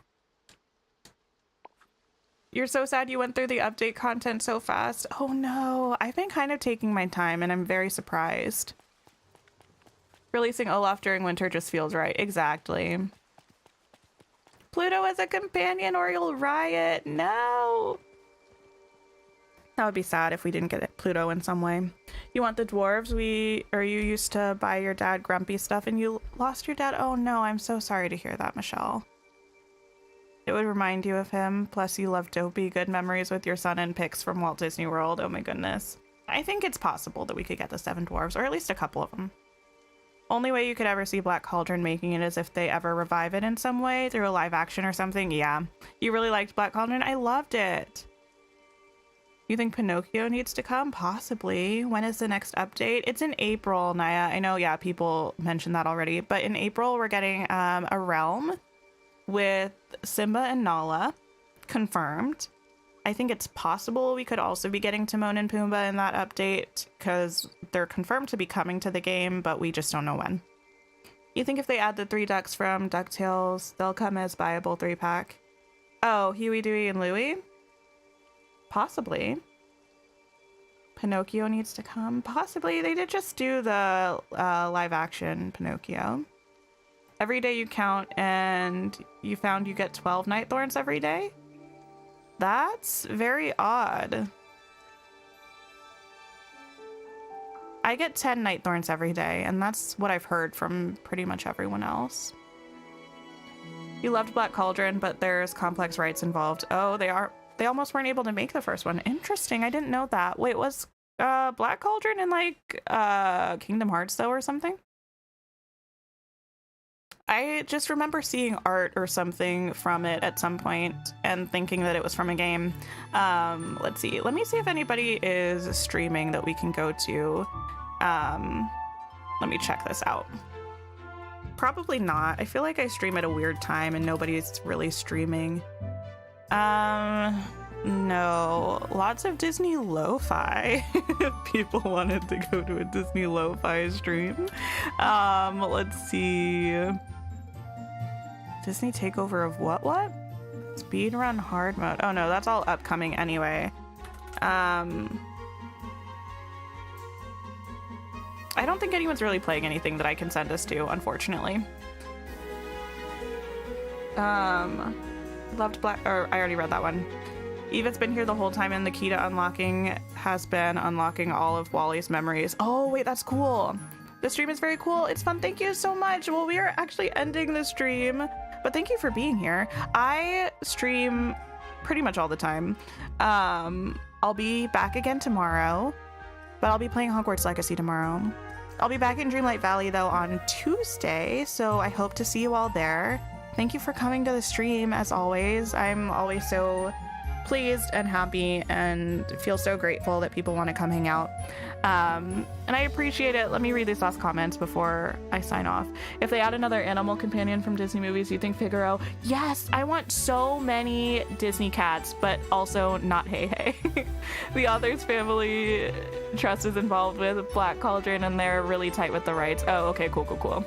A: You're so sad you went through the update content so fast. Oh no, I've been kind of taking my time and I'm very surprised. Releasing Olaf during winter just feels right. Exactly. Pluto as a companion or you'll riot. No. That would be sad if we didn't get Pluto in some way. You want the dwarves? You used to buy your dad grumpy stuff and you lost your dad? Oh no, I'm so sorry to hear that, Michelle. It would remind you of him. Plus you love dopey good memories with your son and pics from Walt Disney World. Oh my goodness. I think it's possible that we could get the 7 dwarves, or at least a couple of them. Only way you could ever see Black Cauldron making it is if they ever revive it in some way through a live action or something. Yeah. You really liked Black Cauldron? I loved it. You think Pinocchio needs to come? Possibly. When is the next update? It's in April, Naya. I know, yeah, people mentioned that already. But in April, we're getting a realm with Simba and Nala confirmed. I think it's possible we could also be getting Timon and Pumbaa in that update because they're confirmed to be coming to the game, but we just don't know when. You think if they add the 3 ducks from DuckTales, they'll come as buyable 3-pack? Oh, Huey, Dewey, and Louie? Possibly. Pinocchio needs to come? Possibly. They did just do the live action Pinocchio. Every day you count and you found you get 12 night thorns every day? That's very odd. I get 10 night thorns every day, and that's what I've heard from pretty much everyone else. You loved Black Cauldron, but there's complex rights involved. Oh, they almost weren't able to make the first one. Interesting. I didn't know that. Wait, was Black Cauldron in like Kingdom Hearts though or something? I just remember seeing art or something from it at some point and thinking that it was from a game. Let's see. Let me see if anybody is streaming that we can go to. Let me check this out. Probably not. I feel like I stream at a weird time and nobody's really streaming. No. Lots of Disney lo-fi. If people wanted to go to a Disney lo-fi stream. Let's see. Disney takeover of what? Speedrun hard mode. Oh no, that's all upcoming anyway. I don't think anyone's really playing anything that I can send us to, unfortunately. Loved Black, or I already read that one. Eva's been here the whole time, and the key to unlocking has been unlocking all of Wally's memories. Oh, wait, that's cool. The stream is very cool. It's fun. Thank you so much. Well, we are actually ending the stream, but thank you for being here. I stream pretty much all the time. I'll be back again tomorrow, but I'll be playing Hogwarts Legacy tomorrow. I'll be back in Dreamlight Valley, though, on Tuesday, so I hope to see you all there. Thank you for coming to the stream, as always. I'm always so pleased and happy and feel so grateful that people want to come hang out. And I appreciate it. Let me read these last comments before I sign off. If they add another animal companion from Disney movies, you think Figaro? Yes, I want so many Disney cats, but also not Hey Hey. The author's family trust is involved with Black Cauldron, and they're really tight with the rights. Oh, okay, cool.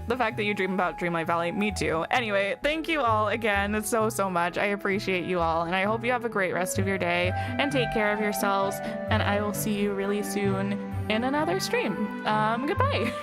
A: The fact that you dream about Dreamlight Valley, me too. Anyway, thank you all again so much. I appreciate you all, and I hope you have a great rest of your day, and take care of yourselves, and I will see you really soon in another stream. Goodbye.